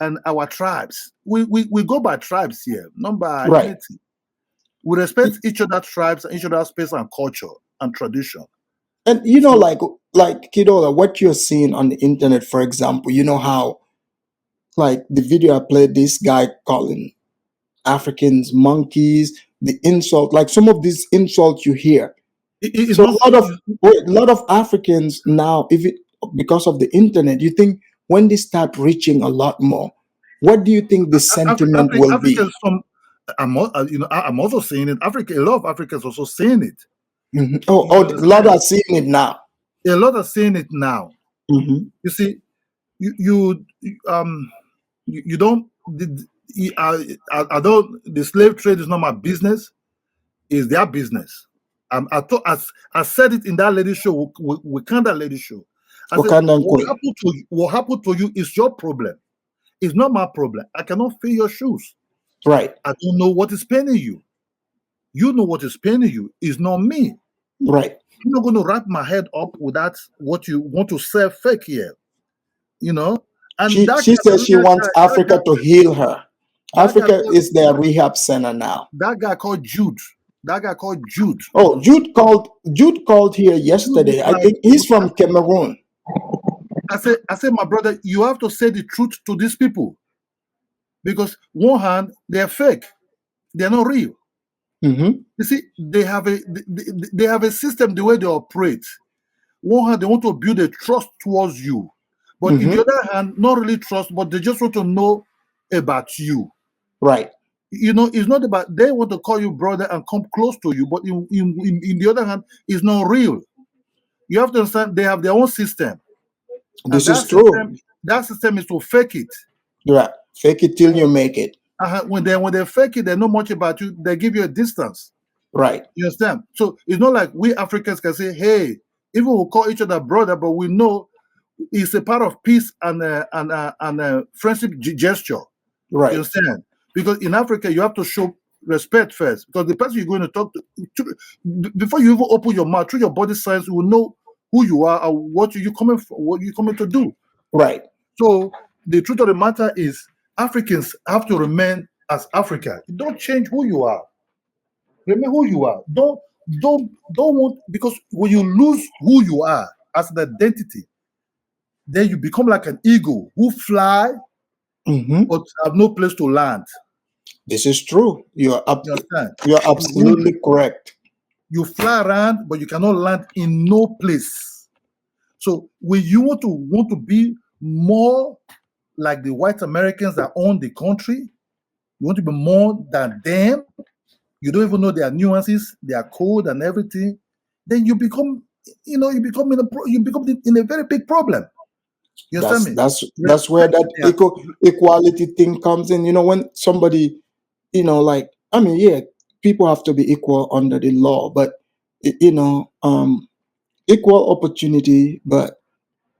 and our tribes. We go by tribes here, not by Right. identity. We respect each other's tribes and each other's space and culture and tradition. And like Kidola, what you're seeing on the internet, for example, you know how, like the video I played, this guy calling Africans monkeys, the insult, like some of these insults you hear. It's So not a lot of Africans now, because of the internet, you think when they start reaching a lot more, what do you think the sentiment will be? Africans from. I'm also saying it. Africa, a lot of Africans also saying it. Mhm. A lot are seeing it now. A lot are saying it now. Mhm. You see, you don't. I don't. The slave trade is not my business. It's their business. I said it in that lady show. We can't that lady show. I said, Wakanda and Queen. what happened to you is your problem. It's not my problem. I cannot fill your shoes. Right. I don't know what is paining you. You know what is paining you. It's not me. Right. I'm not going to wrap my head up with that, what you want to sell fake here. You know? And She says she wants Africa to heal her. Africa is their rehab center now. That guy called Jude. Oh, Jude called here yesterday. I think he's from Cameroon. I said, my brother, you have to say the truth to these people. Because one hand, they're fake. They're not real. Mm-hmm. You see, they have a system, the way they operate. One hand, they want to build a trust towards you. But in the other hand, not really trust, but they just want to know about you. Right. You know, it's not about, they want to call you brother and come close to you, but in the other hand, it's not real. You have to understand, they have their own system. This is true. That system is to fake it. Yeah, fake it till you make it. When they fake it, they know much about you. They give you a distance. Right. You understand? So it's not like we Africans can say, "Hey," even we call each other brother, but we know it's a part of peace and friendship gesture. Right. You understand? Because in Africa, you have to show respect first. Because the person you're going to talk to before you even open your mouth, through your body signs, you will know who you are and what you're coming for, what you're coming to do. Right. So the truth of the matter is, Africans have to remain as Africa. Don't change who you are. Remain who you are. Don't want, because when you lose who you are as an identity, then you become like an eagle who fly but have no place to land. This is true. You're absolutely correct. You fly around, but you cannot land in no place. So when you want to be more like the white Americans that own the country, you want to be more than them, you don't even know their nuances, their code and everything, then you become in a very big problem. You understand me? That's where that equality thing comes in. You know, when somebody, people have to be equal under the law, but equal opportunity, but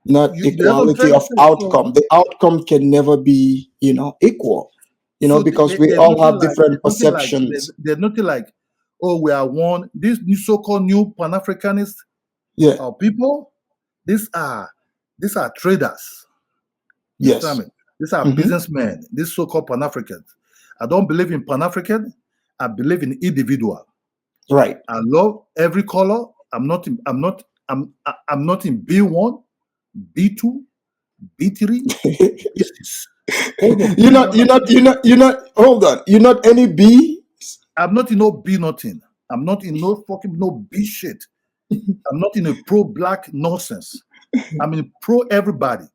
not equality of outcome. The outcome can never be, equal. Because we all have different perceptions. There's nothing like, oh, we are one. These so-called new pan-Africanist people, these are traders. Yes. These are businessmen, these so-called Pan-Africans. I don't believe in Pan-African. I believe in individual. Right. I love every color. I'm not in B1, B2, B3. You're not. Hold on. You're not any B. I'm not in no B nothing. I'm not in no fucking no B shit. I'm not in a pro-black nonsense. I'm in pro everybody.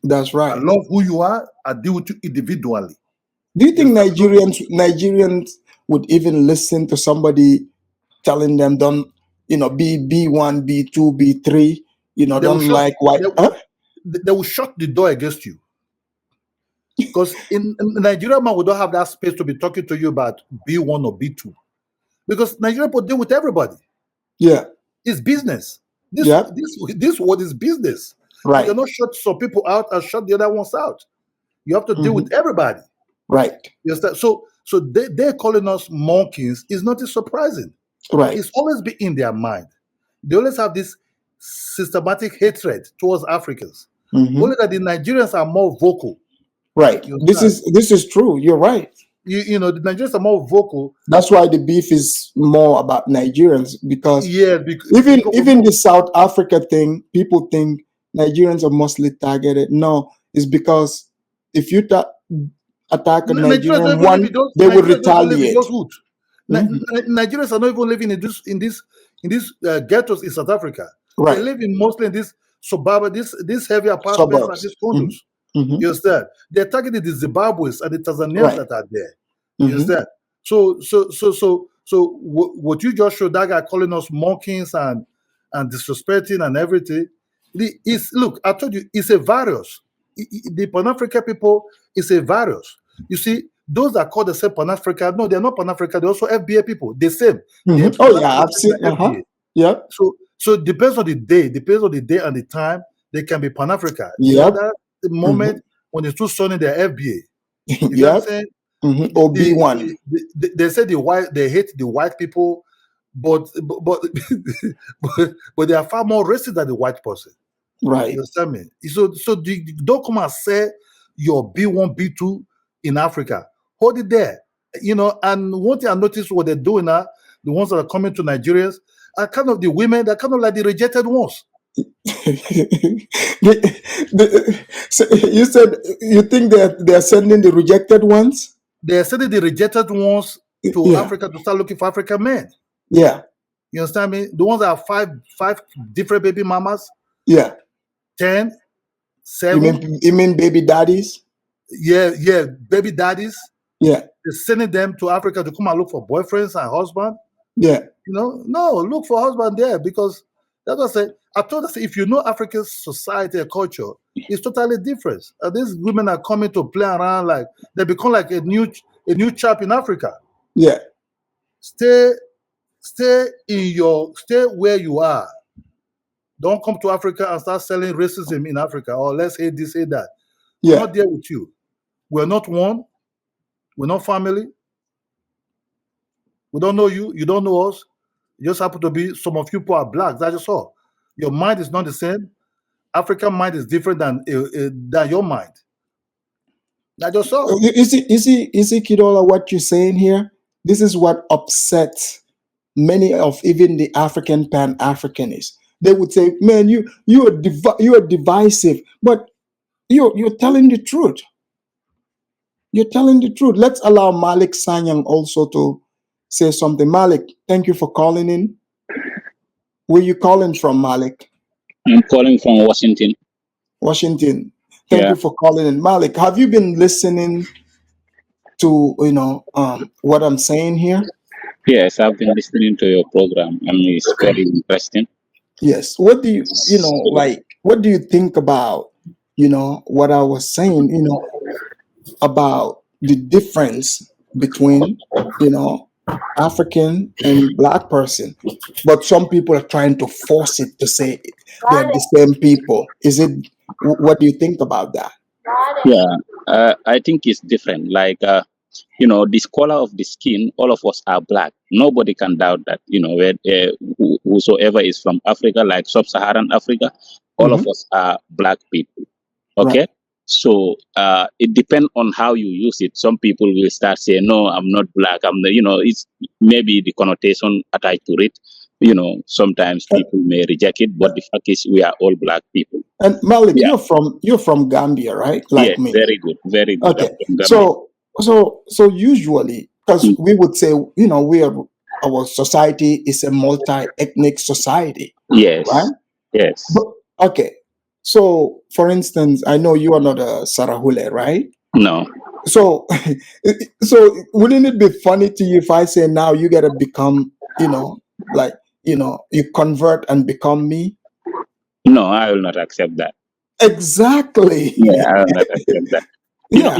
That's right. I love who you are. I deal with you individually. Do you think Nigerians would even listen to somebody telling them don't, be B1, B2, B3, don't like white? They will shut the door against you. Because in Nigeria, man, we don't have that space to be talking to you about B1 or B2. Because Nigeria people deal with everybody. Yeah. It's business. This word is business. Right. You cannot shut some people out and shut the other ones out. You have to deal with everybody. Right. You understand? So they're calling us monkeys is not surprising. Right. It's always been in their mind. They always have this systematic hatred towards Africans. Only that the Nigerians are more vocal. Right. You This understand? is true. You're right. You know, the Nigerians are more vocal. That's why the beef is more about Nigerians, because Yeah, because of even the South Africa thing, people think Nigerians are mostly targeted. No, it's because if you attack a Nigerians don't Nigerian, even live in one, those. they will Nigerians don't even live in retaliate. those hoods. Mhm. Nigerians are not even living in these ghettos in South Africa. They Right. live in mostly in this suburban, this heavy apartments and Suburbs. these condos. Hmm. You understand? They're targeting the Zimbabweans and the Tanzanians Right. that are there. You Hmm. understand? So what you just showed, that guy calling us monkeys and disrespecting and everything. Look, I told you, it's a virus. The Pan-African people is a virus. You see, those that call themselves Pan-African, no, they're not Pan-African. They're also FBA people. The same. Hmm. They're Oh yeah, I've Pan-Africanists seen. and FBA. Yep. So it depends on the day. Depends on the day and the time. They can be Pan-African. The Yep. other Hmm. moment when it's too sunny, they're FBA. You get what I'm Yep. saying? Hmm. OB1. They say they hate the white people, but but they are far more racist than the white person. You Right. understand me? Don't come and say your B1, B2 in Africa. Hold it there. You know, and one thing I noticed what they're doing now, the ones that are coming to Nigerians, are kind of the women, they're kind of like the rejected ones. So you said you think that they're sending the rejected ones? They're sending the rejected ones to Yeah. Africa to start looking for African men. Yeah. You understand me? The ones that have five different baby mamas, Yeah. 10, You 7, mean baby daddies? yeah, baby daddies. Yeah. They're sending them to Africa to come and look for boyfriends and husbands. Yeah. You know, no, look for husband there, because that's what I said. I told us, if you know African society and culture, it's totally different. And these women are coming to play around, like they become like a new chap in Africa. Yeah. Stay stay where you are. Don't come to Africa and start selling racism in Africa, or let's hate this, hate that. We're Yeah. not there with you. We're not one. We're not family. We don't know you. You don't know us. You just happen to be, some of you people are blacks. That's just all. Your mind is not the same. African mind is different than your mind. That's just all. You see, Kidola, what you're saying here? This is what upsets many of even the African pan-Africanists. They would say, "Man, you are divisive," but you're telling the truth. You're telling the truth. Let's allow Malik Sanyang also to say something. Malik, thank you for calling in. Where you calling from, Malik? I'm calling from Washington. Washington. Thank Yeah. you for calling in. Malik, have you been listening to what I'm saying here? Yes, I've been listening to your program and it's very interesting. Yes. What do what do you think about, what I was saying, about the difference between, African and black person? But some people are trying to force it to say they're the same people. What do you think about that? Yeah, I think it's different. Like, this color of the skin, all of us are black. Nobody can doubt that. Whosoever is from Africa, like sub-Saharan Africa, all of Mhm. us are black people. Right. Okay, so it depends on how you use it. Some people will start saying, "No, I'm not black." It's maybe the connotation attached to it. Sometimes people may reject it, but the fact is, we are all black people. And Malik, Yeah. you're from Gambia, right? Like Yes, me. very good, very good. Okay. I'm from Gambia. So usually, because Mm. we would say, our society is a multi-ethnic society, Yes, right? yes. But okay. So for instance, I know you are not a Sarahule, right? No, So wouldn't it be funny to you if I say now you gotta become, you convert and become me? no, I will not accept that. Exactly. Yeah, I will not accept that. Yeah.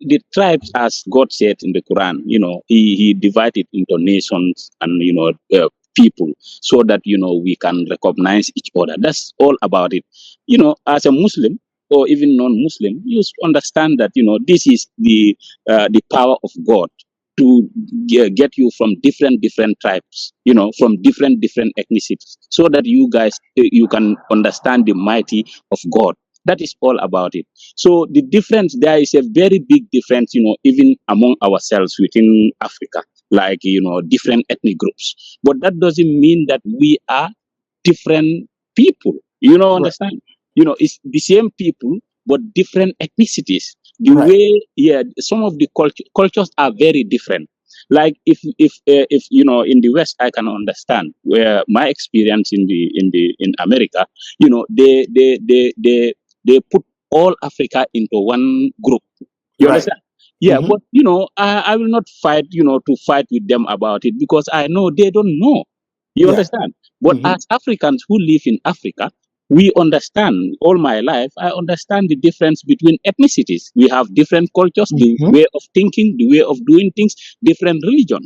The tribes, as God said in the Quran, he divided into nations and people, so that we can recognize each other. That's all about it. As a Muslim or even non-Muslim, you understand that this is the power of God to get you from different tribes, from different ethnicities, so that you guys you can understand the mighty of God. That is all about it. So the difference, there is a very big difference, even among ourselves within Africa, like, different ethnic groups. But that doesn't mean that we are different people. Right. Understand? It's the same people, but different ethnicities. The Right. way, some of the cultures are very different. Like if in the West, I can understand where my experience in America, they put all Africa into one group. You Right. understand? Yeah, Mhm. but I will not fight, to fight with them about it, because I know they don't know. You Yeah. understand? But Mhm. as Africans who live in Africa, we understand. All my life, I understand the difference between ethnicities. We have different cultures, the Mhm. way of thinking, the way of doing things, different religion.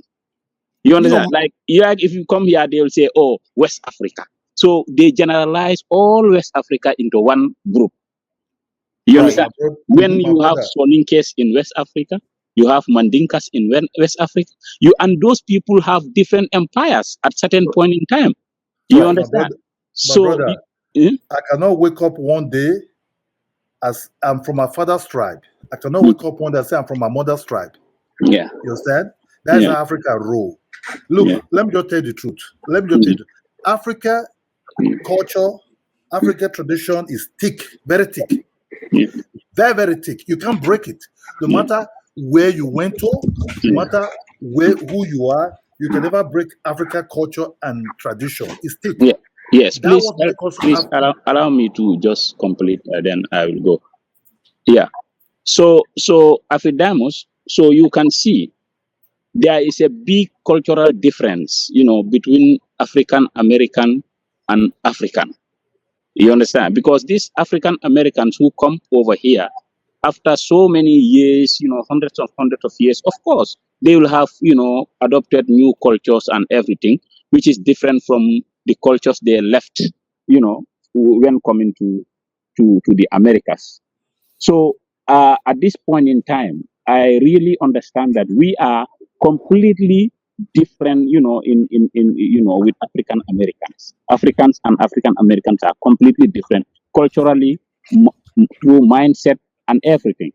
You You know, understand? Like, if you come here, they will say, "Oh, West Africa." So they generalize all West Africa into one group. You right. understand? bro, When my you have brother. Soninkes in West Africa, you have Mandinkas in West Africa, and those people have different empires at certain point in time. You Right. understand? My So, brother, eh? I cannot wake up one day as I'm from my father's tribe. I cannot Mm, wake up one day and say I'm from my mother's tribe. yeah, You understand? That's yeah, how Africa roll. yeah, Look, let me just tell you the truth. Let me just tell mm, you. Africa culture, Africa tradition is thick, very thick, yeah, very, very thick. You can't break it. No yeah, matter where you went to, no yeah. matter who you are, you can never break Africa culture and tradition. It's thick. Yeah. Yes, That please, what makes us please allow me to just complete, then I will go. Yeah. So Afidamus, so you can see there is a big cultural difference, between African American and African. You understand? Because these African Americans who come over here after so many years, hundreds of years, of course, they will have, adopted new cultures and everything, which is different from the cultures they left, when coming to the Americas. So at this point in time, I really understand that we are completely different, with African Americans. Africans and African Americans are completely different culturally, through mindset and everything.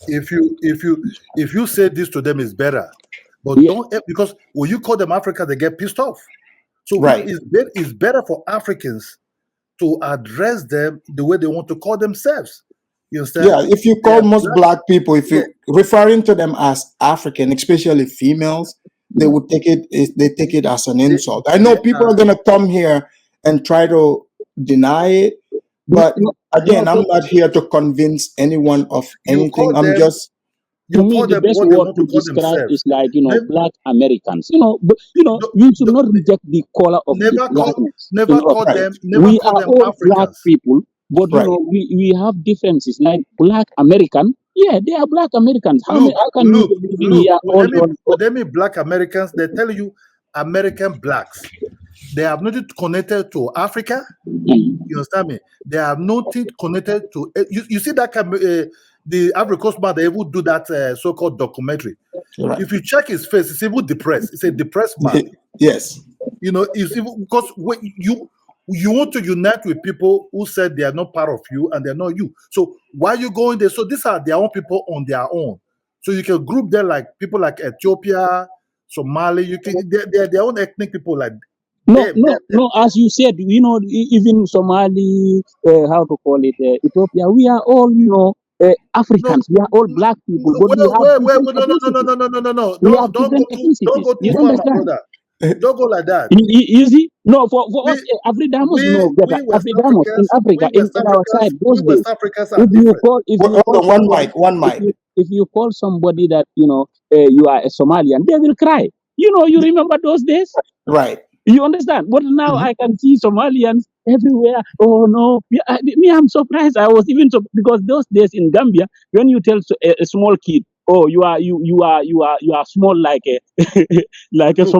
If you say this to them is better, but Yeah, don't, because when you call them Africa, they get pissed off. So Right. it's better for Africans to address them the way they want to call themselves. You understand? Yeah. If you They call are most black. black people, if No, you referring to them as African, especially females, they would take it. They take it as an they, insult. I know they people are are gonna come here and try to deny it, no, but no, no, again, I'm not here to convince anyone of you anything. call I'm them just to you me, call the them best what they word want to to call describe is themselves. like, Never, black Americans. But don't, you should not reject the color of the never call blackness in never us. call right. them never We call are them all black Africans. people, but Right. we have differences. Like black American, yeah, they are black Americans. Look, How can you look, be living look. here When they mean black Americans, they tell you American blacks. They have nothing connected to Africa. You understand me? They have nothing connected to. You see that the Ivory Coast man, they even do that so-called documentary. Right. If you check his face, it's even depressed. It's a depressed man. Yes. It's even because when you want to unite with people who said they are not part of you and they're not you. So why are you going there? So these are their own people on their own. So you can group them like people like Ethiopia, Somali. You can they're their own ethnic people like No, them. no, no. As you said, even Somali, how to call it, Ethiopia, we are all, No, Africans. We are all black people, but we have different no, no, no, no, ethnicities. no, no, no, no, no. We have Don't go different ethnicities. too You far, my understand? brother. Don't go like that. You see? No, for We us, Afridamos we know better. we West Afridamos in Africans, Africa, in our side, we those West days. Africans are If you different. call, if you Hold call on. One somebody, mic. One mic. if you call somebody that you are a Somalian, they will cry. You remember those days? Right. You understand? But now Mhm. I can see Somalians everywhere. Oh no, I'm surprised. I was even because those days in Gambia, when you tell a small kid, oh, you are small like a like a Look,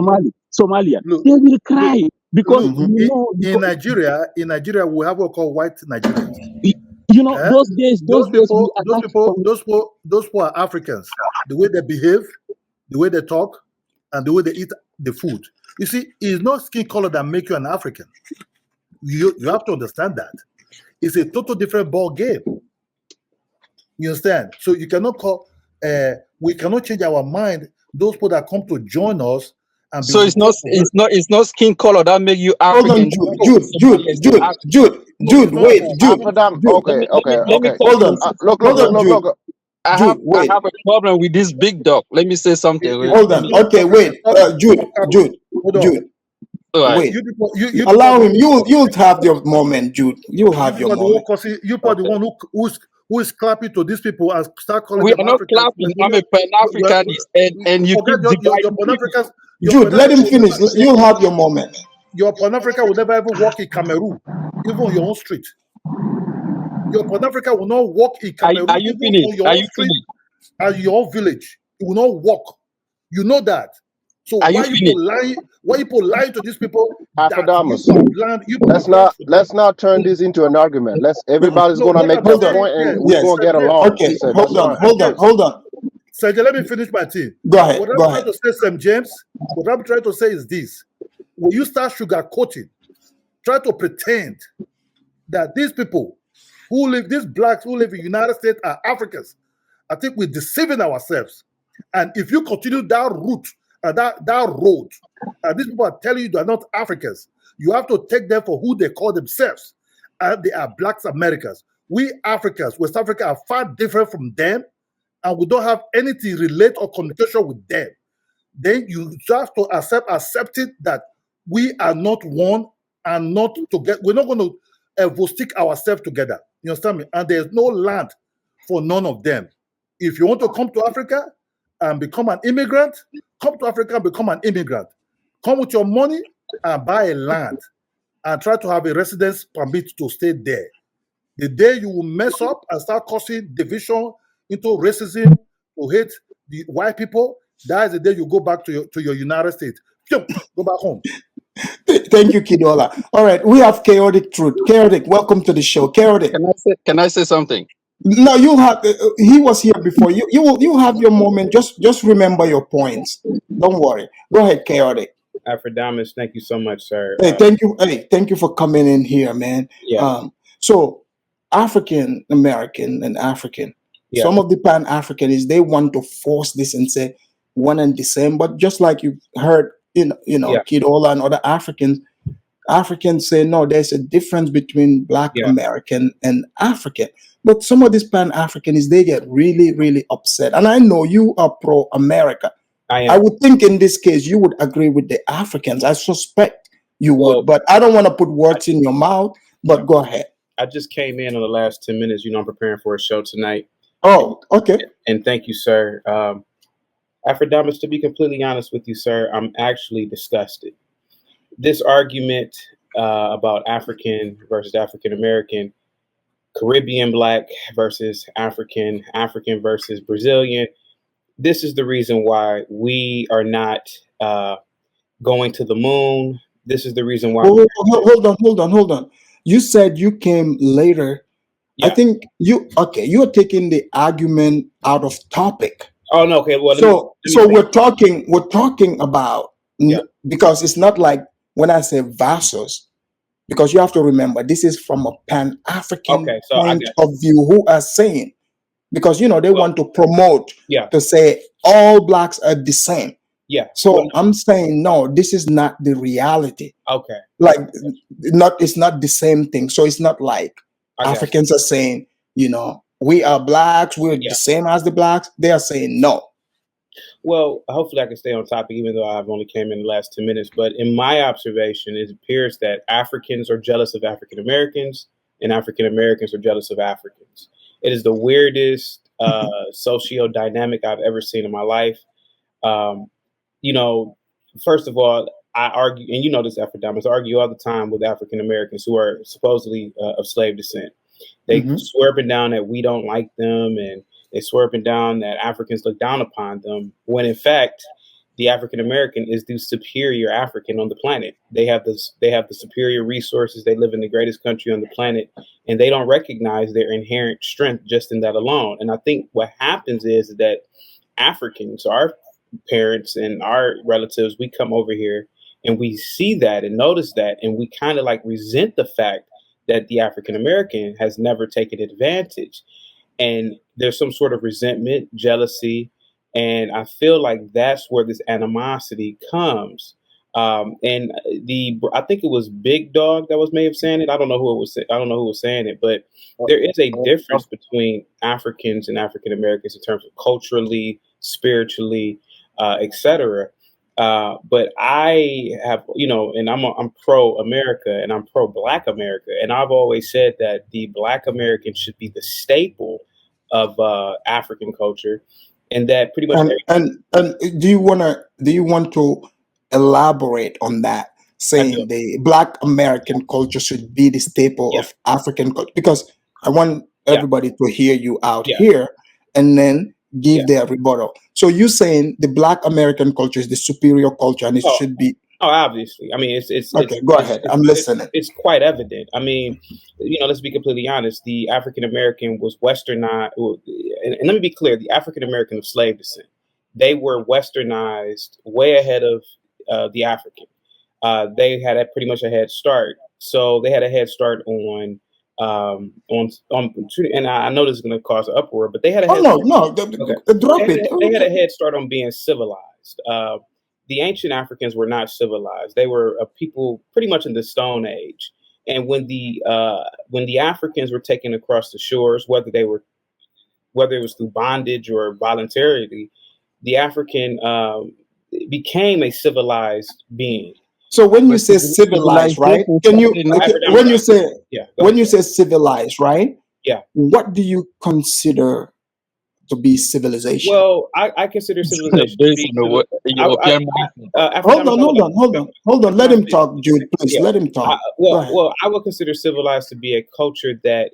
Somalian, look, they will look, cry because look. Mhm. In Nigeria, we have what we call white Nigerians. Eh? those days, we attach some. Those people are Africans. The way they behave, the way they talk, and the way they eat the food. You see, it's not skin color that make you an African. You have to understand that. It's a total different ball game. You understand? So you cannot call. We cannot change our mind. Those people that come to join us and be So it's not skin color that make you Hold on, African. Jude, wait, Jude, Okay. Let me hold on, Look. hold on, Jude, I Jude, wait, have a problem with this big dog. Let me say something. hold on. Okay, wait, Jude, Hold on. All right. wait. You people, you Allow people- him. You'll have your moment, Jude. You'll have you your are the one moment. causing. You are the one who is clapping to these people and start calling We them are not Africans. clapping. I'm a pan-Africanist, and you Forget keep your dividing. Pan-Africans. Jude, let him finish. You'll have your moment. Your Pan-Africa will never ever walk in Cameroon, even on your own street. Your Pan-Africa will not walk in Cameroon, Are you even finished? on your Are own you street finished? and your own village. It will not walk. You know that. So Are you why you finished? lying? Why you lying to these people that Afrodamus. you have land? You Let's not turn this into an argument. Everybody's No, gonna what make I'm their Hold on. saying, point and yes, we're Yes. gonna get James, along. Okay, So hold that's on, fine. hold on. Sergio, let me finish my thing. Go ahead, What I'm go trying ahead. to say, Sam James, what I'm trying to say is this. When you start sugarcoating, try to pretend that these people who live, these blacks who live in the United States are Africans, I think we're deceiving ourselves. And if you continue that route, that road, and these people are telling you they're not Africans, you have to take them for who they call themselves. And they are blacks Americans. We Africans, West Africa, are far different from them, and we don't have anything relate or communication with them. Then you just to accept it that we are not one and not together. We're not going to stick ourselves together. You understand me? And there's no land for none of them. If you want to come to Africa and become an immigrant, come to Africa and become an immigrant. Come with your money and buy a land and try to have a residence permit to stay there. The day you will mess up and start causing division into racism to hate the white people, that is the day you go back to your United States. Go back home. Thank you, Kidola. All right, we have Chaotic Truth. Chaotic, welcome to the show. Chaotic. Can I say something? No, you have. He was here before. You have your moment. Just remember your points. Don't worry. Go ahead, Chaotic. Afrodamus, thank you so much, sir. Hey, thank you. Hey, thank you for coming in here, man. Yeah. So African American and African. Yeah. Some of the Pan-Africanists, they want to force this and say one and the same. But just like you heard, yeah. Kidola and other Africans say no, there's a difference between Black American and African. But some of these Pan-Africanists, they get really, really upset. And I know you are pro-America. I would think in this case you would agree with the Africans. I suspect you would, but I don't want to put words in your mouth. But go ahead. I just came in on the last 10 minutes. I'm preparing for a show tonight. Oh, okay. And thank you, sir. Afrodamus, to be completely honest with you, sir, I'm actually disgusted. This argument about African versus African American, Caribbean Black versus African, African versus Brazilian. This is the reason why we are not going to the moon. This is the reason why. Hold on. You said you came later. Yeah. I think you're taking the argument out of topic. Oh no, okay. Well, so we're talking about because it's not like when I say versus, because you have to remember this is from a Pan-African point of view who are saying, because they want to promote to say all blacks are the same. Yeah. So I'm saying no, this is not the reality. Okay. Like it's not the same thing. So it's not like Africans are saying, we are blacks, we're the same as the blacks. They are saying no. Well, hopefully I can stay on topic, even though I've only came in the last 2 minutes. But in my observation, it appears that Africans are jealous of African Americans and African Americans are jealous of Africans. It is the weirdest socio-dynamic I've ever seen in my life. First of all, I argue, and this, Afrodamus, I argue all the time with African Americans who are supposedly of slave descent. They swear up and down that we don't like them, and they swear up and down that Africans look down upon them, when in fact, the African American is the superior African on the planet. They have the superior resources. They live in the greatest country on the planet, and they don't recognize their inherent strength just in that alone. And I think what happens is that Africans, our parents and our relatives, we come over here and we see that and notice that, and we kind of like resent the fact that the African American has never taken advantage. And there's some sort of resentment, jealousy, and I feel like that's where this animosity comes. And I think it was Big Dog that may have saying it. I don't know who it was. I don't know who was saying it, but there is a difference between Africans and African Americans in terms of culturally, spiritually, etc. But I have, and I'm pro America and I'm pro Black America, and I've always said that the Black American should be the staple of African culture, and that pretty much. And do you want to elaborate on that, saying the Black American culture should be the staple of African culture? Because I want everybody to hear you out here, and then give their rebuttal. So you're saying the Black American culture is the superior culture, and it should be. Oh, obviously. I mean, it's okay. Go ahead. I'm listening. It's quite evident. I mean, let's be completely honest. The African American was westernized, and let me be clear: the African American of slave descent, they were westernized way ahead of the African. They had pretty much a head start. So they had a head start on, and I know this is going to cause an uproar, but they had a head start. Drop it. They had a head start on being civilized. The ancient Africans were not civilized. They were a people pretty much in the Stone Age. And when the Africans were taken across the shores, whether it was through bondage or voluntarily, the African became a civilized being. So when you say civilized, right? When you say civilized, right? Yeah. What do you consider to be civilization? Well, I consider civilization to be hold on. Let him talk, Jude. Please let him talk. Well, I would consider civilized to be a culture that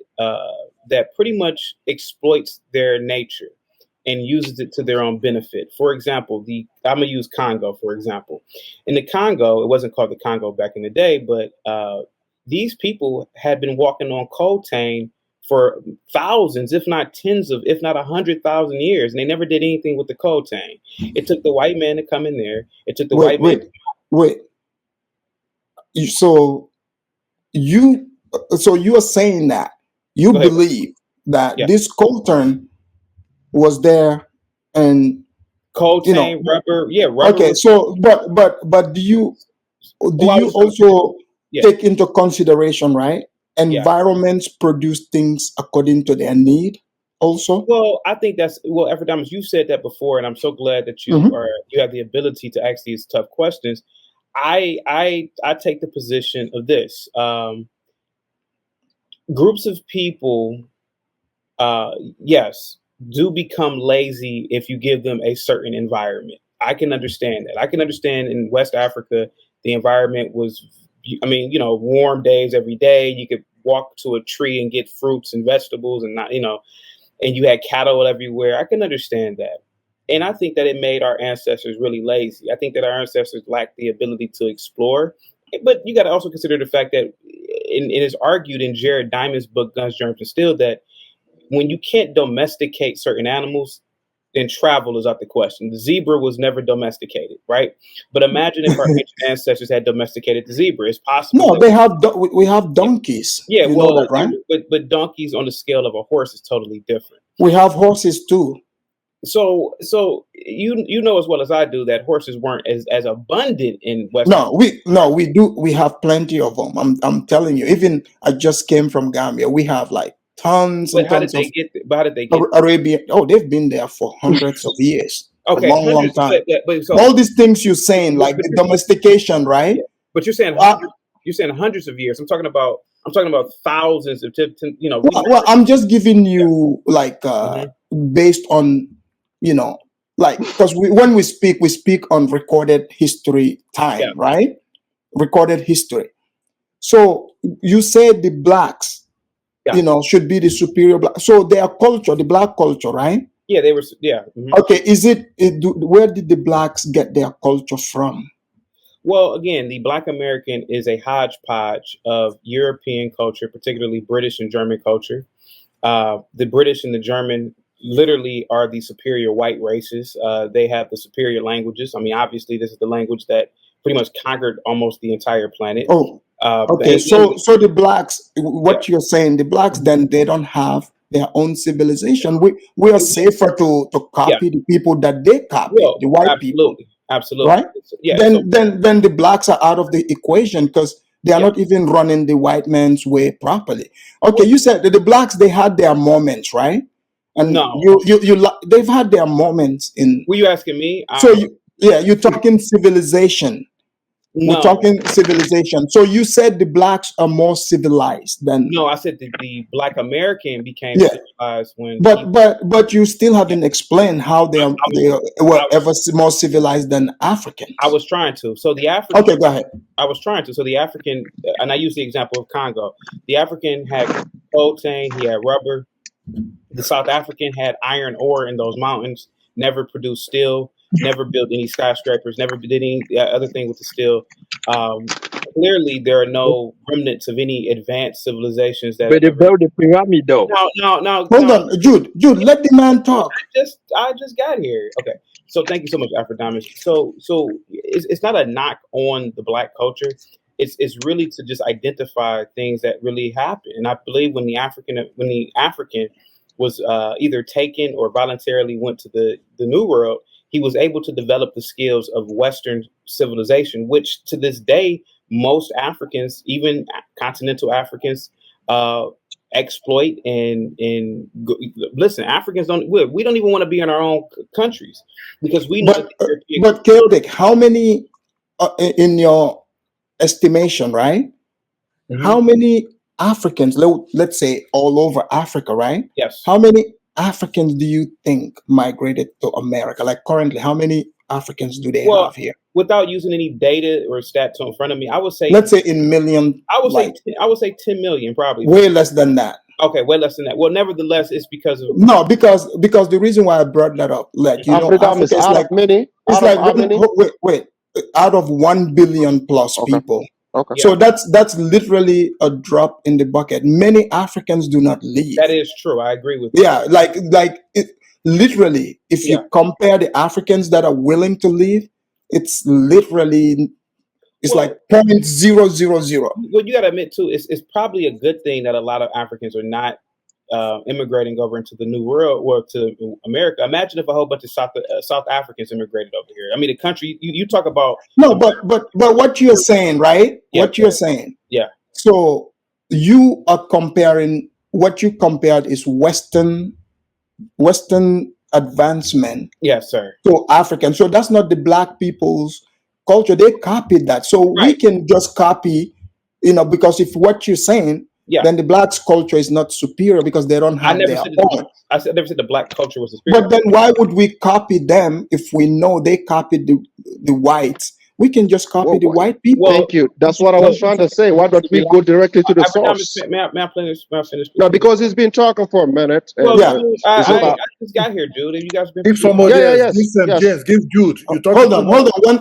pretty much exploits their nature and uses it to their own benefit. For example, I'm gonna use Congo, for example. In the Congo, it wasn't called the Congo back in the day, but these people had been walking on coltan for thousands, if not tens of, if not 100,000 years, and they never did anything with the coltan. It took the white man to come in there. It took the white man. So you are saying that you believe that this coltan was there, and coltan, rubber, rubber. Okay, so but do you also take into consideration, right? Environments produce things according to their need also? Well, I think Africanist, you said that before, and I'm so glad that you have the ability to ask these tough questions. I take the position of this. Groups of people, yes, do become lazy if you give them a certain environment. I can understand that. I can understand in West Africa, the environment was, warm days every day. You could walk to a tree and get fruits and vegetables and and you had cattle everywhere. I can understand that. And I think that it made our ancestors really lazy. I think that our ancestors lacked the ability to explore. But you got to also consider the fact that it is argued in Jared Diamond's book, Guns, Germs, and Steel, that when you can't domesticate certain animals, then travel is out the question. The zebra was never domesticated, right? But imagine if our ancient ancestors had domesticated the zebra. It's possible. No, we have donkeys. Yeah, you know that, right? But donkeys on the scale of a horse is totally different. We have horses too. So you know as well as I do that horses weren't as abundant in West. We do. We have plenty of them. I'm telling you. Even I just came from Gambia. We have like tons and tons of. How did they get Arabian? Oh, they've been there for hundreds of years. Okay, a long time. So, all these things you're saying, like the domestication, right? Yeah, but you're saying hundreds of years. I'm talking about thousands of. Well, I'm just giving you like based on because when we speak on recorded history time, right? Recorded history. So you said the blacks, should be the superior black. So their culture, the black culture, right? Yeah, they were. Yeah. Mm-hmm. Okay, where did the blacks get their culture from? Well, again, the Black American is a hodgepodge of European culture, particularly British and German culture. The British and the German literally are the superior white races. They have the superior languages. I mean, obviously, this is the language that pretty much conquered almost the entire planet. Oh, Okay, and so the blacks, what you're saying, the blacks then they don't have their own civilization. We are safer to yeah, copy the people that they copy, well, the white people, absolutely, right? yeah. So Then the blacks are out of the equation because they are yeah, not even running the white man's way properly. Okay, you said that the blacks they had their moments, right? And no. they've had their moments in. Were you asking me? So you're talking civilization. We're No, talking civilization. So you said the blacks are more civilized than. no. I said the Black American became Yeah, civilized when he. but you still haven't explained how they I were was ever more civilized than I Africans. was trying to. So the African. Okay, go ahead. I was trying to. So the African, and I use the example of Congo. The African had coltan, he had rubber. The South African had iron ore in those mountains. Never produced steel. Never built any skyscrapers. Never did any other thing with the steel. Clearly, there are no remnants of any advanced civilizations that But have they ever. built the pyramid though. No. Hold on, Jude, let the man talk. I just got here. Okay. So thank you so much, Afrodamus. So it's not a knock on the Black culture. It's really to just identify things that really happen. And I believe when the African was either taken or voluntarily went to the New World, he was able to develop the skills of Western civilization, which to this day most Africans, even continental Africans, exploit listen. Africans we don't even want to be in our own countries because we know that the European. But Celtic, how many in your estimation, right? How many Africans, let's say all over Africa, right? Yes. How many Africans do you think migrated to America? Like currently, how many Africans do they have here? Without using any data or stats in front of me, I would say. Let's say in million. I would say 10 million, probably. Way less than that. Okay, way less than that. Well, nevertheless, it's because of because the reason why I brought that up, like Africa is out of many. It's like wait, out of 1 billion plus people. Okay. So that's literally a drop in the bucket. Many Africans do not leave. That is true. I agree with you. Yeah, literally, if you compare the Africans that are willing to leave, it's literally like 0.000. Well, you got to admit too, it's probably a good thing that a lot of Africans are not immigrating over into the New World or to America. Imagine if a whole bunch of South Africans immigrated over here. I mean, the country you talk about. No, but what you're saying, right? Yeah, what you're saying. Yeah. So you are comparing. What you compared is Western advancement. Yes, sir. To African. So that's not the Black people's culture. They copied that. So we can just copy, because if what you're saying. Yeah. Then the Blacks' culture is not superior because they don't have their own. I never said the Black culture was superior. But then why would we copy them if we know they copied the whites? We can just copy the white people. Thank you. That's what I was trying to say. Why don't we go directly to the source? May I finish? No, because he's been talking for a minute. Well, I just got here, dude. And you guys been. Give somebody else. Give Jude. Hold on.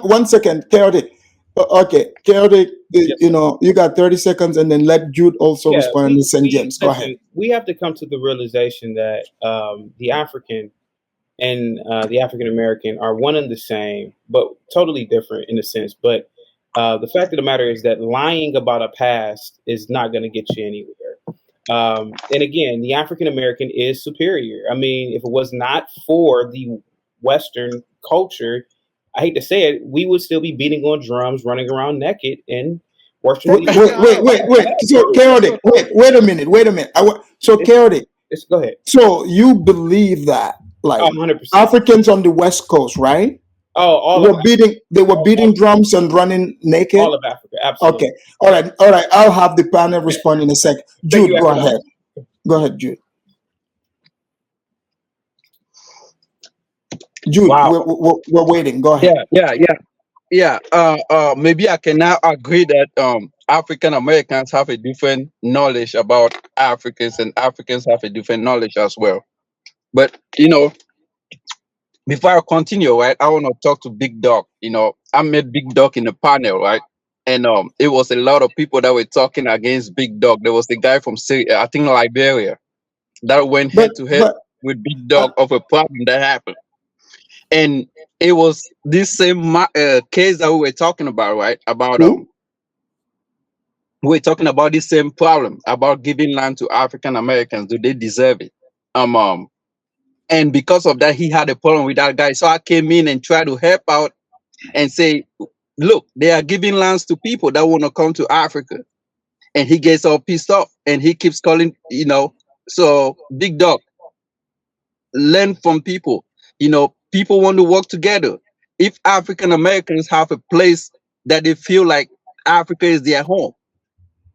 One second. Chaotic. Okay, Chaotic, you got 30 seconds and then let Jude also respond to St. James. Go ahead. We have to come to the realization that the African and the African American are one and the same, but totally different in a sense. But the fact of the matter is that lying about a past is not going to get you anywhere. And again, the African American is superior. I mean, if it was not for the Western culture, I hate to say it, we would still be beating on drums, running around naked, and worshiping. Wait. So Chaotic, wait a minute. Chaotic. Go ahead. So you believe that, like 100%. Africans on the West Coast, right? Oh, they were beating drums and running naked. All of Africa, absolutely. Okay. All right. I'll have the panel respond in a sec. Jude, go ahead. Go ahead, Jude. Jude, we're waiting. Go ahead. Yeah. Maybe I can now agree that African Americans have a different knowledge about Africans, and Africans have a different knowledge as well. But before I continue, right, I want to talk to Big Dog. I met Big Dog in the panel, right, and it was a lot of people that were talking against Big Dog. There was the guy from Syria, I think Liberia, that went head to head with Big Dog of a problem that happened. And it was this same case that we were talking about, right? About we're talking about the same problem about giving land to African Americans. Do they deserve it? And because of that, he had a problem with that guy. So I came in and tried to help out and say, look, they are giving lands to people that want to come to Africa. And he gets all pissed off and he keeps calling, so big dog, learn from people. People want to work together. If African Americans have a place that they feel like Africa is their home,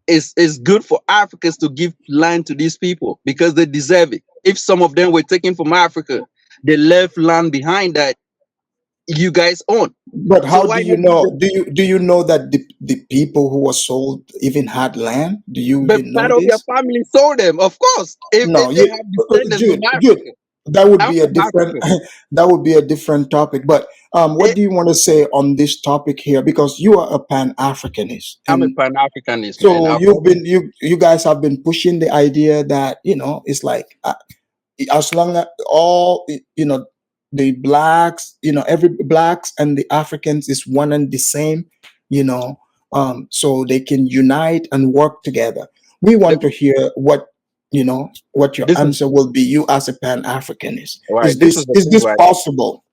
it's good for Africans to give land to these people because they deserve it. If some of them were taken from Africa, they left land behind that you guys own. But So how do why you not give know? them? Do you know that the people who were sold even had land? Do you But even part know of their this? family sold them, of course. If No, they have descendants from Jude, Africa, that would I'm be a from different Africa. that would be a different topic. But what Eh, do you want to say on this topic here? Because you are a Pan-Africanist, I'm a and pan-Africanist, man. so you guys have been pushing the idea that it's like as long as all the blacks, every blacks and the Africans is one and the same, you know, so they can unite and work together. We the- want to hear what your this is answer will be. You as a Pan-Africanist, right. is This is the is thing, this right? possible?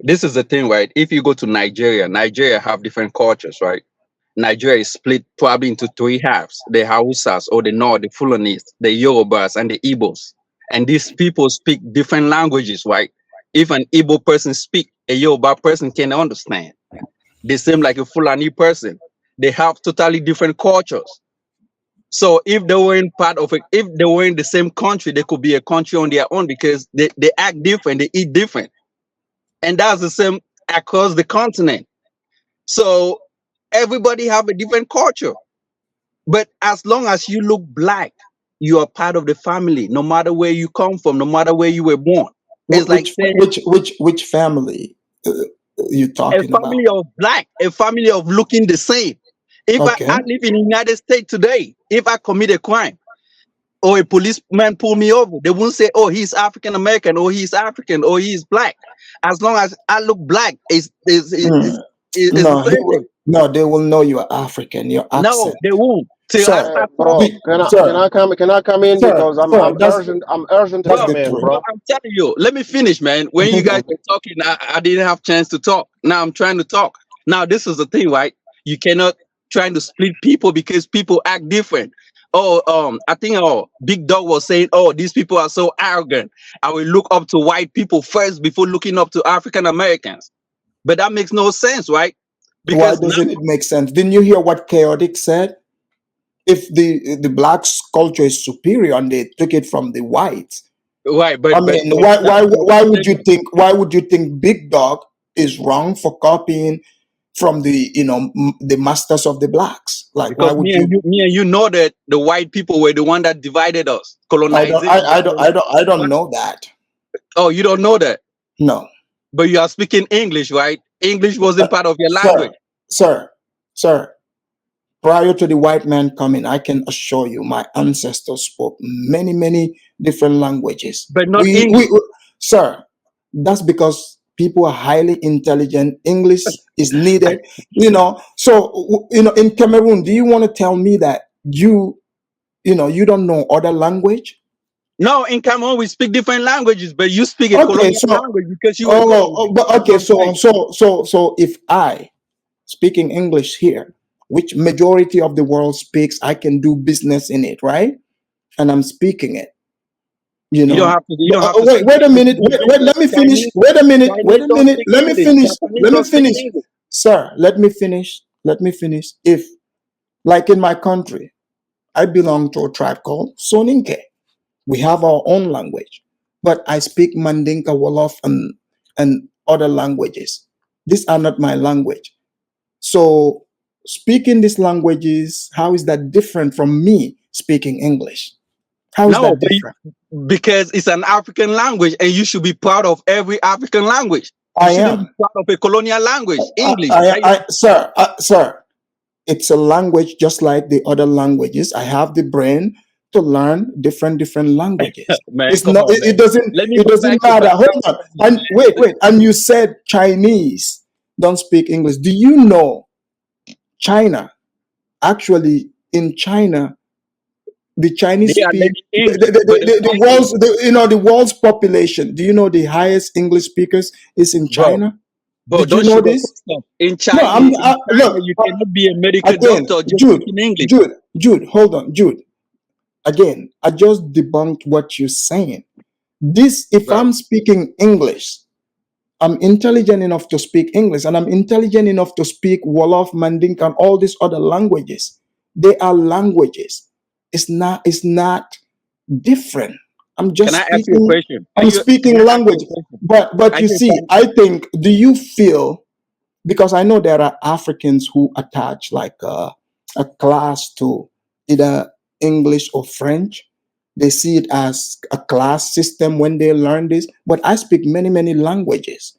This is the thing, right? If you go to Nigeria have different cultures, right? Nigeria is split probably into three halves: the Hausas or the North, the Fulanis, the Yorubas, and the Igbos. And these people speak different languages, right? If an Igbo person speak, a Yoruba person can understand. The same like a Fulani person. They have totally different cultures. So if they were if they were in the same country, they could be a country on their own because they act different, they eat different. And that's the same across the continent. So everybody have a different culture. But as long as you look black, you are part of the family, no matter where you come from, no matter where you were born. It's like saying Which family you a talking about? family of black, a family of looking the same. If Okay. I live in the United States today, if I commit a crime or a policeman pull me over, they won't say, oh, he's African American or he's African or he's black. As long as I look black, Mm. it's the No, same thing. no, they will know you are African, your No, accent. they won't. Till I Sir, start Bro, talking. can I sir, come in because sir, I'm urgent to that's Bro, come the in, truth. bro, bro. I'm telling you, let me finish, man. When you guys were talking, I didn't have chance to talk. Now I'm trying to talk. Now this is the thing, right? You cannot try to split people because people act different. Oh, I think Big Dog was saying, oh, these people are so arrogant. I will look up to white people first before looking up to African Americans. But that makes no sense, right? Why Because now, doesn't it make sense? Didn't you hear what Chaotic said? If the blacks culture is superior and they took it from the whites, right, I but mean, for example, why would you think Big Dog is wrong for copying from the masters of the blacks? Like, why because would you? me and you know that the white people were the one that divided us. I don't, Colonization. I don't know that. Oh, you don't know that, No, but you are speaking English, right? English wasn't part of your sir, language, sir, sir. Prior to the white man coming, I can assure you, my ancestors spoke many, many different languages. but not English. Sir, that's because people are highly intelligent. English is needed, So, in Cameroon, do you want to tell me that you don't know other language? No, in Cameroon we speak different languages, but you speak a Okay, colonial so, language because you were colonized. but That's okay, what I'm saying. so if I speaking English here, which majority of the world speaks, I can do business in it, right? And I'm speaking it, You don't have to. You But, don't have to wait, speak wait a English to minute. do Wait, let business. me finish. Wait a minute. Wait Chinese a don't minute. speak Let me English. finish. Japanese Let me don't speak finish. English. Sir, let me finish. Let me finish. If, like in my country, I belong to a tribe called Soninke. We have our own language, but I speak Mandinka, Wolof, and other languages. These are not my language. So, speaking these languages, how is that different from me speaking English? How is No, that different? because it's an African language, and you should be proud of every African language. You I shouldn't be am. proud of a colonial language, English. Sir, it's a language just like the other languages. I have the brain to learn different languages. Man, It's come not. on, man. Let me It go doesn't back to matter. Hold on. pan-Africanism, And man. wait. And you said Chinese don't speak English. Do you know China actually in China, the Chinese They are speak learning English, but the world's the world's population. Do you know the highest English speakers is in bro, China? bro, Did you don't know sugarcoat this? stuff. In No, China, look you cannot be a medical again, doctor just Jude, speaking English. Jude, hold on, Jude. Again, I just debunked what you're saying. This, if Bro. I'm speaking English, I'm intelligent enough to speak English, and I'm intelligent enough to speak Wolof, Mandinka, and all these other languages. They are languages. It's not different. I'm just Can I ask you a speaking. question? I'm speaking language. But Are you you a see, I think. Do you feel? Because I know there are Africans who attach like a class to either English or French. They see it as a class system when they learn this. But I speak many languages.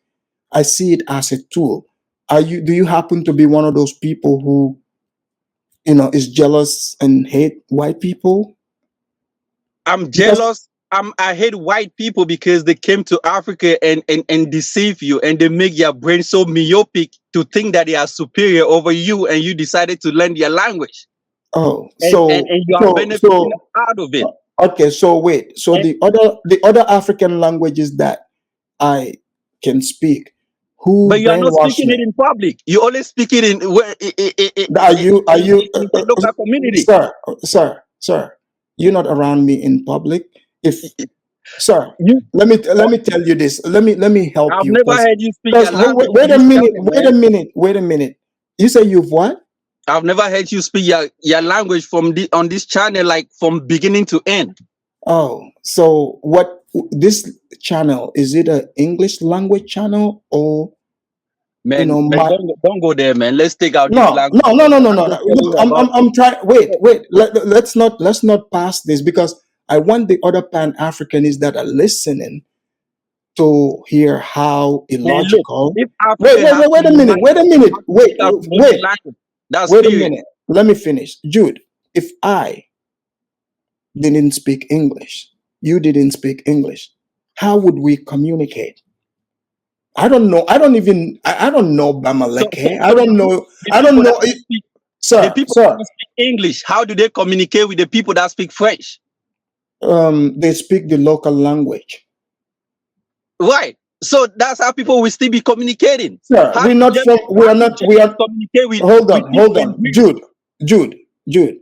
I see it as a tool. Do you happen to be one of those people who, is jealous and hate white people? I'm Because jealous. I hate white people because they came to Africa and deceive you, and they make your brain so myopic to think that they are superior over you, and you decided to learn their language. oh, And you are benefiting out of it. Okay, so wait. So And- the other African languages that I can speak, who But you are not brainwashed speaking it me? in public. You only speak it in where Are you in the local community. sir? You're not around me in public. If sir, You, let me tell you this. Let me help I've you. never heard you speak your language. Wait a in this minute. channel, man. Wait a minute. You say you've what? I've never heard you speak your language on this channel, like from beginning to end. Oh, so what? This channel, is it an English language channel or Man, my? don't go there, man. Let's take out this No. language. I'm just telling Look, you about I'm trying. Wait. Let's not pass this, because I want the other Pan-Africanists that are listening to hear how man, look, illogical. if Wait Africa has a to minute. unite, Wait a minute. we have to pick up one language. That's Wait a period. minute. Let me finish. Jude, if I didn't speak English, you didn't speak English, how would we communicate? I don't know. I don't know Bamaleke. I don't know. The Sir, people that speak English, how do they communicate with the people that speak French? they speak the local language. Right. So that's how people will still be communicating. Sir, How we're do not Germans- from. We how are do not. We Germans are. communicate with. Hold with on. people Hold in on. Britain? Jude.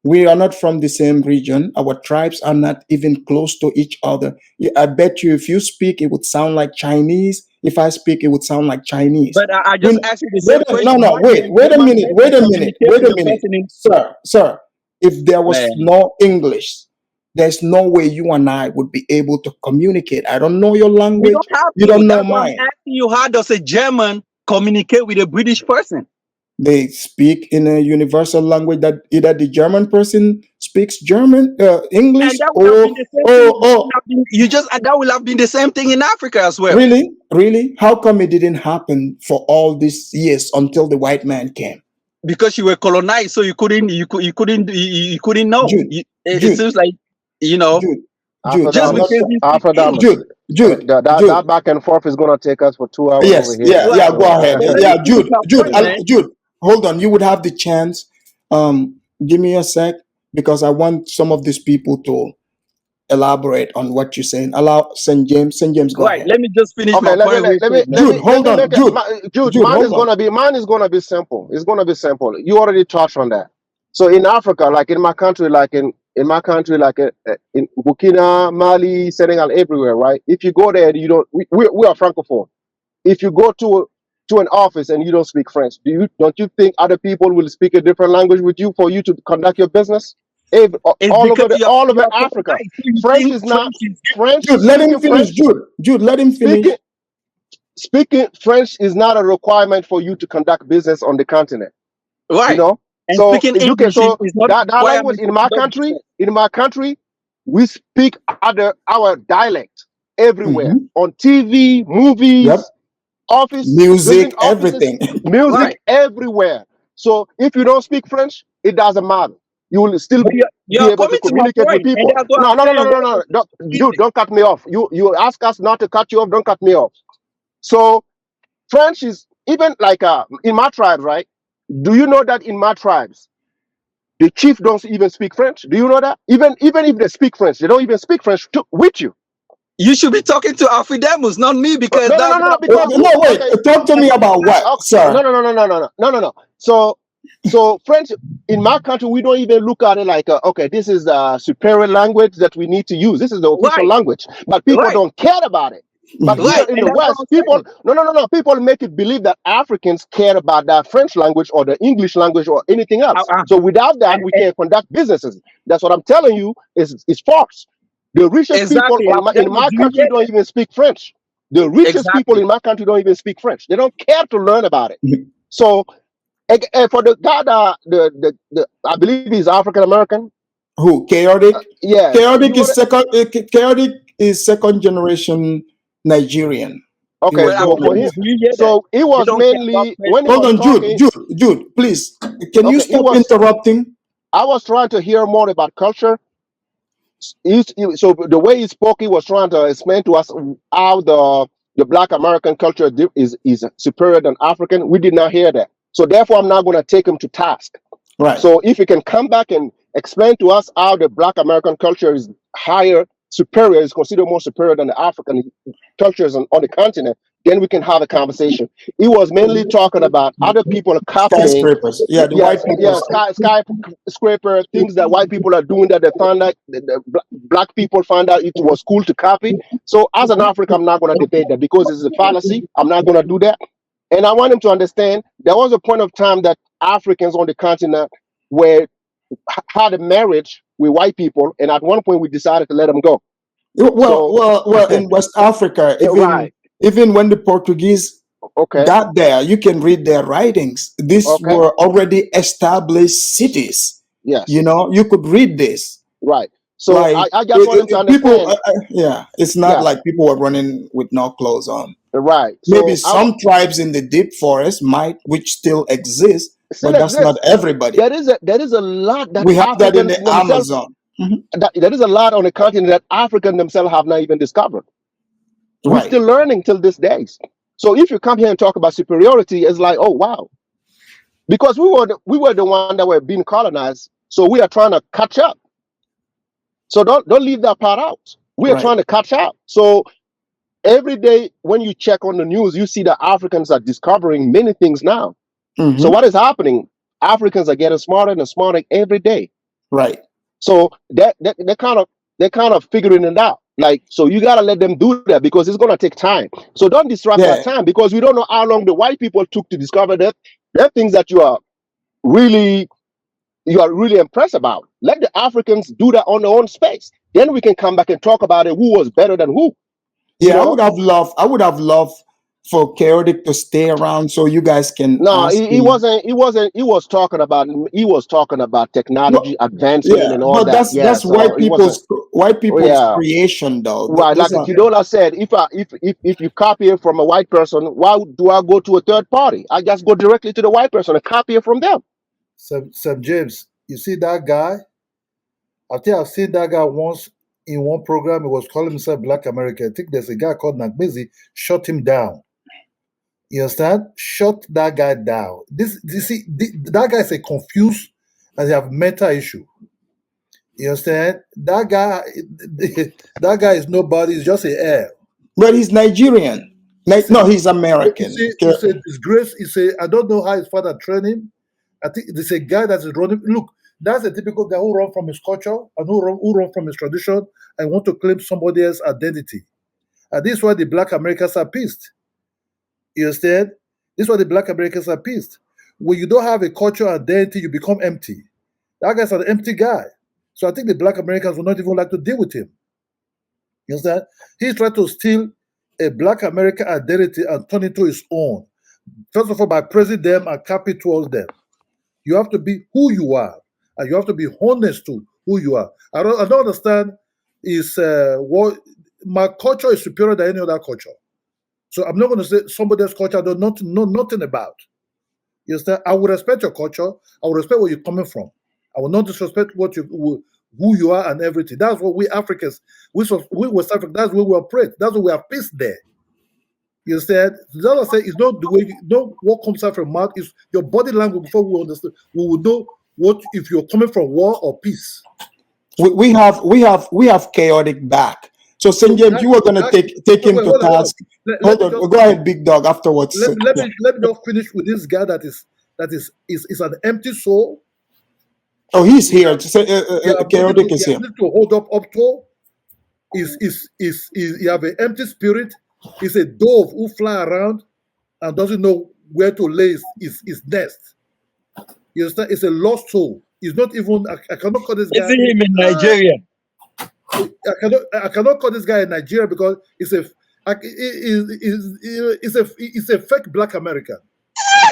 We are not from the same region. Our tribes are not even close to each other. I bet you, if you speak, it would sound like Chinese. If I speak, it would sound like Chinese. But I just asked you the same question. No. How do Wait a German minute. people communicate with the person in- Sir. If there was Man. no English, there's no way you and I would be able to communicate. I don't know your We language. don't have You to. don't know That's why mine. I'm asking you, how does a German communicate with a British person? They speak in a universal language that either the German person speaks German, English, And that would have been the same thing. or That will have been the same thing in Africa as well. really? How come it didn't happen for all these years until the white man came? Because you were colonized, so you couldn't know. Jude, It seems like, you know, Jude, just because you speak English. Jude, that back and forth is going to take us for 2 hours over here. Yeah, go ahead. But let Yeah, me finish my point, man. Jude, hold on. You would have the chance. Give me a sec, because I want some of these people to elaborate on what you're saying. Allow St. James, go Right. ahead. Let me just finish Okay, my point. Jude, mine is gonna be simple. It's gonna be simple. You already touched on that. So in Africa, like in my country, in Burkina, Mali, Senegal, everywhere, right? If you go there, you don't. We are francophone. If you go to an office and you don't speak French, don't you think other people will speak a different language with you for you to conduct your business? All over Africa, French is not French. Jude, let him finish. Jude, let him finish. Speaking French is not a requirement for you to conduct business on the continent. Right. You know, and so speaking English is not that language in my country. In my country, we speak our dialect everywhere on TV, movies, office, music, offices, everything, music everywhere. So if you don't speak French, it doesn't matter. You will still be able to communicate with people. No. Don't cut me off. You ask us not to cut you off. Don't cut me off. So French is even like in my tribe, right? Do you know that in my tribes, The chief don't even speak French. Do you know that? Even if they speak French, they don't even speak French with you. You should be talking to Alfredamus, not me, because No, that's what I'm because No, wait. okay, Talk to me about what, okay, sir? no. So French in my country, we don't even look at it like, okay, this is a superior language that we need to use. This is the official right, language, but people right, don't care about it. But Mhm. here right, in and the that's what West, I'm people, saying. no, people make it believe that Africans care about that French language or the English language or anything else. So without that, we And can't conduct businesses. That's what I'm telling you. Is false. The richest people exactly, in Alfredamus, my do you country hear don't that? even speak French. The richest people Exactly. in my country don't even speak French. They don't care to learn about it. Mhm. So for the guy that the I believe he's African American. Who? Chaotic? Yeah, Chaotic you is want second. Chaotic is second generation Nigerian. He okay. was Well, So born for in. him, Alfredamus, do you hear that? so it You was don't care about mainly French when he Hold was on, talking. Jude, please. Can you Okay, it stop was. interrupting? I was trying to hear more about culture. So the way he spoke, he was trying to explain to us how the Black American culture is superior than African. We did not hear that. So therefore, I'm not going to take him to task. Right. So if you can come back and explain to us how the Black American culture is higher, superior, is considered more superior than the African cultures on the continent, then we can have a conversation. He was mainly talking about other people copying, Skyscrapers. Yeah, the white people. skyscraper things that white people are doing that they found out black people found out it was cool to copy. So as an African, I'm not going to debate that because it's a fallacy. I'm not going to do that. And I want him to understand there was a point of time that Africans on the continent were had a marriage with white people, and at one point we decided to let them go. So Well. In West Africa, right, even when the Portuguese okay, got there, you can read their writings. These okay, were already established cities. yes, You could read this. right. So Like I just want him to people, understand. yeah, it's not Yeah, like people were running with no clothes on. right. Maybe So some tribes in the deep forest might, which still exist, still but that's not exists. everybody. There is a lot that We have that in Africans the themselves. Amazon. Mhm. There is a lot on the continent that Africans themselves have not even discovered. We're Right. still learning till this day. So if you come here and talk about superiority, it's like, oh wow, because we were the one that were being colonized, so we are trying to catch up. So don't leave that part out. We are Right. trying to catch up. So every day when you check on the news, you see that Africans are discovering many things now. So Hmm. what is happening? Africans are getting smarter and smarter every day. Right. So they're kind of figuring it out. Like, so you gotta let them do that because it's gonna take time. So don't disrupt that Yeah. time because we don't know how long the white people took to discover that. There are things that really you are really impressed about. Let the Africans do that on their own space. Then we can come back and talk about it. Who was better than who? You Yeah, know? I would have loved for Chaotic to stay around so you guys can No, ask he him. wasn't. He was talking about technology Well, advancement yeah, and all but that. Yeah. that's So it wasn't. white Oh, people's yeah. creation though. Right, like Those are Kidola said, if you copy it from a white person, why do I go to a third party? I just go directly to the white person and copy it from them. St. James, you see that guy? I think I've seen that guy once in one program. He was calling himself Black America. I think there's a guy called Nagmezi, shut him down. You understand? Shut that guy down. That guy is a confused and he have mental issue. You understand? That guy is nobody. He's just a air. but he's Nigerian. No, he's You American. see, it's a disgrace. I don't know how his father trained him. I think there's a guy that is running. Look, that's a typical guy who run from his culture and who run from his tradition and want to claim somebody else's identity. And this is why the Black Americans are pissed. You understand? This is why the Black Americans are pissed. When you don't have a cultural identity, you become empty. That guy's an empty guy. So I think the Black Americans will not even like to deal with him. You understand? He's trying to steal a Black American identity and turn it to his own. First of all, by praising them and copy towards them. You have to be who you are, and you have to be honest to who you are. I don't understand is what my culture is superior than any other culture. So I'm not going to say somebody else's culture I don't know nothing about. You understand? I will respect your culture. I will respect where you're coming from. I will not disrespect who you are and everything. That's what we Africans, we West Africans, that's where we operate. That's why we are peace there. You understand? That's what I say. It's not the way what comes out from mouth. It's your body language before we understand. We will know what if you're coming from war or peace. We have chaotic back. So St. James, you were gonna take him to task. Hold on, go ahead, big dog. Afterwards, let me just finish with this guy that is an empty soul. Oh, he's here. Chaotic is here. To hold up to is he have an empty spirit. He's a dove who fly around and doesn't know where to lay his nest. You understand? It's a lost soul. He's not even. I cannot call this guy. Is him in Nigeria? I cannot call this guy in Nigeria because it's a fake black American.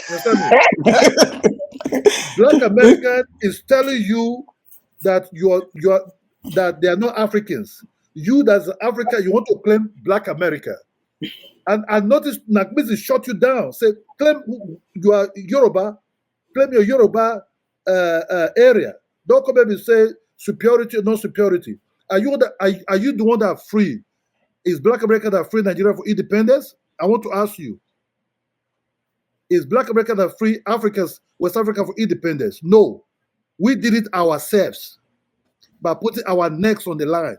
You understand me? Black American is telling you that that they are not Africans. You that's Africa, you want to claim Black America. And notice Nakmizi shut you down. Say, claim you are Yoruba, claim your Yoruba area. Don't come and say superiority or non-superiority. Are you the one that are free? Is Black America that free Nigeria for independence? I want to ask you. Is Black America that free West Africa for independence? No. We did it ourselves by putting our necks on the line.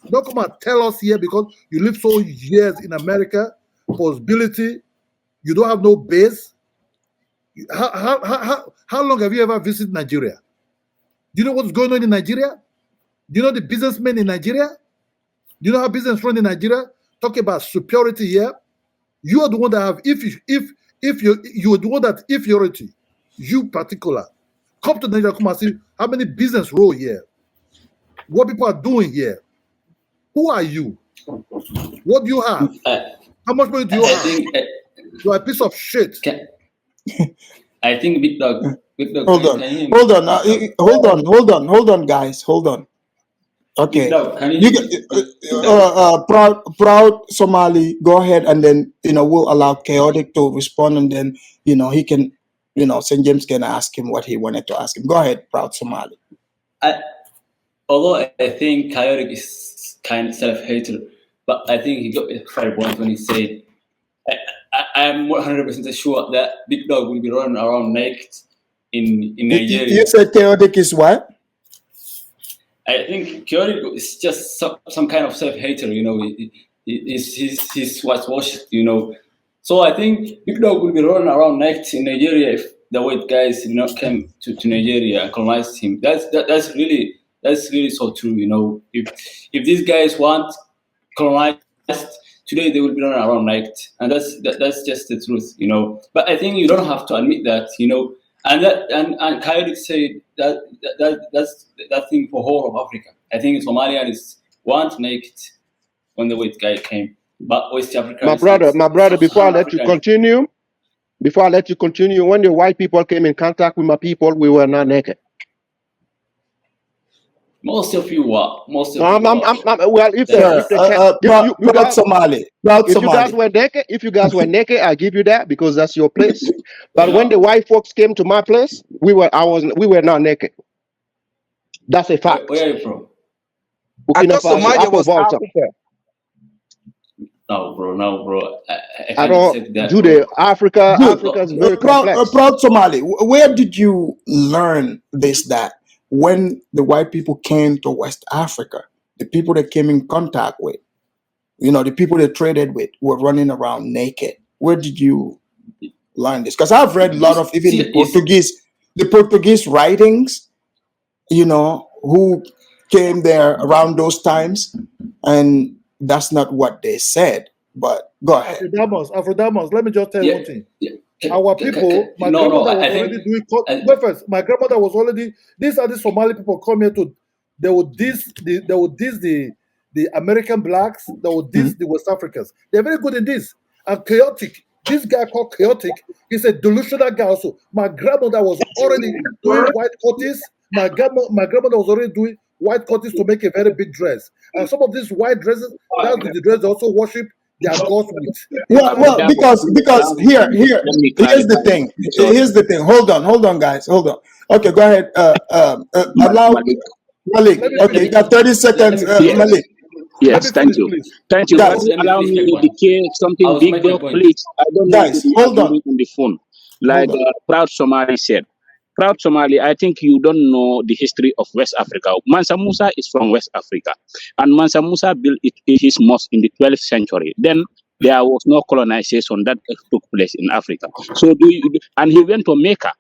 Don't come and tell us here because you live so years in America, possibility, you don't have no base. How long have you ever visited Nigeria? Do you know what's going on in Nigeria? Do you know the businessmen in Nigeria? Do you know how business run in Nigeria? Talk about superiority here. You are the one that have, if you are the one that inferiority, you particular, come to Nigeria, come and see how many business roll here. What people are doing here. Who are you? What do you have? How much money do you have? You're a piece of shit. I think Big Dog. Hold on, guys. Hold on. Okay. Proud Somali, go ahead, and then we'll allow Chaotic to respond, and then he can, St. James can ask him what he wanted to ask him. Go ahead, Proud Somali. Although I think Chaotic is kind of self-hater, but I think he got a fair point when he said, I'm 100% sure that Big Dog will be running around naked in Nigeria. You said Chaotic is what? I think Chaotic is just some kind of self-hater, he's whitewashed, So I think Big Dog will be running around naked in Nigeria if the white guys came to Nigeria and colonized him. That's really so true, If these guys want colonized today, they will be running around naked, and that's just the truth, But I think you don't have to admit that, And Coyote said that's that thing for whole of Africa. I think Somalians weren't naked when the white guy came, but West Africa. My brother, before I let you continue, when the white people came in contact with my people, we were not naked. Most of you were. Well, if you guys were naked, I give you that because that's your place. But when the white folks came to my place, we were not naked. That's a fact. Where are you from? I thought Somalia was Africa. No, bro. I don't do the Africa. Africa's very complex. Proud Somali, where did you learn that? When the white people came to West Africa, the people they came in contact with, the people they traded with were running around naked. Where did you learn this? Because I've read a lot of even the Portuguese writings, who came there around those times, and that's not what they said. But go ahead. Afrodamos, let me just tell you one thing. Our people, my grandmother was already. These are the Somali people come here to. They would diss the American blacks. They would diss the West Africans. They're very good in this. And Chaotic. This guy called Chaotic is a delusional guy. Also, my grandmother was already doing white coaties. My grandmother was already doing white coaties to make a very big dress. And some of these white dresses, that's the dress they also worship. They are gods with. Well, because here's the thing. Here's the thing. Hold on, guys. Hold on. Okay, go ahead. Allow Malik. Okay, you got 30 seconds, Malik. Yes, thank you. Thank you. Guys, allow me to indicate something big, please. I don't guys, hold on the phone. Like Proud Somali said, Proud Somali, I think you don't know the history of West Africa. Mansa Musa is from West Africa, and Mansa Musa built his mosque in the 12th century. Then there was no colonization that took place in Africa. So, and he went to Mecca.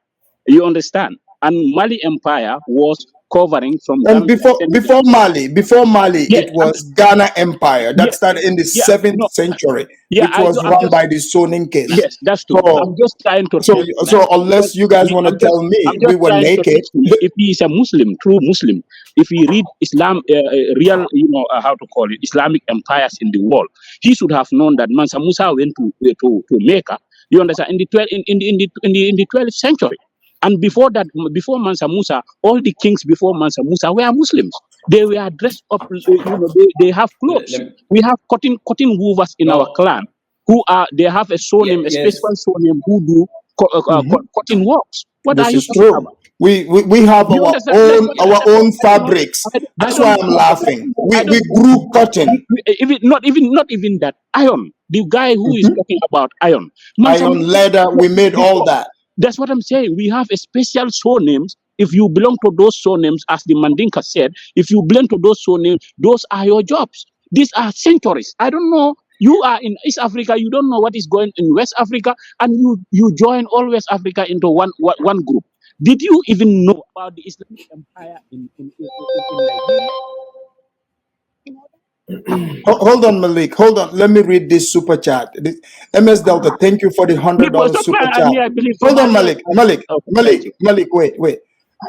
You understand? And Mali Empire was covering from And Gambia. before Mali, Yeah, it was Ghana Empire that started in the 7th century, which was run by the Soninkes. Yes, that's true. I'm just trying to tell you. So unless you guys want to tell me we were naked, if he is a Muslim, true Muslim, if he read Islam, real, how to call it, Islamic empires in the world, he should have known that Mansa Musa went to Mecca. You understand? In the 12th century. And before that, before Mansa Musa, all the kings before Mansa Musa were Muslims. They were dressed up, they have clothes. We have cotton weavers in our clan they have a surname, a special surname who do cotton works. What this are you is true. about? We have our own fabrics. That's why I'm laughing. We grew cotton. Not even that. Iron. The guy who is talking about iron. Iron, leather, we made all that. That's what I'm saying. We have a special surnames. If you belong to those surnames, as the Mandinka said, if you belong to those surnames, those are your jobs. These are centuries. I don't know. You are in East Africa. You don't know what is going in West Africa, and you join all West Africa into one group. Did you even know about the Islamic Empire in Nigeria? Hold on, Malik. Hold on. Let me read this super chat. MS Delta, thank you for the $100 super chat. Hold on, Malik. Malik, wait.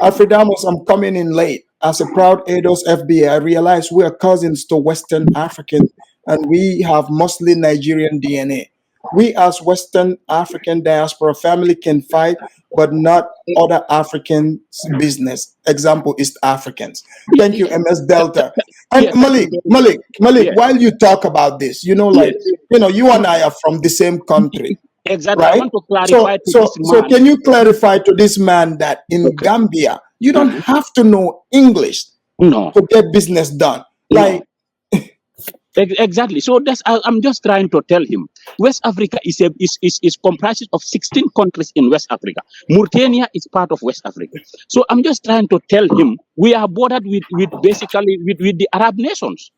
Alfredamos, I'm coming in late. As a proud ADOS FBA, I realize we are cousins to Western African and we have mostly Nigerian DNA. We as Western African diaspora family can fight, but not other Africans' business. Example, East Africans. Thank you, MS Delta. And Malik, while you talk about this, you and I are from the same country. Exactly. Right? I want to clarify So can you clarify to this man that in Gambia, you don't have to know English to get business done? Like, exactly. So I'm just trying to tell him West Africa is comprised of 16 countries in West Africa. Mauritania is part of West Africa. So I'm just trying to tell him we are bordered with basically with the Arab nations.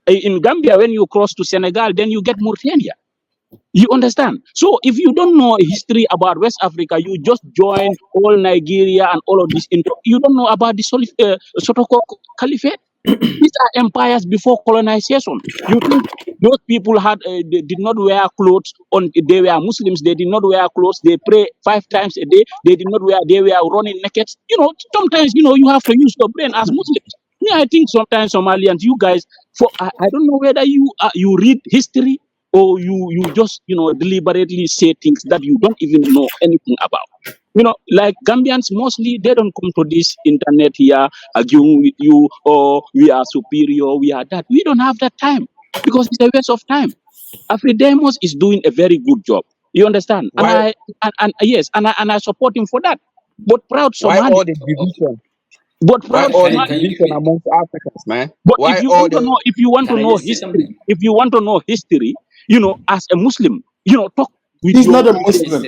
In Gambia, when you cross to Senegal, then you get Mauritania. You understand? So if you don't know history about West Africa, you just join all Nigeria and all of this. You don't know about the Sotoko Caliphate. These are empires before colonization. You think those people they did not wear clothes? They were Muslims. They did not wear clothes. They pray 5 times a day. They did not wear. They were running naked. Sometimes you have to use your brain as Muslims. I think sometimes Somalians, you guys, I don't know whether you read history or you just deliberately say things that you don't even know anything about. Like Gambians mostly, they don't come to this internet here arguing with you, or we are superior, we are that. We don't have that time because it's a waste of time. Afridemos is doing a very good job. You understand? Why? And I support him for that. But proud Somali. Why all the division? But Why proud all Somali. the division amongst Africans, man? But Why if you all want to know, if you want to know history, as a Muslim, talk with he's not a Muslim.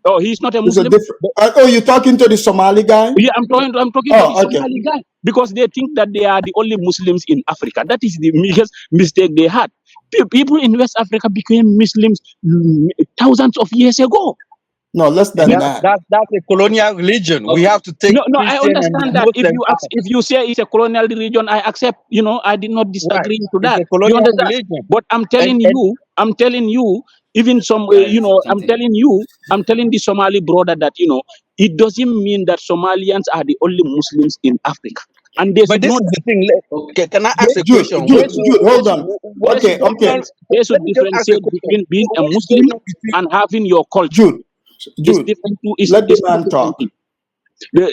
Oh, he's not a Muslim. You're talking to the Somali guy? Yeah, I'm talking to the Somali guy because they think that they are the only Muslims in Africa. That is the biggest mistake they had. People in West Africa became Muslims thousands of years ago. No, less than that. That's a colonial religion. We have to take. No, I understand that. If you say it's a colonial religion, I accept. I did not disagree to that. It's a colonial religion. But I'm telling you, even some, I'm telling the Somali brother that it doesn't mean that Somalians are the only Muslims in Africa. And but this is the thing. Can I ask a question? Jude, hold on. Okay. They should differentiate between being a Muslim and having your culture. Jude, let the man talk.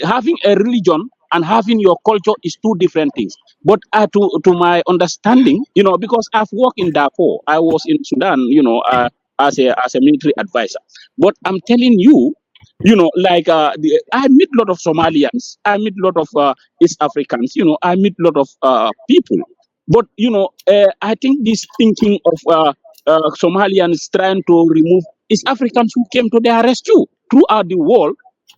Having a religion and having your culture is two different things. But to my understanding, because I've worked in Darfur, I was in Sudan, as a military advisor. But I'm telling you, I meet a lot of Somalians, I meet a lot of East Africans, I meet a lot of people. But I think this thinking of Somalians trying to remove East Africans who came to their rescue throughout the world.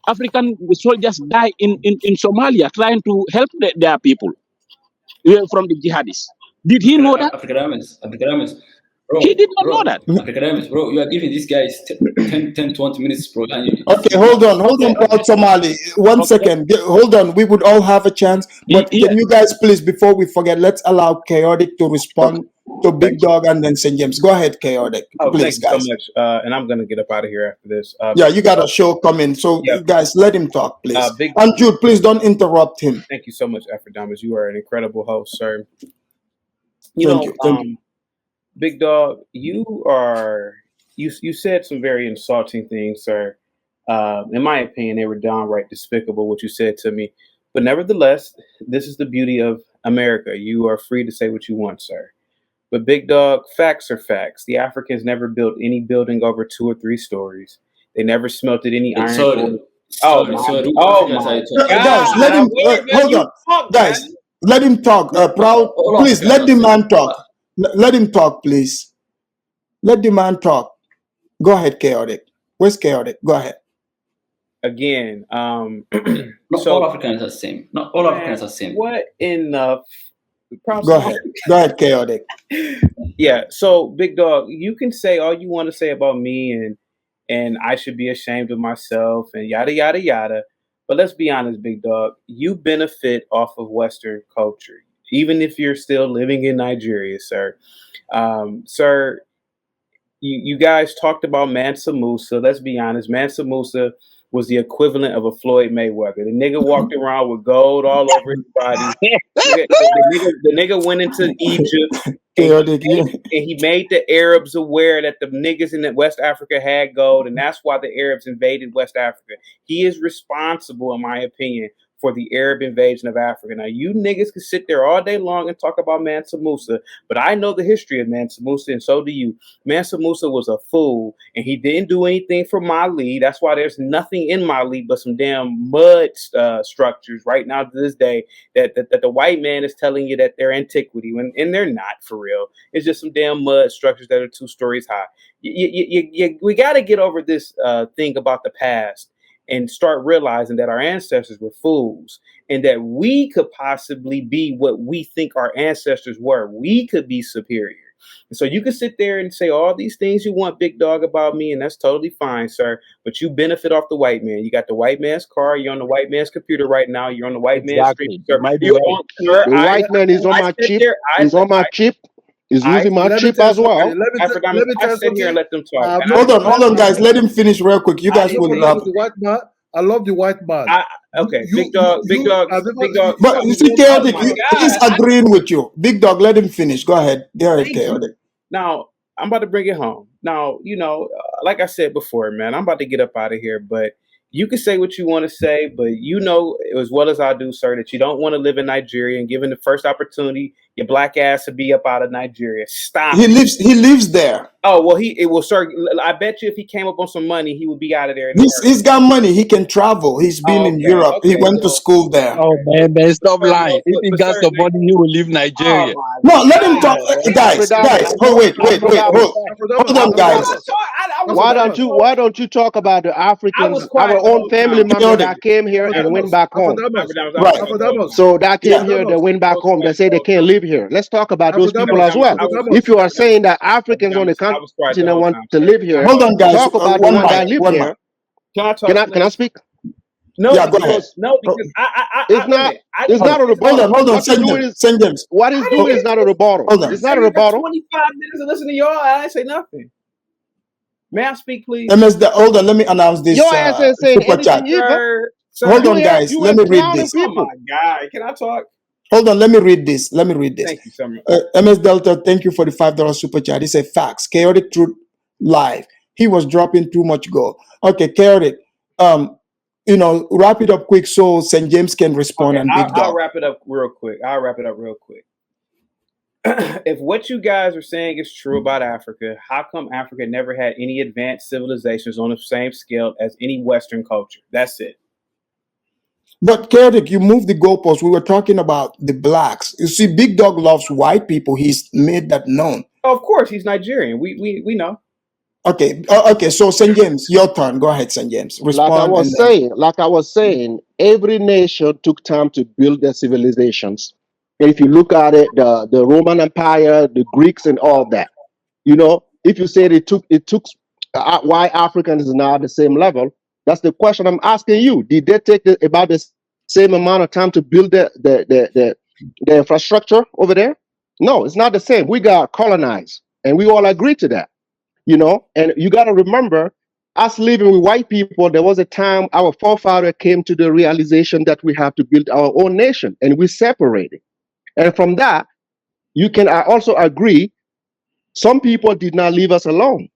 African soldiers die in Somalia trying to help their people from the jihadists. Did he know that? Africanist. Bro, He did not know that. Africanist, bro, you are giving these guys 10, 20 minutes, bro. Okay, hold on, Proud Somali. 1 second. Hold on. We would all have a chance. But can you guys please, before we forget, let's allow Chaotic to respond to Big Dog and then St. James. Go ahead, Chaotic. Please, thank guys. you so much. And I'm gonna get up out of here after this. Yeah, you got a show coming. So Yeah. guys, let him talk, please. Big- And Jude, please don't interrupt him. Thank you so much, Afrodamas. You are an incredible host, sir. Thank you. Big Dog, you said some very insulting things, sir. In my opinion, they were downright despicable what you said to me. But nevertheless, this is the beauty of America. You are free to say what you want, sir. But Big Dog, facts are facts. The Africans never built any building over 2 or 3 stories. They never smelted any iron. Guys, let him hold on. Guys, let him talk. Proud, please let the man talk. Let him talk, please. Let the man talk. Go ahead, Chaotic. Where's Chaotic? Go ahead. Again, not all Africans are the same. Not all Africans are the same. What in the? Go ahead, Chaotic. Yeah. So, Big Dog, you can say all you want to say about me, and I should be ashamed of myself, and yada yada yada. But let's be honest, Big Dog, you benefit off of Western culture, even if you're still living in Nigeria, sir. Sir, you guys talked about Mansa Musa. Let's be honest, Mansa Musa was the equivalent of a Floyd Mayweather. The nigga walked around with gold all over his body. The nigga went into Egypt and he made the Arabs aware that the niggas in West Africa had gold, and that's why the Arabs invaded West Africa. He is responsible, in my opinion, for the Arab invasion of Africa. Now, you niggas can sit there all day long and talk about Mansa Musa, but I know the history of Mansa Musa, and so do you. Mansa Musa was a fool, and he didn't do anything for Mali. That's why there's nothing in Mali but some damn mud structures right now to this day that the white man is telling you that they're antiquity, and they're not, for real. It's just some damn mud structures that are 2 stories high. We got to get over this thing about the past and start realizing that our ancestors were fools and that we could possibly be what we think our ancestors were. We could be superior. And so you can sit there and say all these things you want, Big Dog, about me, and that's totally fine, sir. But you benefit off the white man. You got the white man's car. You're on the white man's computer right now. You're on the white man's street. Sir. The white man is on my chip. He's on my chip. He's using my chip as well. I sit here and let them talk. Hold on, guys. Let him finish real quick. You guys will love the white man. I love the white man. Big Dog. But you see, Chaotic, he's agreeing with you. Big Dog, let him finish. Go ahead. Chaotic. Now, I'm about to bring it home. Now, like I said before, man, I'm about to get up out of here, but you can say what you want to say, but you know as well as I do, sir, that you don't want to live in Nigeria, and given the first opportunity, your black ass to be up out of Nigeria. Stop. He lives there. Oh, well, sir, I bet you if he came up on some money, he would be out of there. He's got money. He can travel. He's been in Europe. He went to school there. Oh, man, stop lying. If he got some money, he will leave Nigeria. No, let him talk. Guys. Oh, wait. Hold on, guys. Why don't you talk about the Africans, our own family members that came here and went back home? Right. So that came here, they went back home. They say they can't live here. Let's talk about those people as well. If you are saying that Africans on the continent want to live here, hold on, guys. Talk about the ones that live here. Can I speak? No, yeah, go ahead. No, because it's not on the bottom. Hold on. Send them. What he's doing is not on the bottom. It's not on the bottom. 25 minutes to listen to y'all. I ain't say nothing. May I speak, please? Hold on. Let me announce this. Your ass ain't saying anything either. Hold on, guys. Let me read this. Oh my God! Can I talk? Hold on. Let me read this. Thank you so much. MS Delta, thank you for the $5 super chat. He said, facts. Chaotic Truth Live. He was dropping too much gold. Okay, Chaotic. Wrap it up quick so St. James can respond. Okay, and Big Dog. I'll wrap it up real quick. If what you guys are saying is true about Africa, how come Africa never had any advanced civilizations on the same scale as any Western culture? That's it. But Chaotic, you moved the goalposts. We were talking about the blacks. You see, Big Dog loves white people. He's made that known. Oh, of course, he's Nigerian. We know. Okay, okay. So St. James, your turn. Go ahead, St. James. Like I Respond, and was then saying, every nation took time to build their civilizations. And if you look at it, the Roman Empire, the Greeks, and all that, you know, if you said it took why Africans is now at the same level, that's the question I'm asking you. Did they take about the same amount of time to build the infrastructure over there? No, it's not the same. We got colonized, and we all agree to that. You know, and you got to remember, us living with white people, there was a time our forefather came to the realization that we have to build our own nation, and we separated. And from that, I also agree, some people did not leave us alone.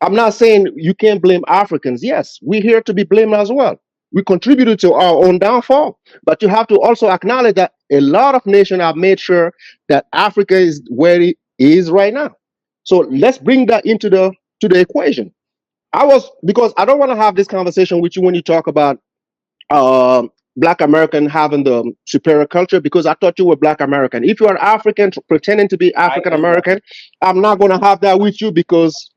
I'm not saying you can't blame Africans. Yes, we're here to be blamed as well. We contributed to our own downfall. But you have to also acknowledge that a lot of nations have made sure that Africa is where it is right now. So let's bring that into the equation. Because I don't want to have this conversation with you when you talk about Black American having the superior culture, because I thought you were Black American. If you are African pretending to be African American, I'm not going to have that with you, because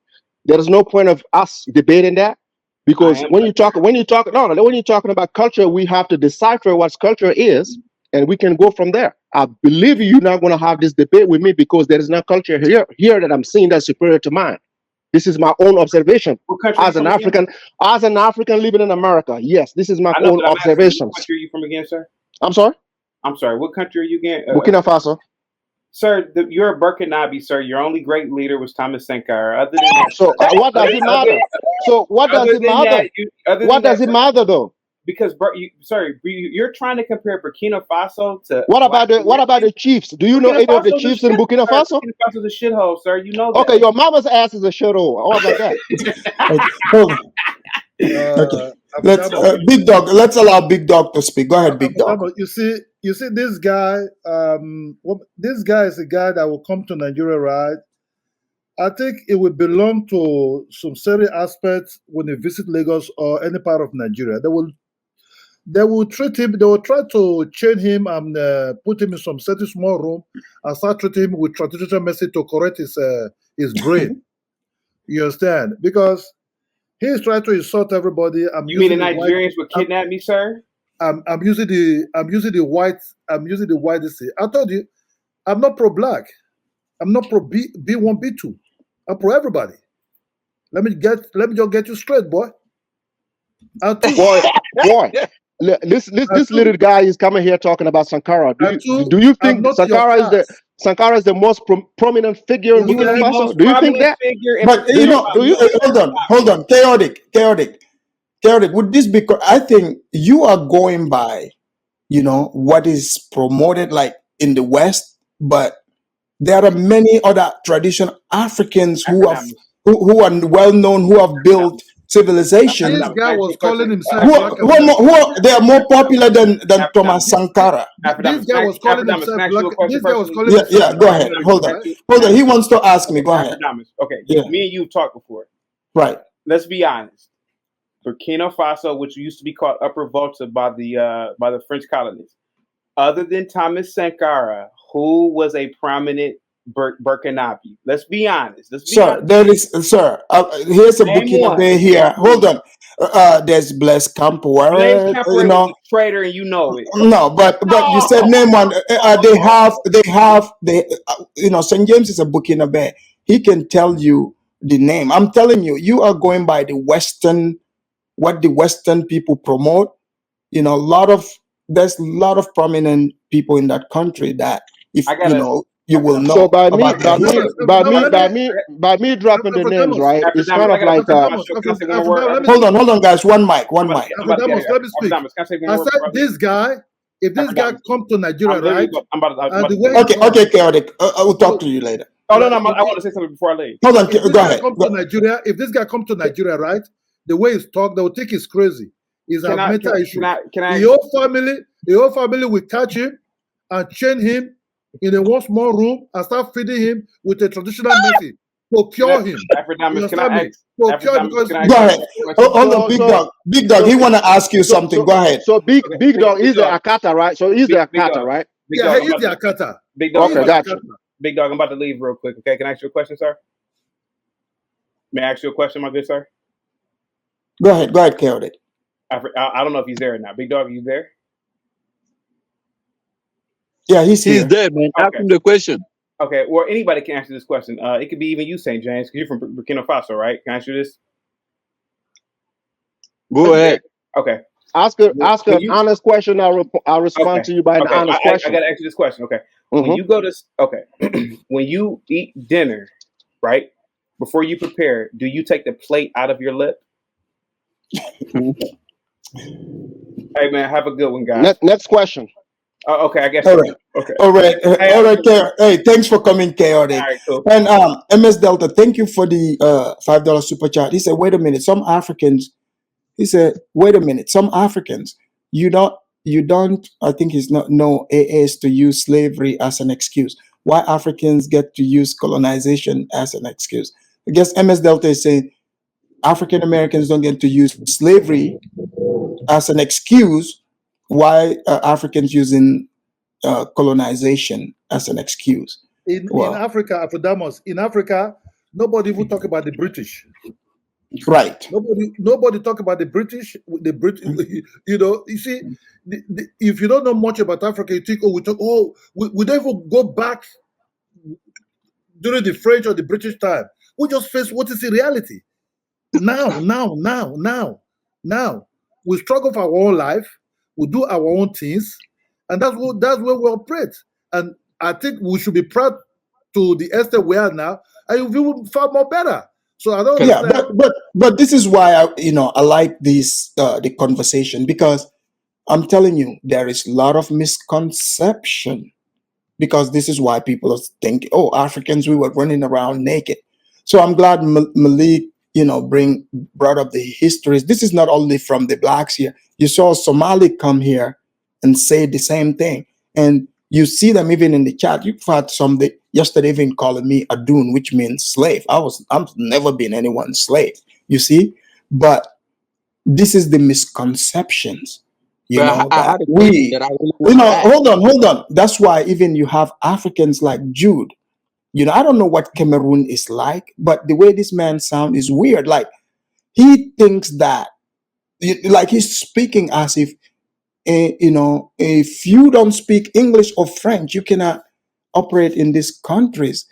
there is no point of us debating that. Because when you're talking about culture, we have to decipher what culture is, and we can go from there. I believe you're not going to have this debate with me, because there is no culture here that I'm seeing that's superior to mine. This is my own observation as an African, living in America. Yes, this is my own observations. What country are you from again, sir? I'm sorry. I'm sorry. What country are you again? Burkina Faso. Sir, you're a Burkinabe, sir. Your only great leader was Thomas Sankara. Other than that, so what does it matter? So what does it matter? What does it matter though? Because you're trying to compare Burkina Faso to what about the chiefs? Do you know any of the chiefs in Burkina Faso? Burkina Faso's a shithole, sir. You know that. Okay, your mama's ass is a shithole. How about that? hold on. Okay. Let's Big Dog. Let's allow Big Dog to speak. Go ahead, Big Dog. You see this guy. This guy is a guy that will come to Nigeria, right? I think it will belong to some certain aspects when they visit Lagos or any part of Nigeria. They will treat him. They will try to chain him and put him in some certain small room and start treating him with traditional medicine to correct his brain. You understand? Because he's trying to insult everybody. You mean the Nigerians would kidnap me, sir? I'm using the white. I told you, I'm not pro black. I'm not pro B1, B2. I'm pro everybody. Let me just get you straight, boy. Boy. This little guy is coming here talking about Sankara. Do you think Sankara is the most prominent figure in Burkina Faso? Do you think that? But hold on. Chaotic. Would this be? I think you are going by, what is promoted like in the West, but there are many other traditional Africans who are well known, who have built civilization. This guy was calling himself they are more popular than Thomas Sankara. This guy was calling himself black. Yeah, go ahead. Hold on. He wants to ask me. Go ahead. Okay. Yeah. Me and you talked before. Right. Let's be honest. Burkina Faso, which used to be called Upper Volta by the French colonists, other than Thomas Sankara, who was a prominent Burkinabe? Let's be honest. There is, sir. Here's a Burkinabe here. Hold on. There's Blaise Compaoré. Was a traitor, and you know it. No, but you said name one. They have. St. James is a Burkinabe. He can tell you the name. I'm telling you, you are going by the Western, what the Western people promote. There's a lot of prominent people in that country that you will know. So by me dropping the names, right? It's kind of like hold on, guys. One mic. Let me speak. I said this guy. If this guy come to Nigeria, right? Okay, Chaotic. We'll talk to you later. Oh no, I want to say something before I leave. Hold on, go ahead. If this guy come to Nigeria, right? The way he's talk, they will think he's crazy. He's a mental issue. The whole family will catch him and chain him in a one small room and start feeding him with a traditional medicine to cure him. Go ahead. Hold on, Big Dog. He want to ask you something. Go ahead. So Big Dog is the Akata, right? So he's the Akata, right? Yeah, he's the Akata. Big Dog. Okay, gotcha. Big Dog, I'm about to leave real quick. Okay, can I ask you a question, sir? May I ask you a question, my good sir? Go ahead, Chaotic. I don't know if he's there or not. Big Dog, are you there? Yeah, he's here. He's there, man. Ask him the question. Okay, well, anybody can answer this question. It could be even you, St. James, because you're from Burkina Faso, right? Can I answer this? Go ahead. Okay. Ask an honest question. I'll respond to you by an honest question. I got to answer this question. Okay. When you go to when you eat dinner, right? Before you prepare, do you take the plate out of your lip? Hey man, have a good one, guys. Next question. Okay, I guess. All right. Okay. All right. Hey, thanks for coming, Chaotic. All right, cool. And MS Delta, thank you for the $5 super chat. He said, wait a minute, some Africans. He said, wait a minute, some Africans, you don't. I think he's not know AAs to use slavery as an excuse. Why Africans get to use colonization as an excuse? I guess MS Delta is saying African Americans don't get to use slavery as an excuse. Why Africans using colonization as an excuse? In Africa, Afrodamus, in Africa, nobody even talk about the British. Right. Nobody talk about the British. The British, you know. You see, if you don't know much about Africa, you think, we don't even go back during the French or the British time. We just face what is the reality. Now, we struggle for our own life. We do our own things, and that's where we operate. And I think we should be proud to the extent we are now, and we will far more better. So I don't. Yeah, but this is why I like this the conversation, because I'm telling you there is a lot of misconception, because this is why people think, Africans, we were running around naked. So I'm glad Malik brought up the histories. This is not only from the blacks here. You saw Somali come here and say the same thing, and you see them even in the chat. You've had somebody yesterday even calling me a Adun, which means slave. I've never been anyone's slave, you see. But this is the misconceptions, hold on. That's why even you have Africans like Jude. I don't know what Cameroon is like, but the way this man sounds is weird. Like, he thinks that, like, he's speaking as if, if you don't speak English or French, you cannot operate in these countries.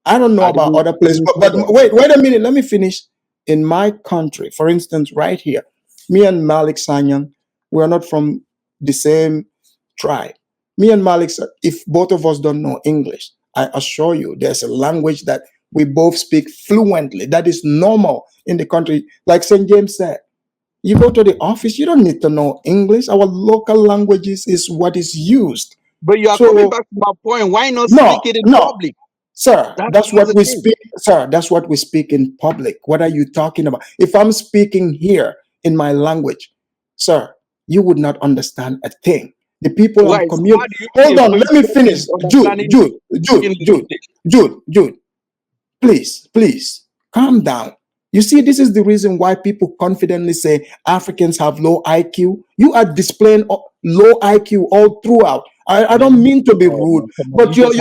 I don't know about other places, but wait a minute. Let me finish. In my country, for instance, right here, me and Malik Sanyang, we're not from the same tribe. Me and Malik, if both of us don't know English, I assure you, there's a language that we both speak fluently. That is normal in the country. Like St. James said, you go to the office, you don't need to know English. Our local languages is what is used. But you are coming back to my point. Why not speak it in public? Sir, that's what we speak. Sir, that's what we speak in public. What are you talking about? If I'm speaking here in my language, sir, you would not understand a thing. The people of community. Hold on, let me finish. Jude, please, calm down. You see, this is the reason why people confidently say Africans have low IQ. You are displaying low IQ all throughout. I don't mean to be rude, but you're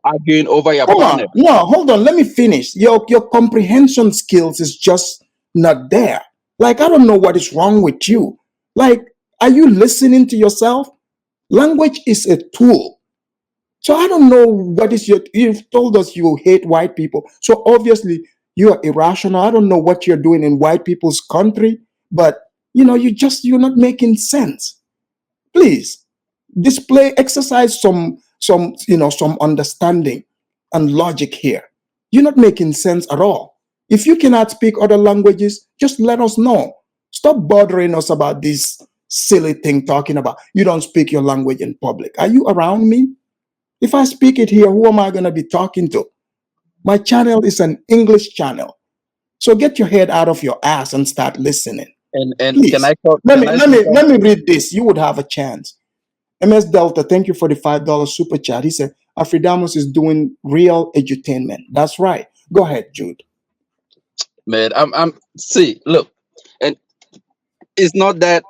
arguing over your partner. No, hold on. Let me finish. Your comprehension skills is just not there. Like, I don't know what is wrong with you. Like, are you listening to yourself? Language is a tool. So I don't know what is you've told us you hate white people. So obviously you are irrational. I don't know what you're doing in white people's country, but you're not making sense. Please exercise some understanding and logic here. You're not making sense at all. If you cannot speak other languages, just let us know. Stop bothering us about this silly thing talking about you don't speak your language in public. Are you around me? If I speak it here, who am I going to be talking to? My channel is an English channel. So get your head out of your ass and start listening. And please. Let me read this. You would have a chance. MS Delta, thank you for the $5 super chat. He said, Afridamus is doing real edutainment. That's right. Go ahead, Jude. Man, look, and it's not that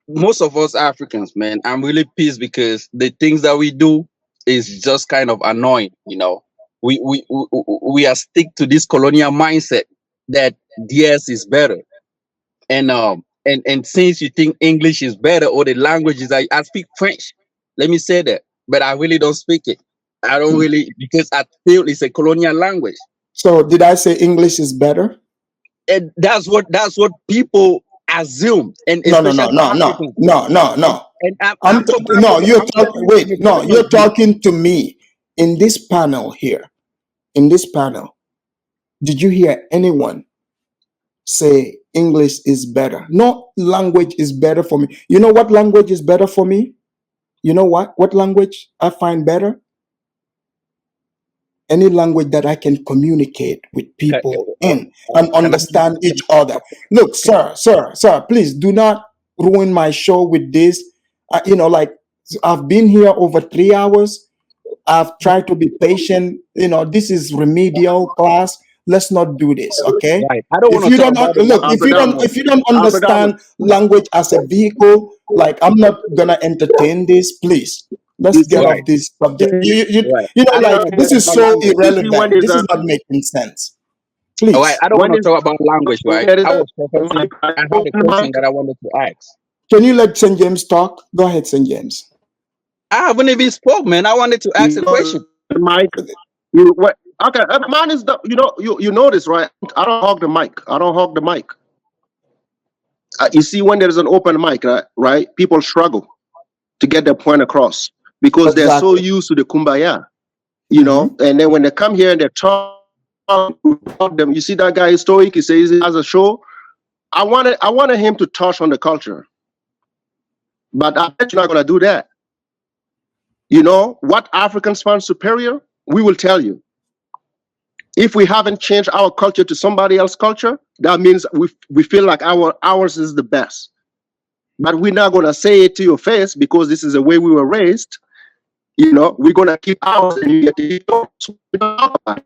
most of us Africans, man, I'm really pissed because the things that we do is just kind of annoying, We are stick to this colonial mindset. that theirs is better. And since you think English is better or the languages, I speak French. Let me say that, but I really don't speak it. I don't really, because I feel it's a colonial language. So did I say English is better? And that's what people assume, and No, no, especially no, no, no, Africans. no, no, no. And I'm from No, Africa. you're I'm talking. telling you Wait, from a no, point you're of view. talking to me in this panel here. In this panel, did you hear anyone say English is better? No language is better for me. You know what language is better for me? You know what? What language I find better? Any language that I can communicate with people in and Can I understand each other. Look, sir, please do not ruin my show with this. Like I've been here over 3 hours. I've tried to be patient. This is remedial class. Let's not do this, okay? Right. I don't want If to you talk don't about the look, language. if you don't Abraham, understand language as a vehicle, like I'm not gonna entertain this. Please, let's you get see, off Right. this subject. Right. I don't Like want to this talk is about so language. you see when irrelevant. there's This a is not making sense. All right. Please, I don't when want to there's talk about language, when right? there is I a was professing. I had a open question mic, that I wanted to ask. can you let St. James talk? Go ahead, St. James. I haven't even spoke, man. I wanted to ask you a know, question. the mic. You what? Okay, mine is the. You know this, right? I don't hog the mic. I don't hog the mic. You see, when there's an open mic, right? People struggle to get their point across because they're so Exactly. used to the kumbaya, Mhm. And then when they come here and they talk them, you see that guy is stoic. He says he has a show. I wanted him to touch on the culture, but I bet you're not gonna do that. What Africans find superior, we will tell you. If we haven't changed our culture to somebody else's culture, that means we feel like ours is the best. But we're not gonna say it to your face because this is the way we were raised. We're gonna keep ours and you get to keep yours. We don't talk about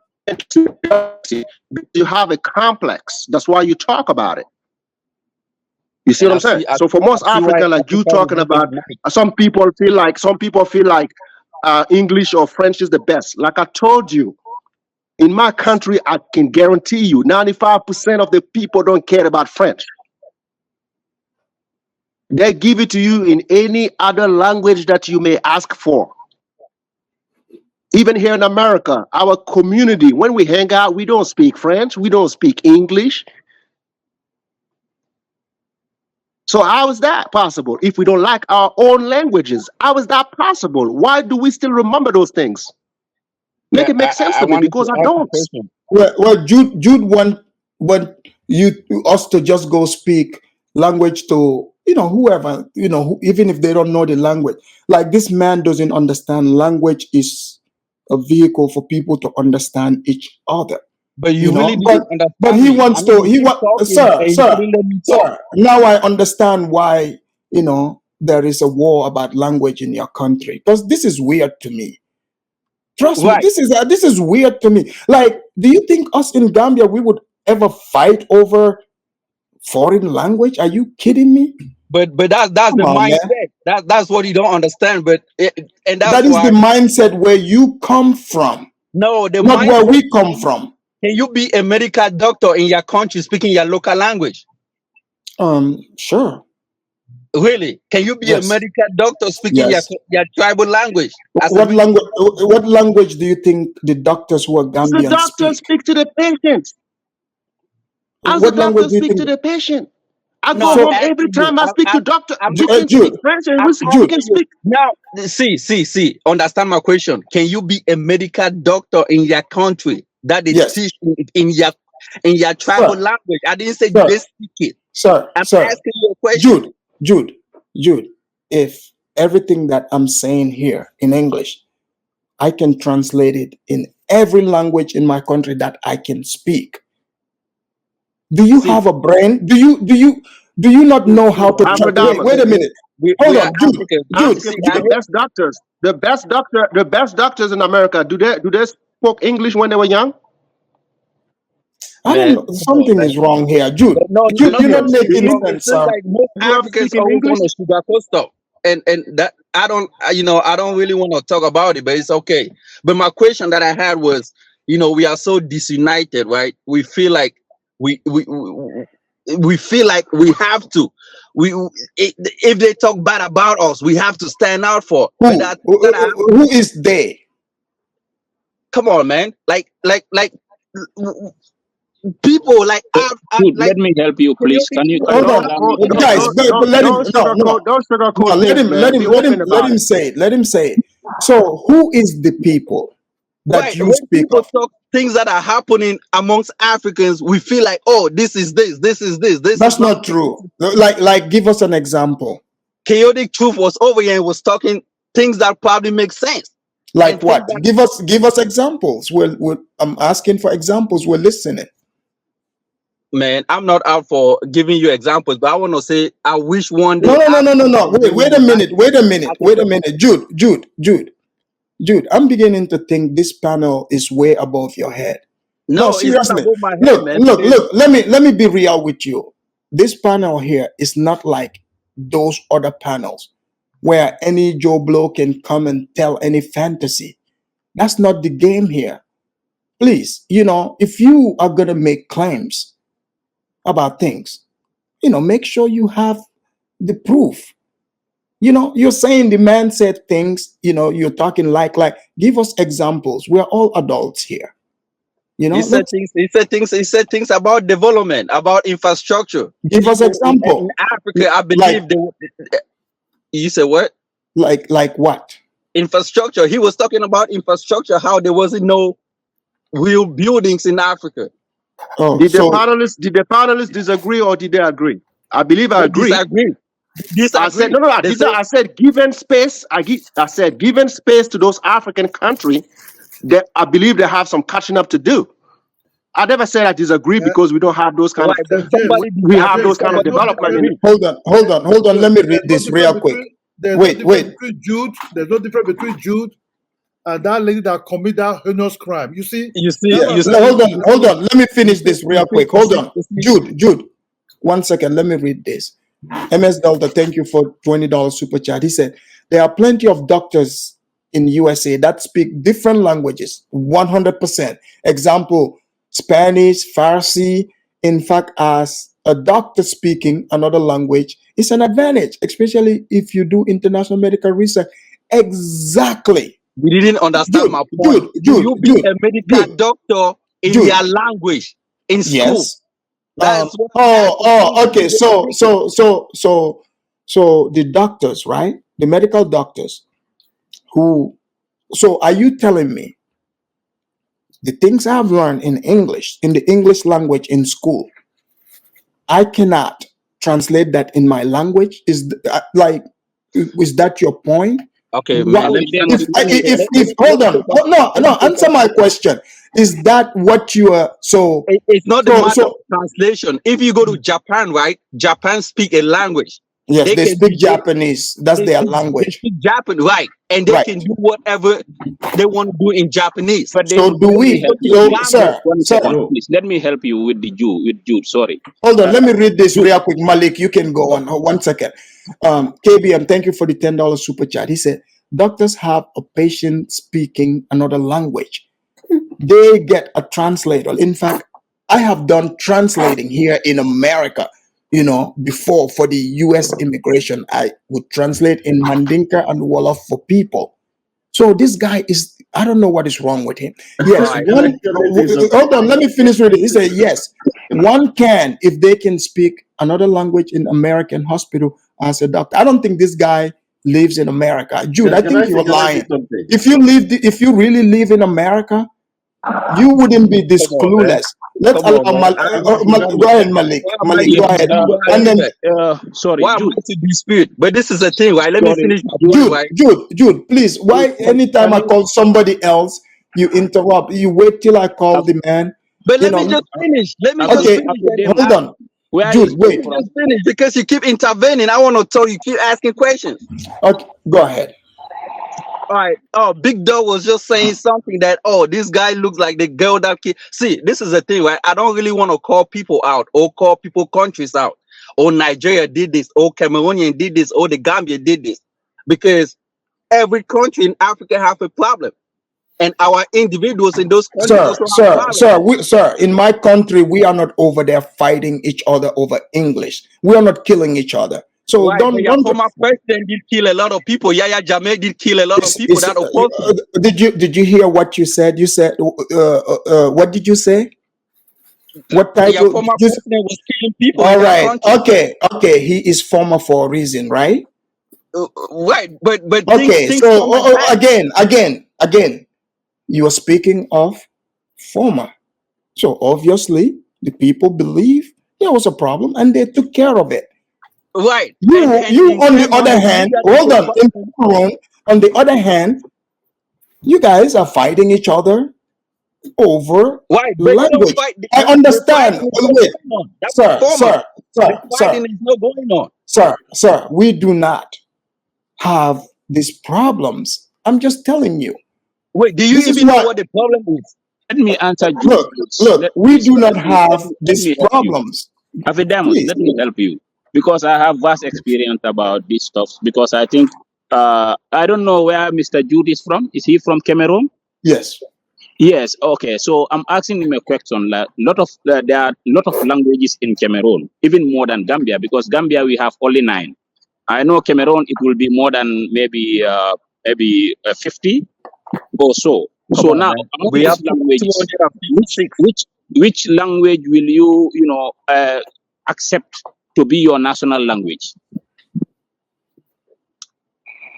it. You have a complex. That's why you talk about it. You see And what I'm saying? I So for most see why African, like you Africa is talking using about, the mic. some people feel like English or French is the best. Like I told you, in my country, I can guarantee you, 95% of the people don't care about French. They give it to you in any other language that you may ask for. Even here in America, our community, when we hang out, we don't speak French, we don't speak English. So how is that possible? If we don't like our own languages, how is that possible? Why do we still remember those things? Make Yeah, it make sense I to me wanted to because I ask a don't. question. Well, Jude want us to just go speak language to whoever even if they don't know the language. Like this man doesn't understand language is a vehicle for people to understand each other. But you really But didn't understand he me. I wants mean, to. you He keep want talking sir, and you sir, couldn't let me talk. sir. Now I understand why there is a war about language in your country because this is weird to me. Trust me, Right. this is weird to me. Like, do you think us in Gambia we would ever fight over foreign language? Are you kidding me? But that's Come the on, man. mindset. That's what you don't understand. And that's That is why the mindset where you come from, no, the not where mindset. we come from. Can you be a medical doctor in your country speaking your local language? Sure. Really? Can you be a Yes. medical doctor speaking Yes. your tribal language as a What medical language? doctor? What language do you think the doctors who are As the Gambian doctor speak? speak to the patient. As the What language doctor do you speak to think? the patient. I No, go I'm So, home every asking you. time I speak to doctor. I'm We can speak Jude, French and I'm we Jude, can asking you speak. now. See. Understand my question. Can you be a medical doctor in your country that is yes, teach in your tribal sir, language? I didn't say do sir, they speak it. I'm sir. asking you a question. Jude, Jude, Jude. If everything that I'm saying here in English, I can translate it in every language in my country that I can speak. Do you See, have a brain? Do you not know how to wait a Abradamas. minute. we Hold are on, Jude. Africans. Jude, Ask him See, I the Jude. hate best doctors. The best doctors in America. Do they spoke English when they were young? I don't man. know. Something is wrong here. Jude, No, Jude, you're nothing not is making wrong. He It's sense, just sir. like most grew up Africans speaking always English. want to sugarcoat stuff, and that I don't, I don't really want to talk about it, but it's okay. But my question that I had was, we are so disunited, right? We feel like we feel like we have to. If they talk bad about us, we have to stand out for. But that, Who is they? come on, man. Like people like Dude, let me help you, please. Can you Hold on, allow me to guys. But let him. No. Don't sugarcoat Let things, him. man. Let him. Be Let him. open Let about him it. say it. Let him say it. So, who is the people that right, you when speak people of? talk things that are happening amongst Africans, we feel like, oh, this is this is this. This That's is not not true. Like, give us an example. chaotic truth was over here and was talking things that probably make sense. Like And what? things that, Give us examples. I'm asking for examples. We're listening. man, I'm not out for giving you examples, but I want to say I wish one day No. Africa would Wait a unite minute. Wait a minute. Wait a Africa. minute. Jude. I'm beginning to think this panel is way above your head. No, No, it's not seriously. above my head, man. Because Let me be real with you. This panel here is not like those other panels where any Joe Blow can come and tell any fantasy. That's not the game here. Please, if you are gonna make claims about things, make sure you have the proof. You're saying the man said things, you're talking like give us examples. We're all adults here. he said Let's things. He said things about development, about infrastructure. give us People in example. Africa, I Like believe they. You said what? like what? Infrastructure. He was talking about infrastructure. How there wasn't no real buildings in Africa. Oh, Did the so panelists disagree or did they agree? I believe I They agree. disagree. I said Disagree. no. I They did say not. I said given space. I said given space to those African countries, that I believe they have some catching up to do. I never said I disagree because we don't have those kind of right, but James, somebody we have disagree. those kind of there's Somebody no development in difference. disagree. hold on. Let me read this real quick. There's no Wait. difference between Jude. There's no difference between Jude and that lady that committed that heinous crime. You see, You see, that's Yeah. what I'm you No, see, telling you. hold on. Let me finish this you real see, quick. Hold on. you see. Jude. 1 second. Let me read this. MS Delta, thank you for $20 super chat. He said, there are plenty of doctors in USA that speak different languages, 100%. Example, Spanish, Farsi. In fact, as a doctor speaking another language is an advantage, especially if you do international medical research. Exactly. You didn't understand my point. Jude, Do you be a medical Jude, doctor in Jude. their language in school? Yes. That's what I'm asking. Okay. So the doctors, right? The medical doctors who, so are you telling me the things I've learned in English, in the English language in school, I cannot translate that in my language? Is that your point? Okay, What man. Let me if hold on? No, answer my question. Is that what you are It's not the matter of so translation. If you go to Japan, right? Japan speak a language. yes, They they can speak Japanese. That's their they language. speak Japanese, right? And they Right. can do whatever they want to do in Japanese. But So then do let me we. help you, So, please. sir, One second, No. please. Let me help you with Jude. Sorry. hold on. Uh, Let me read this Jude, real quick. Malik, you can go on. 1 second. KBM, thank you for the $10 super chat. He said, doctors have a patient speaking another language. They get a translator. In fact, I have done translating here in America, before for the US immigration. I would translate in Mandinka and Wolof for people. So this guy is, I don't know what is wrong with him. Yes, Right. hold on, let me finish with it. He said, yes, one can, if they can speak another language in American hospital as a doctor. I don't think this guy lives in America. Jude, I think you're lying. If you really live in America, you wouldn't be this Come on, man. clueless. Let's Come on, allow man. Go ahead, Malik. Why am I Malik, to go yeah, ahead. dispute? Why am I And to then sorry, why am Jude. I to dispute? But this is the thing, right? Let me Sorry, finish my point, right? Jude, please. Why anytime Can I you? call somebody else, you interrupt? You wait till I call the man. But You let me know. just finish. Let me just Okay, finish. Abdul, hold on, where are you Jude. Let speaking Wait. me from? just finish because you keep intervening. I want to tell you, keep asking questions. Okay, go ahead. All right. Oh, Big Dog was just saying something that, oh, this guy looks like the girl that kid. See, this is the thing, right? I don't really want to call people out or call people countries out. Oh, Nigeria did this. Oh, Cameroonian did this. Oh, the Gambia did this. Because every country in Africa have a problem. and our individuals in those countries Sir, also have sir, violence. sir, sir, in my country, we are not over there fighting each other over English. We are not killing each other. So Right, but your don't. former president did kill a lot of people. Yaya Jammeh did kill a lot of people that opposed him. Did you hear what you said? You said what did you say? What Your title? former Just, president was killing people all in that right. country. Okay. He is former for a reason, right? Right, but Okay. things So come and pass. again, you are speaking of former. So obviously, the people believe there was a problem and they took care of it. Right, You and you in on the Cameroon, other you hand, got hold into on. In violence. Cameroon, on the other hand, you guys are fighting each other over Right, but they don't language. fight. I The understand. fighting is Wait, not wait, going on. That's the sir, former. sir, The sir, sir, fighting is not going on. sir. We do not have these problems. I'm just telling you. Wait, do you This is even know what. what the problem is? Let me answer you, Look, please. look. We do not have Let me these help you. problems. Afidamus, Please. let me help you. Because I have vast experience about this stuff. Because I think, I don't know where Mr. Jude is from. Is he from Cameroon? Yes. Yes. Okay. So I'm asking him a question. Like, there are a lot of languages in Cameroon, even more than Gambia, because Gambia we have only 9. I know Cameroon it will be more than maybe 50 or so. Come So on, now man. among We have these languages, which 256. which language will you accept to be your national language?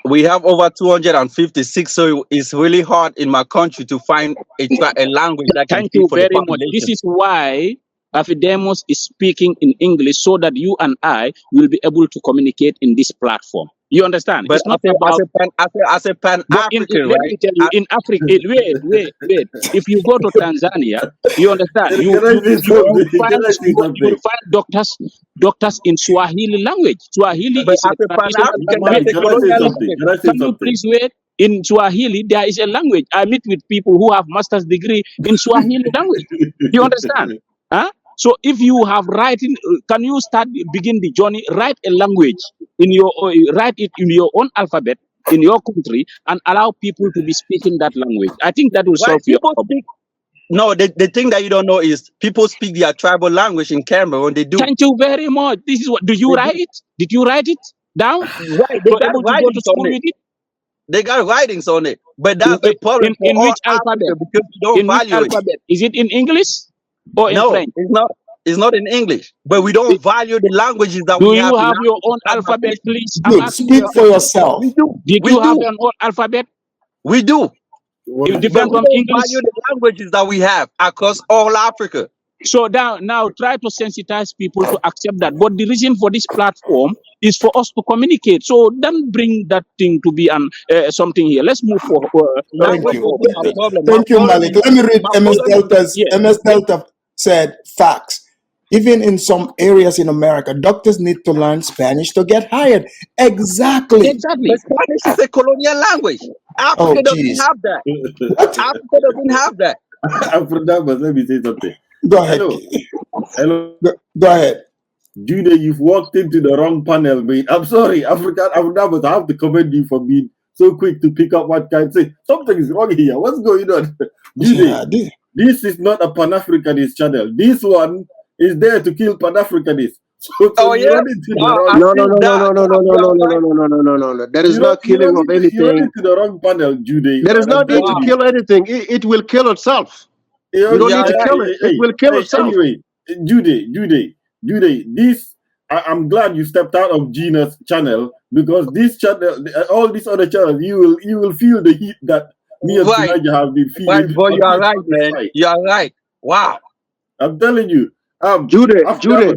We have over 256, so it's really hard in my country to find a language that can Thank fit you for the very much. This population. is why Afidemus is speaking in English so that you and I will be able to communicate in this platform. You understand? But It's not about. as a But pan-African, let right? me tell you, in Africa, wait. If you go to Tanzania, you understand. You Can I you say you will something? find Can I say you will something? find doctors in Swahili language. Swahili But is as a a traditional. pan-African, Wait, that's Malik, a can I say colonial something? language. Can I say can you something? please wait? In Swahili, there is a language. I meet with people who have master's degree in Swahili language. You understand? Huh? So if you have writing, can you begin the journey? Write a language in your, write it in your own alphabet in your country and allow people to be speaking that language. I think that will Why solve your people problem. speak? No, the thing that you don't know is people speak their tribal language in Cameroon. They do. Thank you very much. This is what. Do you They do. write it? Did you write it down? Right, they So got able to go to writings on school it. with it? They got writings on it. But that's the problem for In all which alphabet? Africa because we don't In which value it. alphabet? Is it in English or in No, French? it's not. It's not in English. But we don't value the languages that Do we you have in have your Africa. own That's my alphabet, question. please? I'm Good. asking you Speak a for question. yourself. We do. Did We you have do. an own alphabet? We do. It But different we from don't English. value the languages that we have across all Africa. So now try to sensitize people to accept that. But the reason for this platform is for us to communicate. So don't bring that thing to be something here. Let's move forward. Thank Language you. wasn't my problem. My Thank you, problem Malik. is Let me read my MS problem is Delta's. Yeah. MS Delta said facts. Even in some areas in America, doctors need to learn Spanish to get hired. Exactly. Exactly. but Spanish is a colonial language. Oh, Africa doesn't jeez. have that. What? Africa doesn't have that. Afrodamas, let me say something. Go ahead. Hello. Hello. Go ahead. Jude, you've walked into the wrong panel, mate. I'm sorry, Afrodamas, I have to commend you for being so quick to pick up what guy say. Something is wrong here. What's going on? Jude, Yeah, this is not a Pan-Africanist channel. This one is there to kill Pan-Africanists. So Oh you yeah. run into the Now wrong. I No, see no, no, no, that. no, no, no, You no, are no, right. no, no, no, no, no, no. There is You no run, you killing run of into you run anything. into the wrong panel, Jude. There is Man, no I'm need to telling you. kill anything. It will kill itself. You don't You need are to right. kill it. It will kill itself. Anyway, Jude, this I'm glad you stepped out of Gina's channel because this channel, all these other channels, you will feel the heat that me and Right. Tinaja have been Right, feeling boy, on you are this, right, on this man. fight. You are right. Wow. I'm telling you, Jude,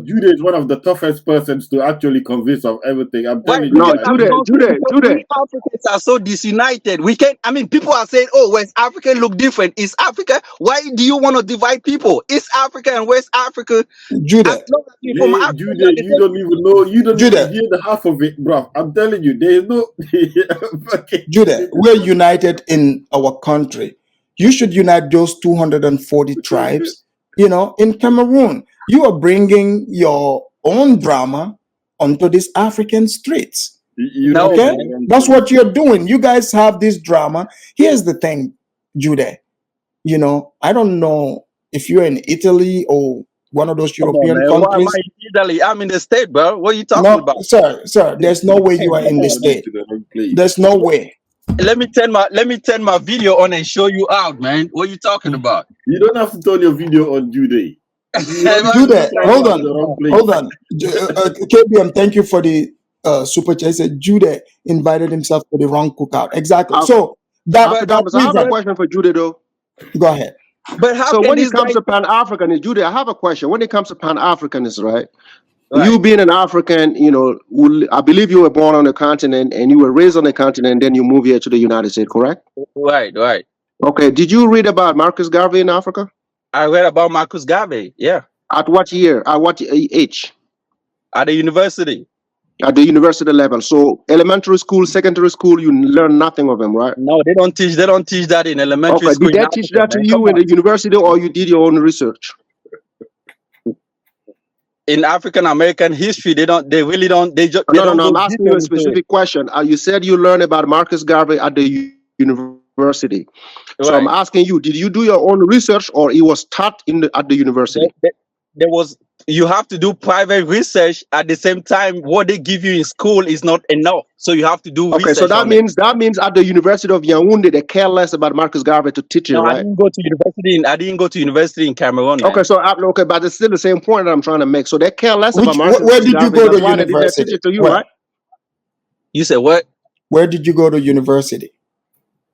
Jude is one of the toughest persons to actually convince of everything. I'm Why? telling you no, Because guys. I'm confused. Because we Africans are so disunited. We can't. I mean, people are saying, "Oh, West Africa look different." East Africa. Why do you want to divide people? East Africa and West Africa. Jude. As long as you're from Africa, Jude, you are the you same don't even know. You don't Jude. even hear the half of it, bro. I'm telling you, there is no. Okay. Jude, we're united in our country. You should unite those 240 tribes, in Cameroon. You are bringing your own drama onto these African streets. You No, Okay? man. That's what you're doing. You guys have this drama. Here's the thing. Jude. You know, I don't know if you're in Italy or one of those Come on, European man. Why am countries. I in Italy? I'm in the state, bro. What are you talking No, about? sir, there's no way you are in the state. There's no way. Let me turn my video on and show you out, man. What are you talking about? You don't have to turn your video on, Jude. Jude, hold on. KBM, thank you for the super chat. He said Jude invited himself to the wrong cookout. Exactly. So I have a question for Jude though. Go ahead. But how So can when it this comes guy... to Pan-Africanism, Jude, I have a question. When it comes to Pan-Africanism, right? You being an African, you know, I believe you were born on the continent and you were raised on the continent, and then you move here to the United States, correct? Right. Okay. Did you read about Marcus Garvey in Africa? I read about Marcus Garvey, yeah. At what year? At what age? At the university. At the university level. So elementary school, secondary school, you learn nothing of him, right? No, they don't teach that in elementary school. Did they teach that to you in the university, or you did your own research? In African American history, they really don't. No, I'm asking you a specific question. You said you learned about Marcus Garvey at the university. So I'm asking you, did you do your own research, or it was taught at the university? You have to do private research at the same time. What they give you in school is not enough, so you have to do research. Okay, so that means at the University of Yaoundé they care less about Marcus Garvey to teach you, right? I didn't go to university in Cameroon. Okay, man. But it's still the same point that I'm trying to make. So they care less about Marcus Garvey. Where did you go to university? They teach it to you, right? You said what? Where did you go to university?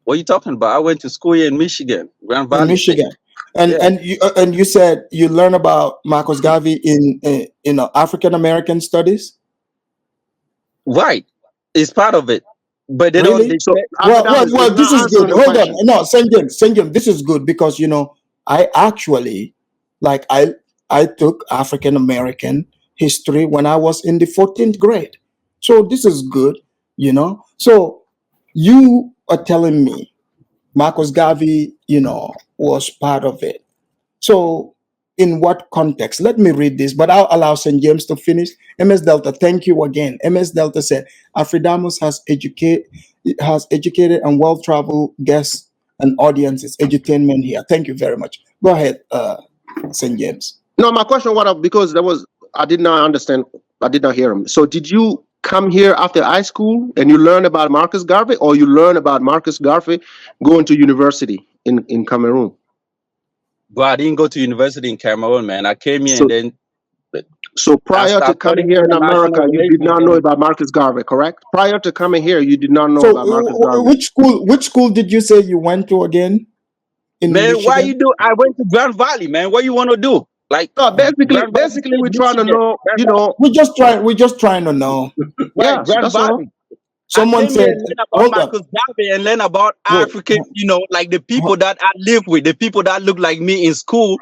What are you talking about? I went to school here in Michigan, Grand Valley. In Michigan. And you said you learned about Marcus Garvey in African American studies. Right, it's part of it, but they really? don't. Well, this is good. Hold on, no, Senjim, this is good because I actually I took African American history when I was in the 14th grade, so this is good, So you are telling me Marcus Garvey, was part of it. So in what context? Let me read this, but I'll allow St. James to finish. MS Delta, thank you again. MS Delta said, Afridamus has educated and well-traveled guests and audiences, edutainment here. Thank you very much. Go ahead, St. James. No, my question because I did not understand. I did not hear him. So did you come here after high school and you learn about Marcus Garvey, or you learn about Marcus Garvey going to university in Cameroon? Well, I didn't go to university in Cameroon, man. I came here and then... So prior to coming here in America, you did not know about Marcus Garvey, correct? Prior to coming here, you did not know about Marcus Garvey. Which school did you say you went to again? Man, Michigan? Why you do? I went to Grand Valley, man. What you want to do? No, basically, we're trying to know. We're just trying to know. Yeah, Grand Valley. Someone said, about Marcus Garvey and learn about African, like the people that I live with, the people that look like me in school.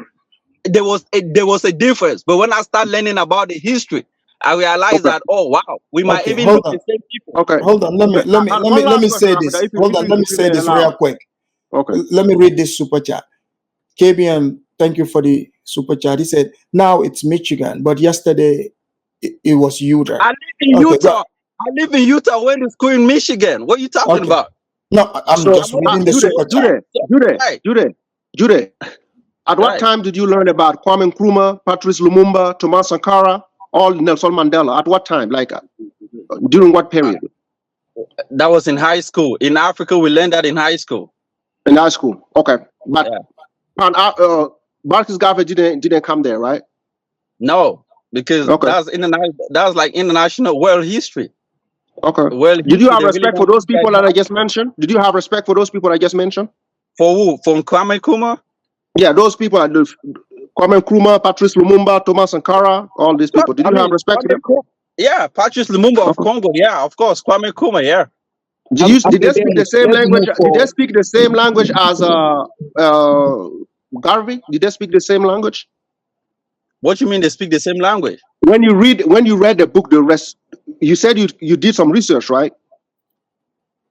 There was a difference, but when I start learning about the history, I realized that we might even look the same people. Okay, hold on. Let me say this. Hold on. Let me say this real quick. Okay. Let me read this super chat. KBM, thank you for the super chat. He said, now it's Michigan, but yesterday it was Utah. I live in Utah. I live in Utah. Went to school in Michigan. What are you talking about? No, I'm just reading the super chat. Jude. At what time did you learn about Kwame Nkrumah, Patrice Lumumba, Thomas Sankara, all Nelson Mandela? At what time? During what period? That was in high school. In Africa, we learned that in high school. In high school, okay. But Marcus Garvey didn't come there, right? No, because that was like international world history. Okay. Did you have respect for those people that I just mentioned? For who? From Kwame Nkrumah? Yeah, those people are Kwame Nkrumah, Patrice Lumumba, Thomas Sankara, all these people. Did you have respect for them? Yeah, Patrice Lumumba of Congo. Yeah, of course. Kwame Nkrumah. Yeah. Did they speak the same language? Did they speak the same language as Garvey? Did they speak the same language? What you mean they speak the same language? When you read the book, the rest, you said you did some research, right?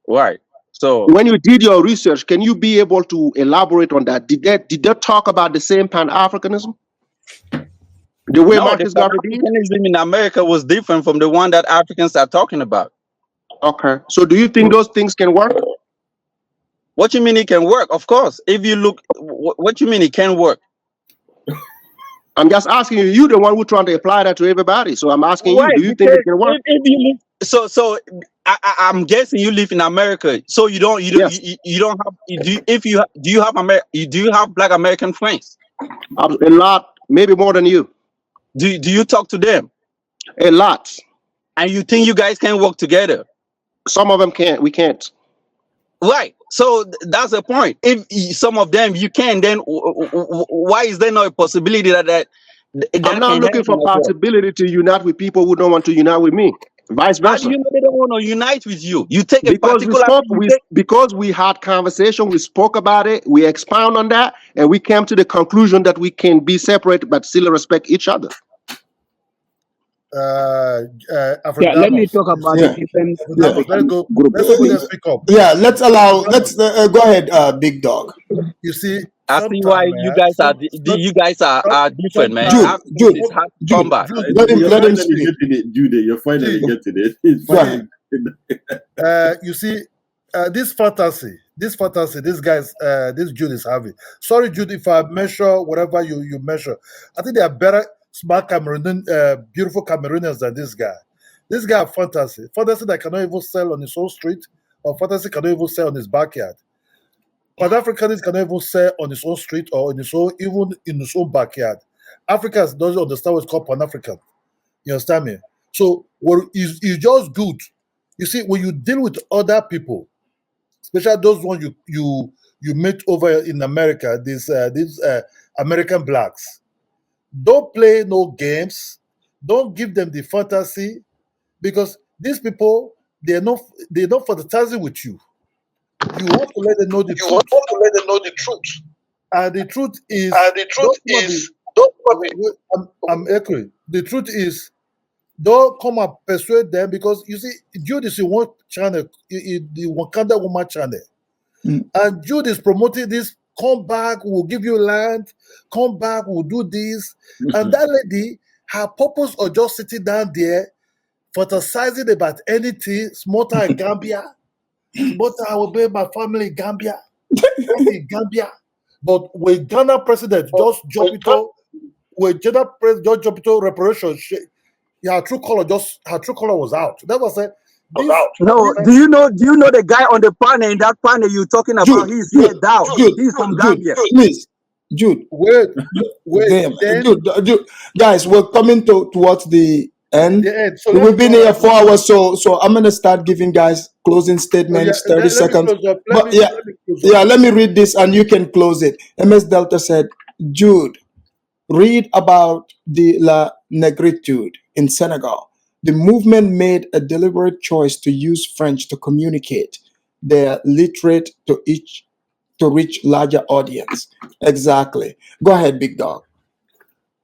Right. So when you did your research, can you be able to elaborate on that? Did they talk about the same pan-Africanism? The way Marcus Garvey did? Pan-Africanism in America was different from the one that Africans are talking about. Okay. So do you think those things can work? What you mean it can work? Of course. If you look, what you mean it can work? I'm just asking you. You're the one who's trying to apply that to everybody. So I'm asking you. Why? Do you think Because it can work? if you live, so I'm guessing you live in America. So you don't Yes. you don't have do you have do you have Black American friends? A lot, maybe more than you. Do you talk to them? A lot. And you think you guys can work together? Some of them can't. We can't. Right. So that's the point. If some of them you can, then why is there no possibility that I'm not can looking for happen as well? possibility to unite with people who don't want to unite with me. Vice How do versa. you know they don't want to unite with you? You take a Because we particular spoke, thing, you take because we had conversation, we spoke about it, we expound on that, and we came to the conclusion that we can be separate but still respect each other. Yeah, let me Africanus. talk You about see, the Yeah. different Yeah. Africanus, let go. group. Let somebody else speak up. Yeah, let's allow. Africanus, Go ahead, Big Dog. you see, I see why sometimes, you guys are you guys are different, man. Jude, sometimes, Africans Jude, is hard to Jude, combat. Jude, let him You're let him finally speak. getting it, Jude. You're finally See, getting it. It's Go finally. ahead. you see, this fantasy, this guy's, this Jude is having. Sorry, Jude, if I measure whatever you measure, I think there are better smart Cameroonian, beautiful Cameroonians than this guy. This guy have fantasy that cannot even sell on his own street, or fantasy cannot even sell on his backyard. Pan-Africanist cannot even sell on his own street or in his own, even in his own backyard. Africans doesn't understand what's called Pan-African. You understand me? So it's just good. You see, when you deal with other people, especially those ones you meet over in America, these American blacks, don't play no games. Don't give them the fantasy, because these people they're not fantasizing with you. You want to let them know the You want truth, to let them know the truth. and the truth is And the truth don't come and is, don't come I'm echoing. The truth is, don't come and persuade them, because you see, Jude is in one channel, the Wakanda Woman channel, Mm. and Jude is promoting this. Come back, we'll give you land. Come back, we'll do this. And that lady, her purpose of just sitting down there, fantasizing about anything, smarter in Gambia, smarter I will build my family in Gambia, in Gambia. But when Ghana president just jump it all, when Ghana president just jump it all reparation, her true color was out. That was it. No, do you know the guy on the panel in that panel you talking about? Jude, He's Jude, here down. Jude, He's from Jude, Gambia. please, Jude. Wait, Damn, then Jude, guys, we're coming towards the end. the end. So We've been here 4 hours, so I'm gonna start giving guys closing statements, 30 let me seconds. close up. But Let me close up. yeah, let me read this and you can close it. MS Delta said, Jude, read about the La Negritude in Senegal. The movement made a deliberate choice to use French to communicate. They're literate to reach larger audience. Exactly. Go ahead, Big Dog.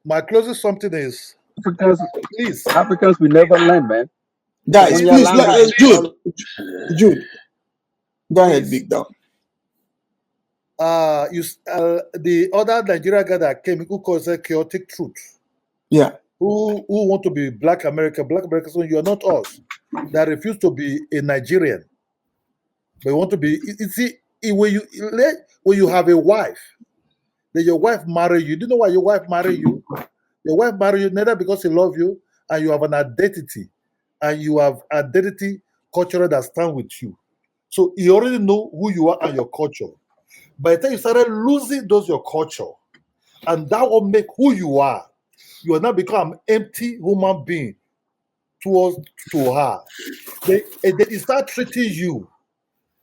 My closing something is, please, Africans will never learn, man. Guys, On your please, language. Jude. Go ahead, Big Dog. the other Nigerian guy that came, who calls it chaotic truth, Yeah. who want to be Black Americans, so you are not us, that refuse to be a Nigerian, but want to be. You see, when you have a wife, then your wife marry you. Do you know why your wife marry you? Your wife marry you neither because she love you, and you have an identity, and you have identity cultural that stand with you. So you already know who you are and your culture. By the time you started losing those your culture, and that will make who you are now become an empty human being to her. They start treating you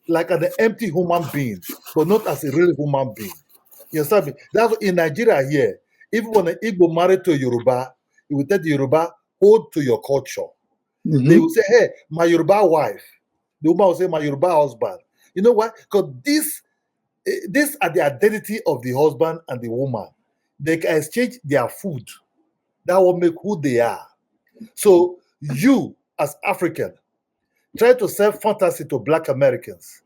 like an empty human being, but not as a real human being. You understand me? That's what in Nigeria here. Even when an Igbo married to a Yoruba, you will tell the Yoruba, hold to your culture. They will say, hey, my Yoruba wife. The woman will say, my Yoruba husband. You know why? Because these are the identity of the husband and the woman. They can exchange their food. That will make who they are. So you, as African, try to sell fantasy to Black Americans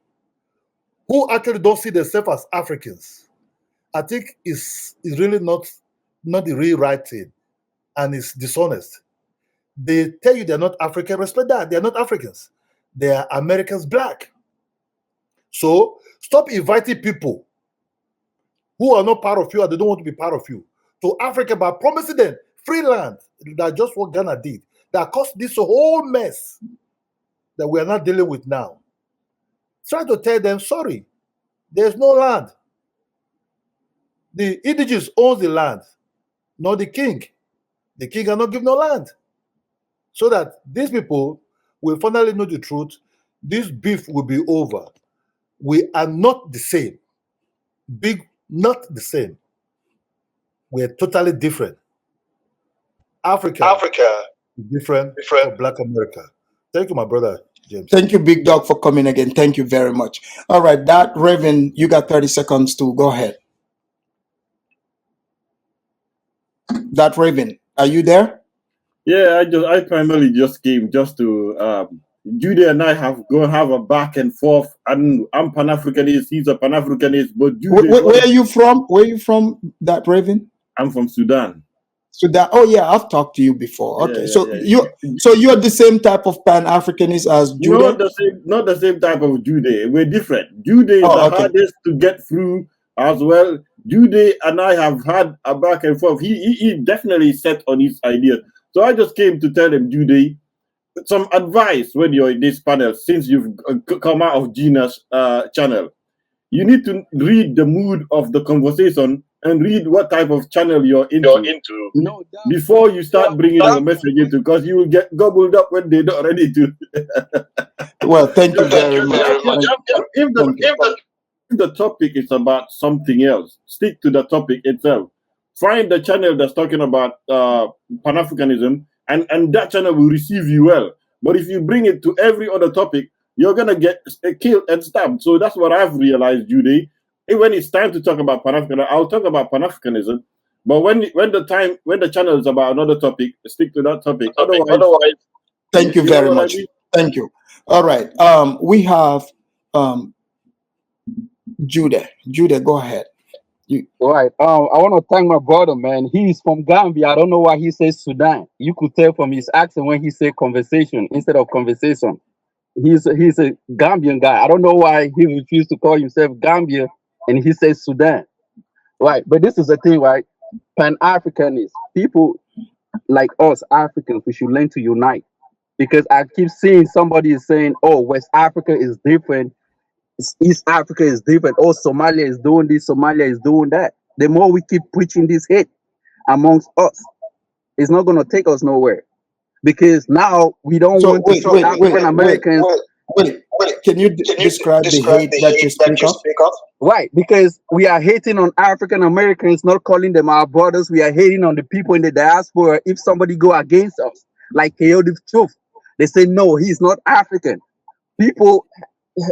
who actually don't see themselves as Africans. I think is really not the real right thing, and it's dishonest. They tell you they're not African. Respect that. They're not Africans. They are Americans black. So stop inviting people who are not part of you and they don't want to be part of you to Africa by promising them free land. That's just what Ghana did. That caused this whole mess that we are not dealing with now. Try to tell them, sorry, there's no land. The indigenous owns the land, not the king. The king cannot give no land. So that these people will finally know the truth. This beef will be over. We are not the same. Big, not the same. We're totally different. Africa is different from Black America. Thank you, my brother, James. Thank you, Big Dog, for coming again. Thank you very much. All right, that Raven, you got 30 seconds to go ahead. That Raven, are you there? Yeah, I primarily just came just to Judy and I have have a back and forth, and I'm Pan-Africanist, he's a Pan-Africanist, but Judy, Where are you from? Where are you from, that Raven? I'm from Sudan. Sudan. Oh yeah, I've talked to you before. Okay, Yeah. so you're the same type of Pan-Africanist as Judy? Not the same type of Judy. We're different. Judy is the hardest to get through as well. Judy and I have had a back and forth. He definitely set on his ideas. So I just came to tell him, Judy, some advice when you're in this panel, since you've come out of Gina's channel. You need to read the mood of the conversation and read what type of channel you're into. No, before you start bringing your message into, because you will get gobbled up when they're not ready to. Well, thank you very much. If the topic is about something else, stick to the topic itself. Find the channel that's talking about Pan-Africanism, and that channel will receive you well. But if you bring it to every other topic, you're gonna get killed and stabbed. So that's what I've realized, Judy. When it's time to talk about Pan-Africanism, I'll talk about Pan-Africanism. But when the channel is about another topic, stick to that topic. Otherwise, thank you very much. Thank you. All right. We have Judah. Judah, go ahead. All right. I want to thank my brother, man. He's from Gambia. I don't know why he says Sudan. You could tell from his accent when he said conversation instead of conversation. He's a Gambian guy. I don't know why he refused to call himself Gambia and he says Sudan. Right. But this is the thing, right? Pan-Africanist. People like us, Africans, we should learn to unite. Because I keep seeing somebody is saying, oh, West Africa is different. East Africa is different. Oh, Somalia is doing this, Somalia is doing that. The more we keep preaching this hate amongst us, it's not going to take us nowhere. Because now we don't want to show African Americans. Wait. Can you describe the hate that you speak of? Right, because we are hating on African Americans, not calling them our brothers. We are hating on the people in the diaspora. If somebody go against us, like chaotic truth, they say, no, he's not African. People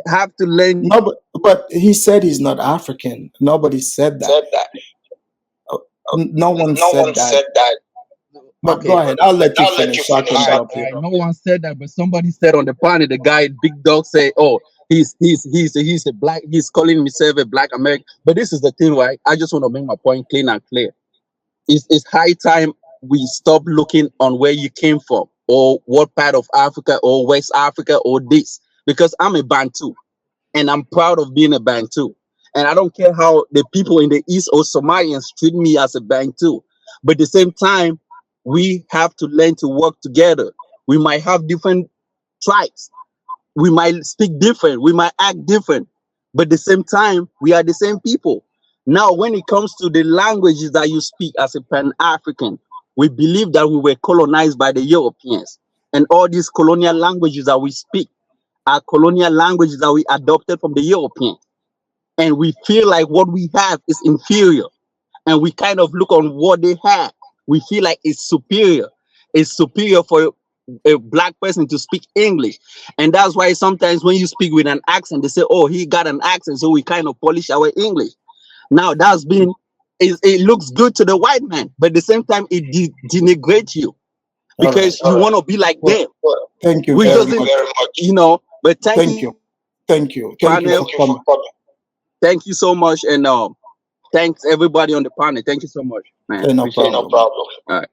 have to learn. No, but he said he's not African. Nobody said that. No one said that. But okay, go ahead. I'll let you finish. No one said that, but somebody said on the panel, the guy, Big Dog, say, oh, he's a black, he's calling himself a Black American. But this is the thing, right? I just want to make my point clean and clear. It's high time we stop looking on where you came from, or what part of Africa, or West Africa, or this. Because I'm a Bantu, and I'm proud of being a Bantu. And I don't care how the people in the East or Somalians treat me as a Bantu. But at the same time, we have to learn to work together. We might have different tribes. We might speak different. We might act different. But at the same time, we are the same people. Now, when it comes to the languages that you speak as a Pan-African, we believe that we were colonized by the Europeans. And all these colonial languages that we speak are colonial languages that we adopted from the Europeans. And we feel like what we have is inferior. And we kind of look on what they have. We feel like it's superior. It's superior for a Black person to speak English. And that's why sometimes when you speak with an accent, they say, oh, he got an accent, so we kind of polish our English. Now, it looks good to the white man, but at the same time, it denigrates you because you want to be like them. Thank you very much. You know, but thank you. Thank you for coming. Thank you so much. And thanks everybody on the panel. Thank you so much, man. No problem. All right.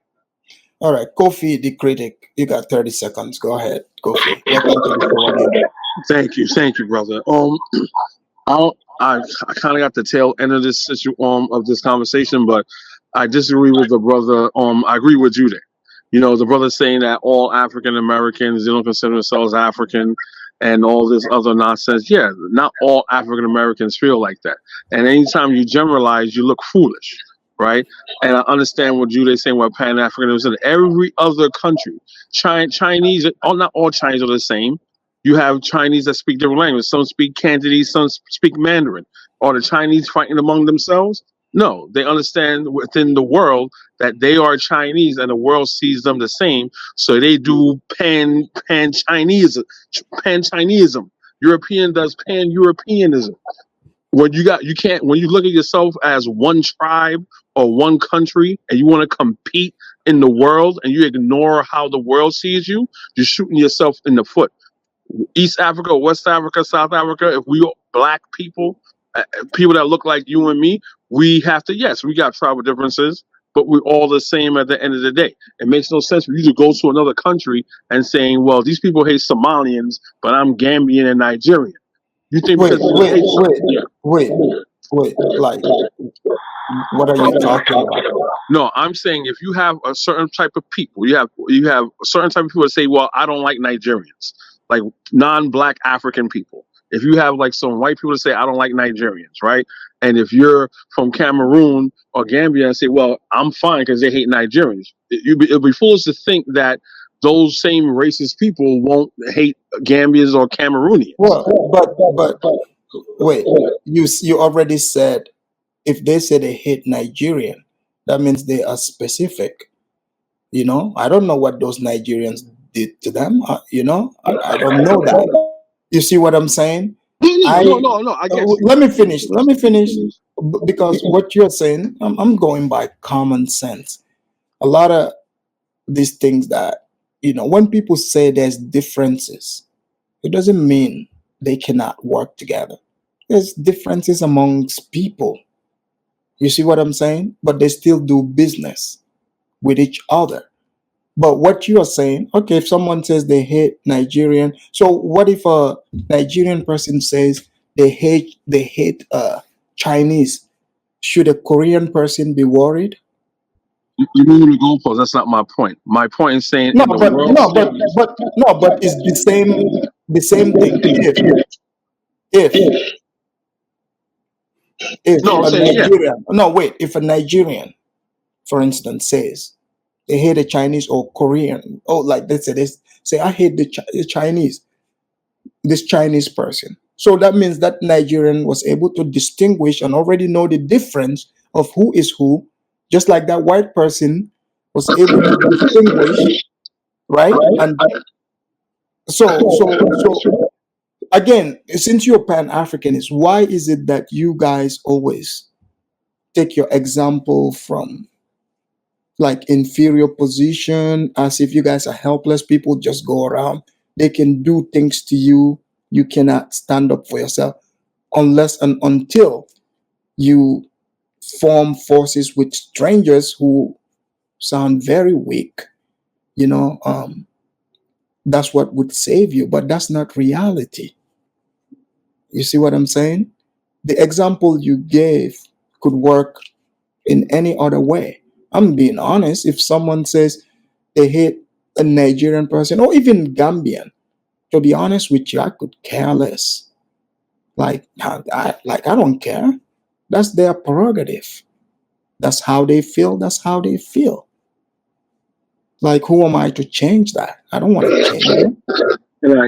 All right, Kofi, the critic, you got 30 seconds. Go ahead, Kofi. Welcome to the show again. Thank you, brother. I kind of got the tail end of this of this conversation, but I disagree with the brother. I agree with Judah. You know, the brother saying that all African Americans, they don't consider themselves African, and all this other nonsense. Yeah, not all African Americans feel like that. And anytime you generalize, you look foolish, right? And I understand what Judah is saying about Pan Africanism. Every other country, Chinese, not all Chinese are the same. You have Chinese that speak different languages. Some speak Cantonese, some speak Mandarin. Are the Chinese fighting among themselves? No, they understand within the world that they are Chinese and the world sees them the same. So they do pan-Chineism. European does pan-Europeanism. When you look at yourself as one tribe or one country and you want to compete in the world and you ignore how the world sees you, you're shooting yourself in the foot. East Africa, West Africa, South Africa, if we are black people, people that look like you and me, we have to, yes, we got tribal differences, but we're all the same at the end of the day. It makes no sense for you to go to another country and saying, well, these people hate Somalians, but I'm Gambian and Nigerian. You think Wait, because wait, wait, wait, wait. Like, what are you talking about? No, I'm saying if you have a certain type of people, you have a certain type of people that say, well, I don't like Nigerians, like non-black African people. If you have like some white people that say, I don't like Nigerians, right? And if you're from Cameroon or Gambia and say, well, I'm fine because they hate Nigerians, it'd be foolish to think that those same racist people won't hate Gambians or Cameroonians. Well, but wait, you already said if they say they hate Nigerian, that means they are specific. You know, I don't know what those Nigerians did to them. You know, I don't know that. You see what I'm saying? No, I get you. Let me finish. Because what you're saying, I'm going by common sense. A lot of these things that, you know, when people say there's differences, it doesn't mean they cannot work together. There's differences amongst people. You see what I'm saying? But they still do business with each other. But what you are saying, okay, if someone says they hate Nigerian, so what if a Nigerian person says they hate Chinese? Should a Korean person be worried? You move the goalposts. That's not my point. My point is saying But it's the same thing. If No, I'm a saying Nigerian, if a Nigerian, for instance, says they hate a Chinese or Korean, or like they say I hate the Chinese, this Chinese person. So that means that Nigerian was able to distinguish and already know the difference of who is who, just like that white person was able to distinguish, right? And so again, since you're Pan-Africanist, why is it that you guys always take your example from like inferior position, as if you guys are helpless people just go around, they can do things to you, you cannot stand up for yourself unless and until you form forces with strangers who sound very weak, you know? That's what would save you, but that's not reality. You see what I'm saying? The example you gave could work in any other way. I'm being honest. If someone says they hate a Nigerian person or even Gambian, to be honest with you, I could care less. I don't care. That's their prerogative. That's how they feel. That's how they feel. Like, who am I to change that? I don't want to change it.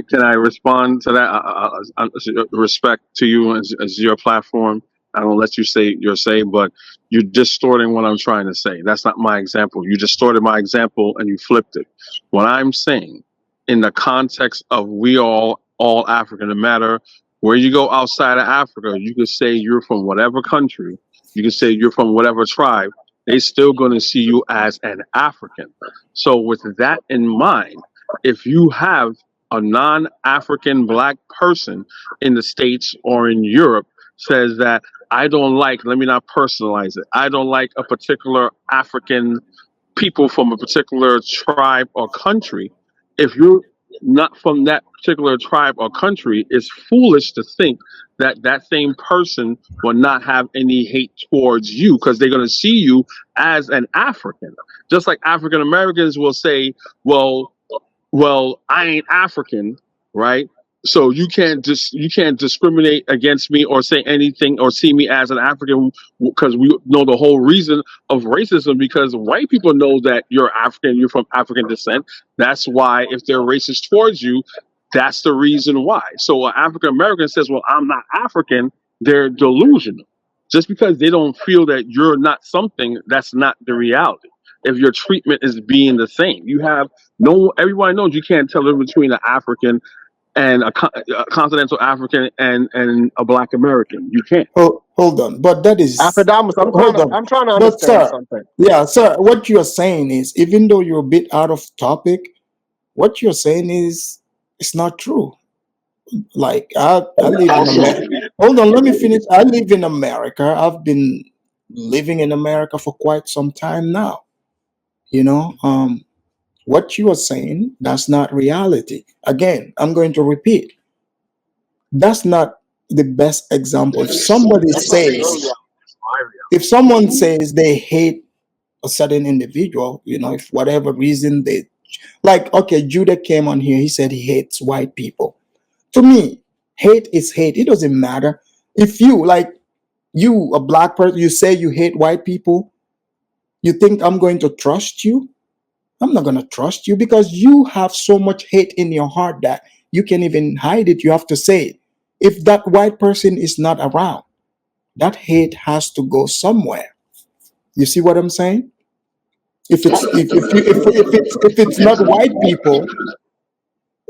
Can I respond to that? Respect to you as your platform. I don't let you say your say, but you're distorting what I'm trying to say. That's not my example. You distorted my example and you flipped it. What I'm saying, in the context of we all African, no matter where you go outside of Africa, you could say you're from whatever country, you could say you're from whatever tribe. They still going to see you as an African. So with that in mind, if you have a non-African black person in the States or in Europe says that let me not personalize it, I don't like a particular African people from a particular tribe or country, if you're not from that particular tribe or country, it's foolish to think that that same person will not have any hate towards you because they're going to see you as an African. Just like African Americans will say, well, I ain't African, right? So you can't discriminate against me or say anything or see me as an African because we know the whole reason of racism because white people know that you're African, you're from African descent. That's why if they're racist towards you, that's the reason why. So an African American says, well, I'm not African, they're delusional. Just because they don't feel that you're not something, that's not the reality. If your treatment is being the same, you have everybody knows you can't tell the difference between an African and a continental African and a Black American. You can't. Hold on, but that is Afrodamus, hold on. I'm trying to But understand sir, something. yeah, sir, what you're saying is, even though you're a bit out of topic, what you're saying is it's not true. Like I live in America. Hold on, let me finish. I live in America. I've been living in America for quite some time now. You know, what you are saying, that's not reality. Again, I'm going to repeat. That's not the best example. If someone says they hate a certain individual, you know, if whatever reason they like, okay, Judah came on here, he said he hates white people. To me, hate is hate. It doesn't matter. If you like you, a black person, you say you hate white people, you think I'm going to trust you? I'm not going to trust you because you have so much hate in your heart that you can't even hide it. You have to say it. If that white person is not around, that hate has to go somewhere. You see what I'm saying? If it's not white people,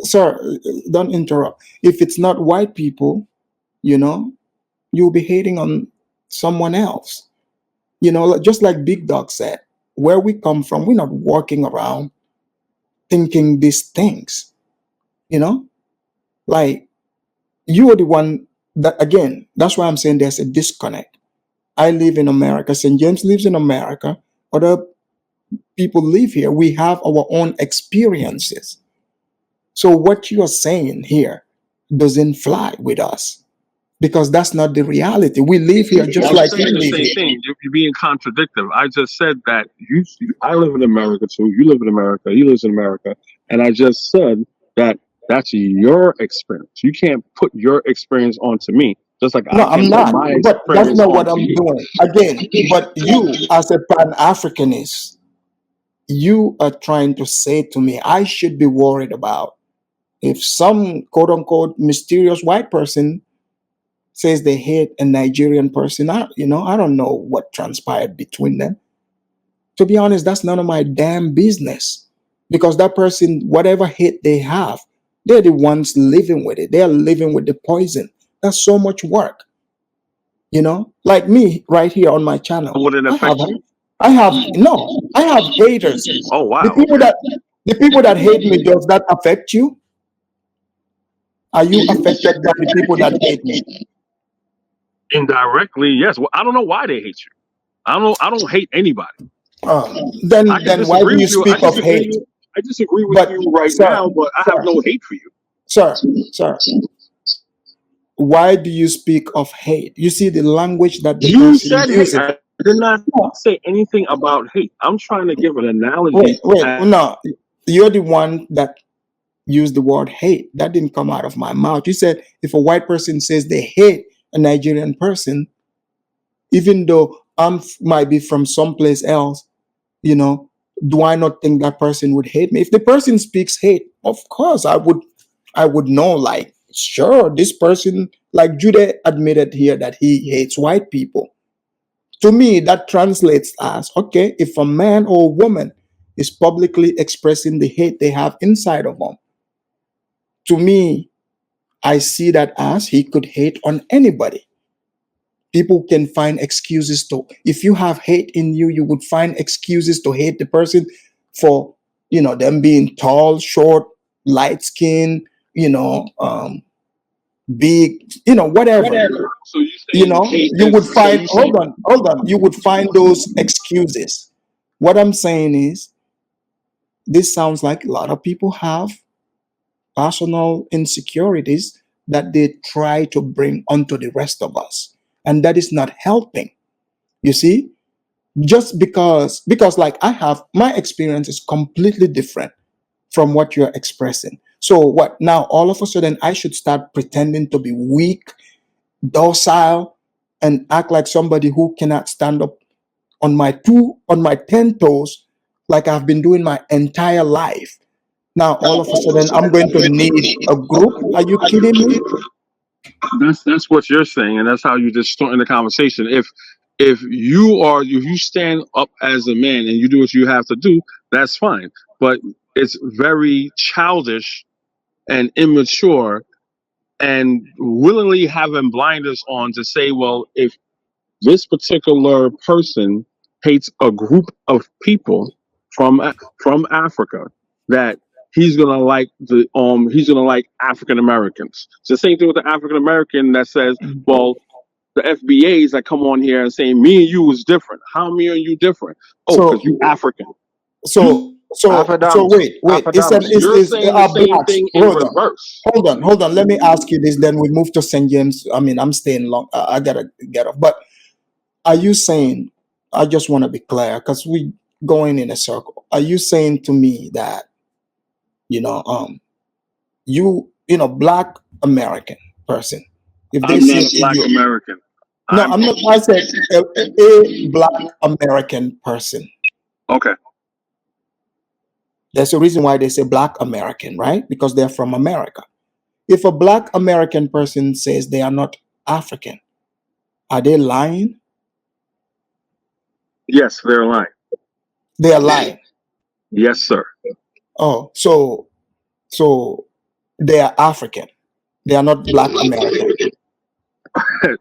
sir, don't interrupt. If it's not white people, you know, you'll be hating on someone else. You know, just like Big Dog said, where we come from, we're not walking around thinking these things. You know, like you are the one that again. That's why I'm saying there's a disconnect. I live in America. St. James lives in America. Other people live here. We have our own experiences. So what you are saying here doesn't fly with us because that's not the reality. We live here just You're like you saying the live same here. thing. You're being contradictory. I just said that I live in America too. You live in America. He lives in America, and I just said that that's your experience. You can't put your experience onto me, just like No, I I'm can't put not. my But that's experience not what onto I'm you. doing. Again, but you, as a pan-Africanist, you are trying to say to me, I should be worried about if some quote unquote mysterious white person says they hate a Nigerian person. I don't know what transpired between them. To be honest, that's none of my damn business because that person, whatever hate they have, they're the ones living with it. They're living with the poison. That's so much work. You know, like me right here on my channel. Would it affect you? I have haters. Oh The wow. people Okay. that hate me, does that affect you? Are you affected by the people that hate me? Indirectly, yes. Well, I don't know why they hate you. I don't hate anybody. Then I can why do disagree you with you. speak of hate? I disagree with But you right sir, now, but I have no hate for you. sir, why do you speak of hate? You see the language that the You person said hate. uses. I did not No, say anything about hate. I'm trying to give an analogy. no, you're the one that used the word hate. That didn't come out of my mouth. You said if a white person says they hate a Nigerian person, even though might be from someplace else, you know, do I not think that person would hate me? If the person speaks hate, of course I would know, like, sure, this person, like Judah admitted here that he hates white people. To me, that translates as, okay, if a man or a woman is publicly expressing the hate they have inside of them, to me, I see that as he could hate on anybody. People can find excuses to, if you have hate in you, you would find excuses to hate the person for, them being tall, short, light skin, big, whatever. So you You saying hate you would is so find, you saying hold on, you would find those excuses. What I'm saying is, this sounds like a lot of people have personal insecurities that they try to bring onto the rest of us. And that is not helping. You see, just because like I have, my experience is completely different from what you're expressing. So what now, all of a sudden I should start pretending to be weak, docile, and act like somebody who cannot stand up on my 10 toes like I've been doing my entire life. Now all of a sudden I'm going to need a group. Are you kidding me? That's what you're saying, and that's how you just start in the conversation. If you stand up as a man and you do what you have to do, that's fine. But it's very childish and immature and willingly having blinders on to say, well, if this particular person hates a group of people from Africa, that he's gonna like African Americans. It's the same thing with the African American that says, well, the FBAs that come on here and saying me and you is different. How me and you different? Oh, because So you African. so wait. It's an You're saying the same blacks. thing in reverse. Hold on. Let me ask you this. Then we move to St. James. I mean, I'm staying long. I gotta get off. But are you saying? I just want to be clear because we going in a circle. Are you saying to me that you know, black American person, if they I'm not say a black you, American. no, I'm not. I said a black American person. Okay. There's a reason why they say black American, right? Because they're from America. If a black American person says they are not African, are they lying? Yes, they're lying. They are lying. Yes, sir. Oh, so they are African. They are not black American.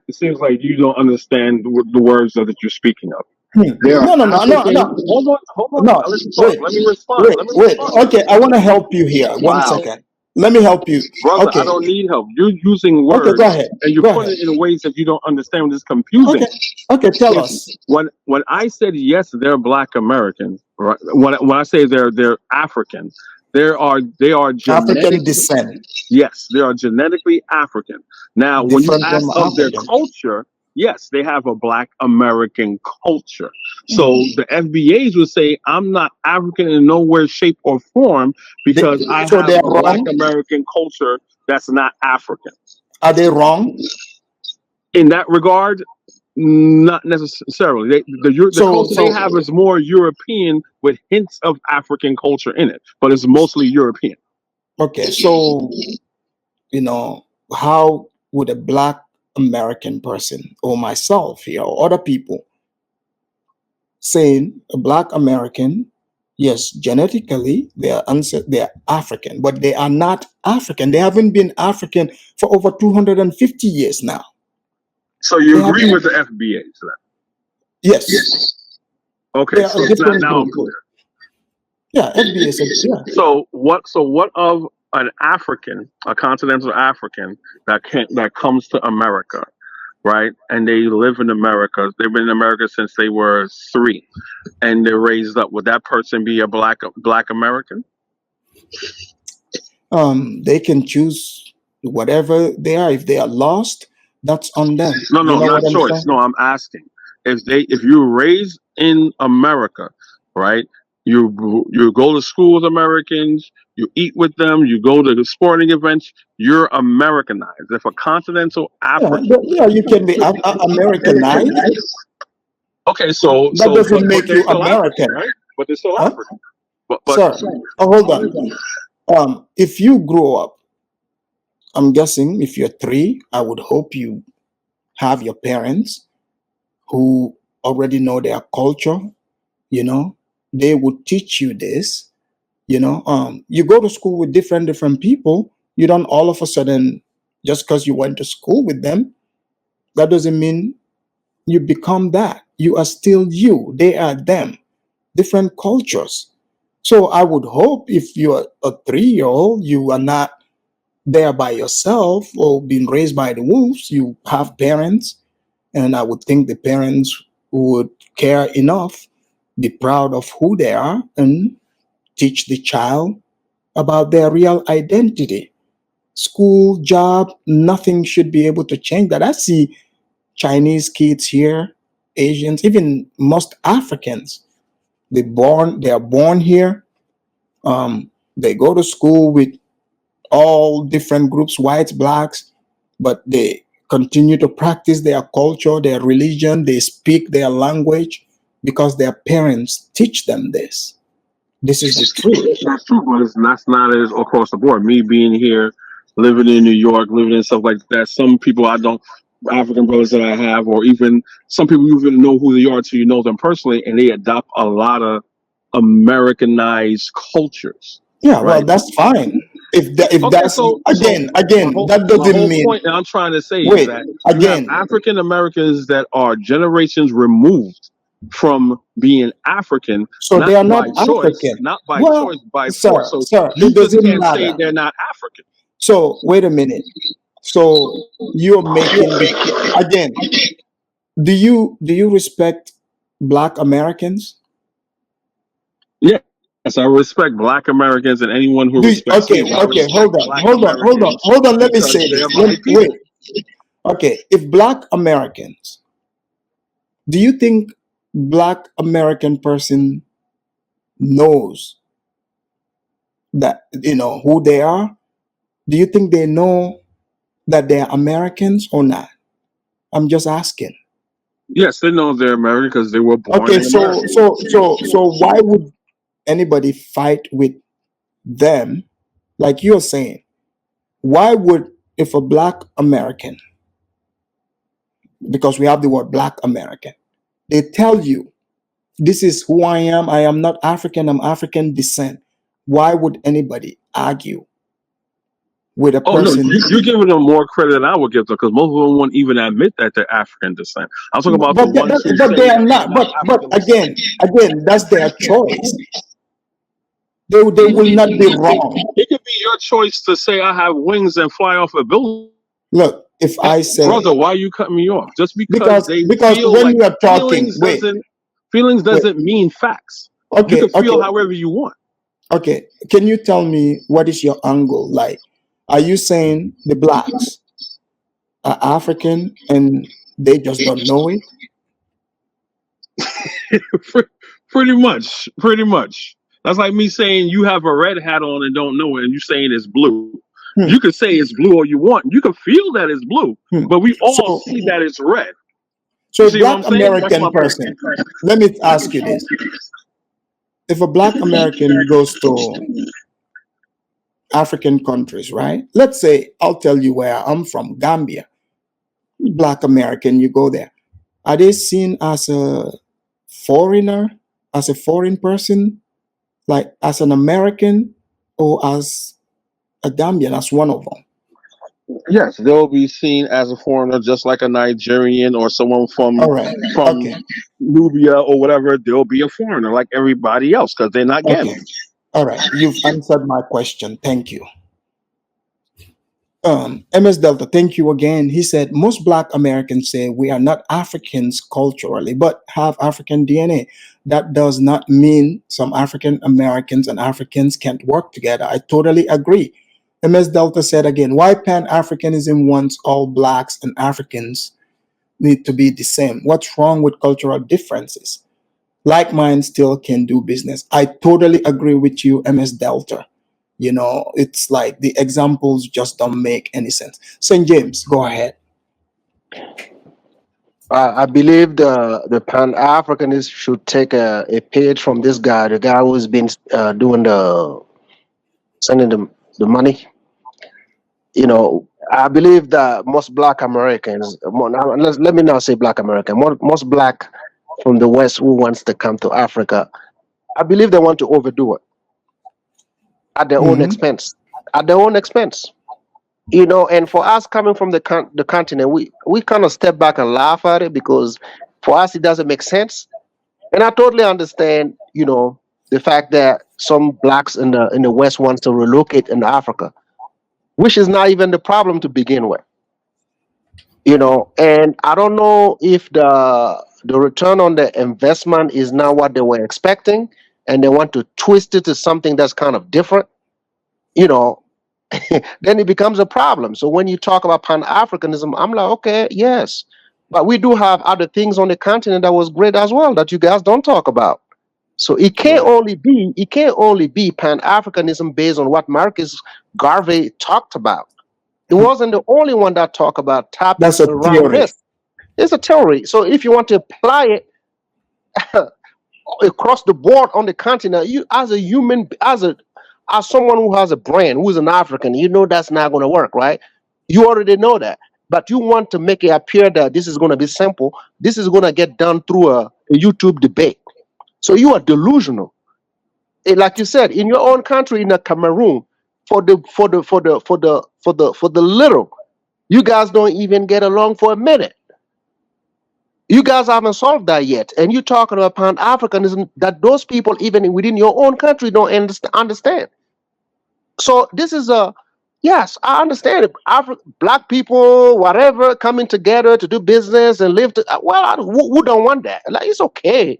It seems like you don't understand the words that you're speaking of. No. Hold on. No, Let me talk. Let me respond. wait. Okay, I want to help you here. One Wow. second. Let me help you. Brother, Okay. I don't need help. You're using Okay, words go ahead. and you're Go putting ahead. it in ways that you don't understand. It's confusing. Okay, tell us. When I said yes, they're black Americans, right? When I say they're African, they are African genetic. descent, Yes, they are genetically African. Now, when you different ask from of their African. culture, yes, they have a black American culture. So the FBAs would say, I'm not African in no way, shape, or form because I So have they a are black wrong. American culture that's not African. Are they wrong? In that regard, not necessarily. The culture they have is more European with hints of African culture in it, but it's mostly European. Okay, so how would a black American person or myself here or other people saying a black American, yes, genetically they're African, but they are not African. They haven't been African for over 250 years now. So you agree with the FBAs then? Yes. Okay, They are so a different now I'm group. clear. Yeah, FBA said, yeah. So what of an African, a continental African that comes to America, right? And they live in America. They've been in America since they were 3, and they're raised up. Would that person be a black American? They can choose whatever they are. If they are lost, that's on them. No, You know not what I'm choice. saying? No, I'm asking if you're raised in America, right? You go to school with Americans, you eat with them, you go to the sporting events. You're Americanized. If a continental African, Yeah, you can be Americanized. okay, so That doesn't but make they're you still American. African, right? But they're still Huh? African. But Sir, hold on. If you grow up, I'm guessing if you're 3, I would hope you have your parents who already know their culture. They would teach you this. You go to school with different people. You don't all of a sudden, just because you went to school with them, that doesn't mean you become that. You are still you. They are them. Different cultures. So I would hope if you're a 3-year-old, you are not there by yourself or being raised by the wolves. You have parents, and I would think the parents would care enough be proud of who they are, and teach the child about their real identity. School, job, nothing should be able to change that. I see Chinese kids here, Asians, even most Africans. They are born here. They go to school with all different groups, whites, blacks, but they continue to practice their culture, their religion. They speak their language because their parents teach them this. This is the truth. That's true, but that's not as across the board. Me being here, living in New York, living in stuff like that. Some people I don't, African brothers that I have, or even some people you even know who they are till you know them personally, and they adopt a lot of Americanized cultures. Yeah, well, Right? that's fine. If Okay, that's so again, my that whole doesn't mean. point that I'm trying to say is Wait, that you have again. African Americans that are generations removed from being African, So not they are by not choice, African. not by Well, choice, by sir, force. So sir, you it just doesn't can't say matter. they're not African. So wait a minute. So you're making again. Do you respect Black Americans? Yes, I respect Black Americans and anyone who respects me. Okay, I okay, respect hold on, Black hold on, hold on, Americans hold on. Let me because say they're this. my people. Wait. Okay, if Black Americans, do you think Black American person knows that who they are? Do you think they know that they're Americans or not? I'm just asking. Yes, they know they're American because they were born Okay, in America. so why would anybody fight with them? Like you're saying, why would if a Black American, because we have the word Black American, they tell you this is who I am not African, I'm African descent. Why would anybody argue with a Oh no, person? you're giving them more credit than I would give them because most of them won't even admit that they're African descent. I'm talking about the ones who But say they that are they're not. not But African descent. again, that's their choice. They will not be wrong. It could be your choice to say I have wings and fly off a building. Look, if I say, Brother, why you cut me off? Just because because they because feel when like you are talking, feelings wait, doesn't mean facts. You okay, can feel however you want. okay. Can you tell me what is your angle? Like, are you saying the blacks are African and they just don't know it? Pretty much. That's like me saying you have a red hat on and don't know it, and you saying it's blue. Hmm. You can say it's blue all you want. You can feel that it's blue, but we all see that it's red. So You a see what I'm Black saying? That's American my point. person, let me ask you this. If a Black American goes to African countries, right? Let's say, I'll tell you where I'm from, Gambia. Black American, you go there. Are they seen as a foreigner, as a foreign person, like as an American, or as a Gambian, as one of them? Yes, they'll be seen as a foreigner, just like a Nigerian or someone from All right. Okay. Nubia or whatever. They'll be a foreigner like everybody else because they're not Okay. Gambian. All right. You've answered my question. Thank you. MS Delta, thank you again. He said most Black Americans say we are not Africans culturally, but have African DNA. That does not mean some African Americans and Africans can't work together. I totally agree. MS Delta said again, why pan-Africanism wants all Blacks and Africans need to be the same? What's wrong with cultural differences? Like minds still can do business. I totally agree with you, MS Delta. It's like the examples just don't make any sense. St. James, go ahead. I believe the Pan-Africanists should take a page from this guy, the guy who's been doing sending the money. I believe that most Black Americans, let me not say Black American, most Black from the West who wants to come to Africa, I believe they want to overdo it at their own expense. At their own expense. And for us coming from the continent, we kind of step back and laugh at it because for us it doesn't make sense. And I totally understand, the fact that some Blacks in the West wants to relocate in Africa, which is not even the problem to begin with. And I don't know if the return on the investment is not what they were expecting, and they want to twist it to something that's kind of different, you know, then it becomes a problem. So when you talk about Pan-Africanism, I'm like, okay, yes, but we do have other things on the continent that was great as well that you guys don't talk about. So it can't only be Pan-Africanism based on what Marcus Garvey talked about. It wasn't the only one that talked about That's topics a around theory. this. It's a theory. So if you want to apply it across the board on the continent, you as a human, as someone who has a brain, who is an African, you know that's not going to work, right? You already know that. But you want to make it appear that this is going to be simple. This is going to get done through a YouTube debate. So you are delusional. Like you said, in your own country, in the Cameroon, for the little, you guys don't even get along for a minute. You guys haven't solved that yet, and you're talking about Pan-Africanism that those people, even within your own country, don't understand. So this is yes, I understand it. Black people, whatever, coming together to do business and live. Who don't want that? Like, it's okay.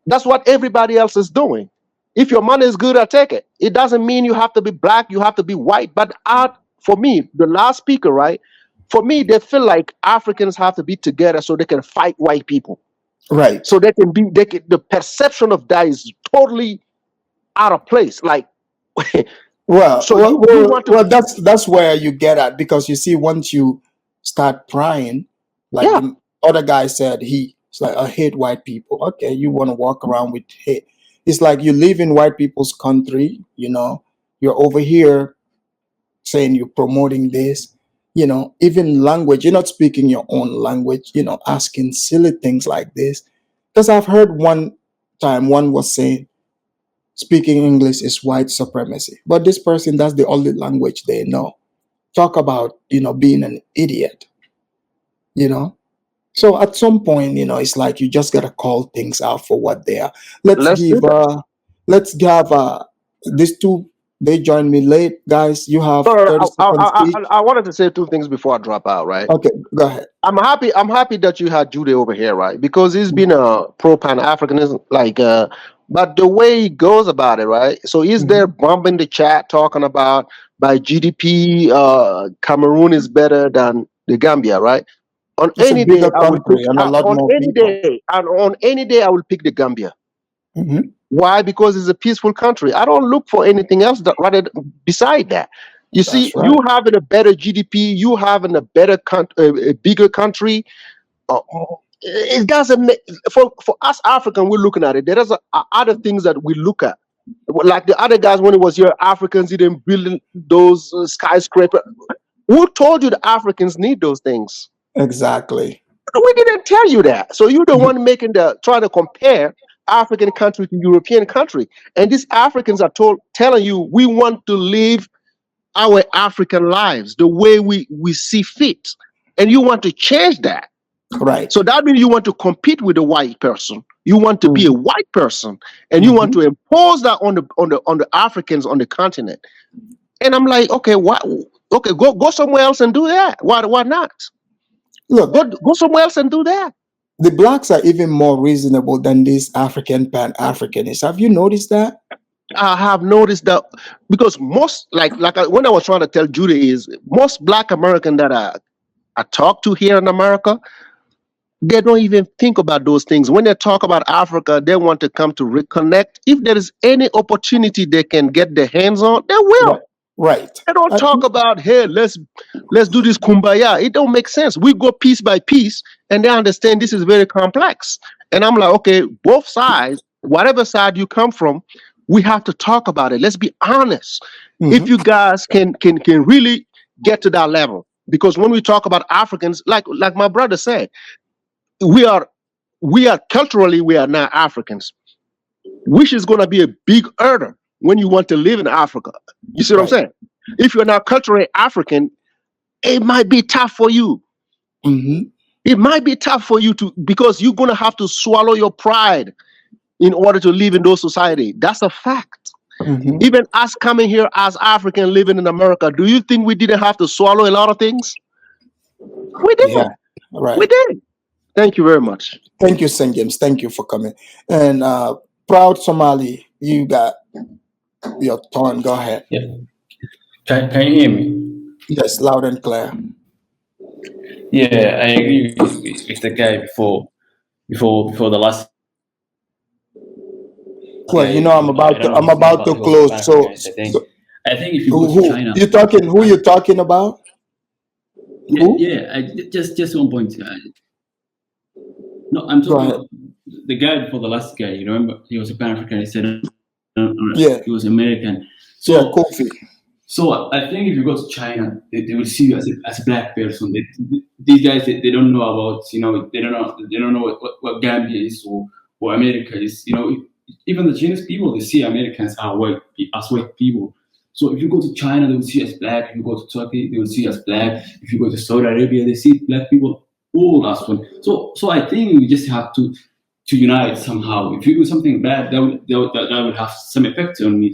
That's what everybody else is doing. If your money is good, I take it. It doesn't mean you have to be black, you have to be white. But for me, the last speaker, right? For me, they feel like Africans have to be together so they can fight white people. Right. So the perception of that is totally out of place. Like, Well, so well, you well, want to, well, that's where you get at, because you see, once you start prying, like yeah, the other guy said, it's like, I hate white people. Okay, you want to walk around with hate. It's like you live in white people's country, you're over here saying you're promoting this, even language, you're not speaking your own language, asking silly things like this. Because I've heard one time one was saying, speaking English is white supremacy. But this person, that's the only language they know. Talk about, being an idiot, you know? So at some point, it's like you just gotta call things out for what they are. Let's let's do that. have these two, they joined me late. Guys, you have No, no, 30 no, seconds each. I wanted to say two things before I drop out, right? Okay, go ahead. I'm happy that you had Jude over here, right? Because he's been a pro Pan-Africanism, but the way he goes about it, right? So he's there bombing the chat, talking about by GDP, Cameroon is better than the Gambia, right? On It's a any day, bigger I will pick country and a lot on more any people. day, and on any day, I will pick the Gambia. Mhm. Why? Because it's a peaceful country. I don't look for anything else beside that. You see, That's right. you having a better GDP, you having a better a bigger country. It doesn't make for us African. We're looking at it. There is other things that we look at, like the other guys when it was here. Africans didn't build those skyscrapers. Who told you the Africans need those things? Exactly. We didn't tell you that. So you're the one trying to compare African country to European country, and these Africans are telling you we want to live our African lives the way we see fit, and you want to change that. Right. So that means you want to compete with a white person. You want to be a white person, and you want to impose that on the Africans on the continent. And I'm like, okay, what? Okay, go somewhere else and do that. Why not? Look, Go somewhere else and do that. the blacks are even more reasonable than these African Pan-Africanists. Have you noticed that? I have noticed that because most when I was trying to tell Judy is most Black American that I talk to here in America, they don't even think about those things. When they talk about Africa, they want to come to reconnect. If there is any opportunity they can get their hands on, they will. Right. They don't talk about, hey, let's do this kumbaya. It don't make sense. We go piece by piece, and they understand this is very complex. And I'm like, okay, both sides, whatever side you come from, we have to talk about it. Let's be honest. If you guys can really get to that level, because when we talk about Africans, like my brother said, we are culturally we are not Africans, which is going to be a big hurdle when you want to live in Africa. You see what I'm saying? If you're not culturally African, it might be tough for you. It might be tough for you because you're going to have to swallow your pride in order to live in those society. That's a fact. Even us coming here as African living in America, do you think we didn't have to swallow a lot of things? We did. Yeah, right. We did. Thank you very much. Thank you, St. James. Thank you for coming. And Proud Somali, you got your turn. Go ahead. Yeah. Can you hear me? Yes, loud and clear. Yeah, I agree with the guy before the last Well, guy. you know, I don't know I'm his name, about but to he was a close. So, Pan-Africanist, I think if you go to who China, you talking? Who you talking about? Who? just 1 point. No, I'm Go talking ahead. about the guy before the last guy. You remember, he was a Pan-Africanist. Yeah, He was American. yeah, So Kofi. So I think if you go to China, they will see you as a black person. These guys, they don't know about, they don't know what Gambia is or America is. Even the Chinese people, they see Americans as white people. So if you go to China, they will see you as black. If you go to Turkey, they will see you as black. If you go to Saudi Arabia, they see black people all as one. So I think we just have to unite somehow. If you do something bad, that will have some effect on me.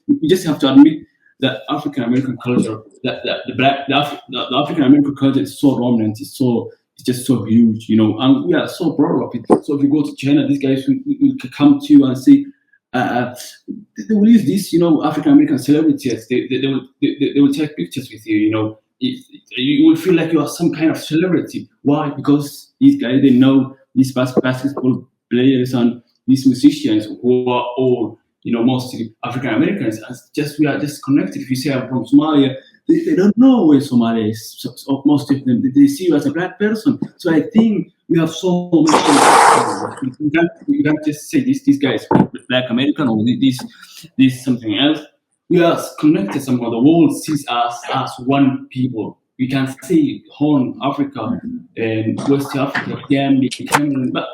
We just have to admit that African American culture, that the African American culture is so dominant, it's just so huge, and we are so proud of it. So if you go to China, these guys will come to you and say, they will use these, African American celebrities. They will take pictures with you. You will feel like you are some kind of celebrity. Why? Because these guys, they know these basketball players and these musicians who are all, mostly African Americans. We are just connected. If you say I'm from Somalia, they don't know where Somalia is. So most of them, they see you as a black person. So I think we have so much. You can't just say this guy is black American or this something else. We are connected somehow. The world sees us as one people. We can see Horn Africa and West Africa, Gambia, Cameroon, but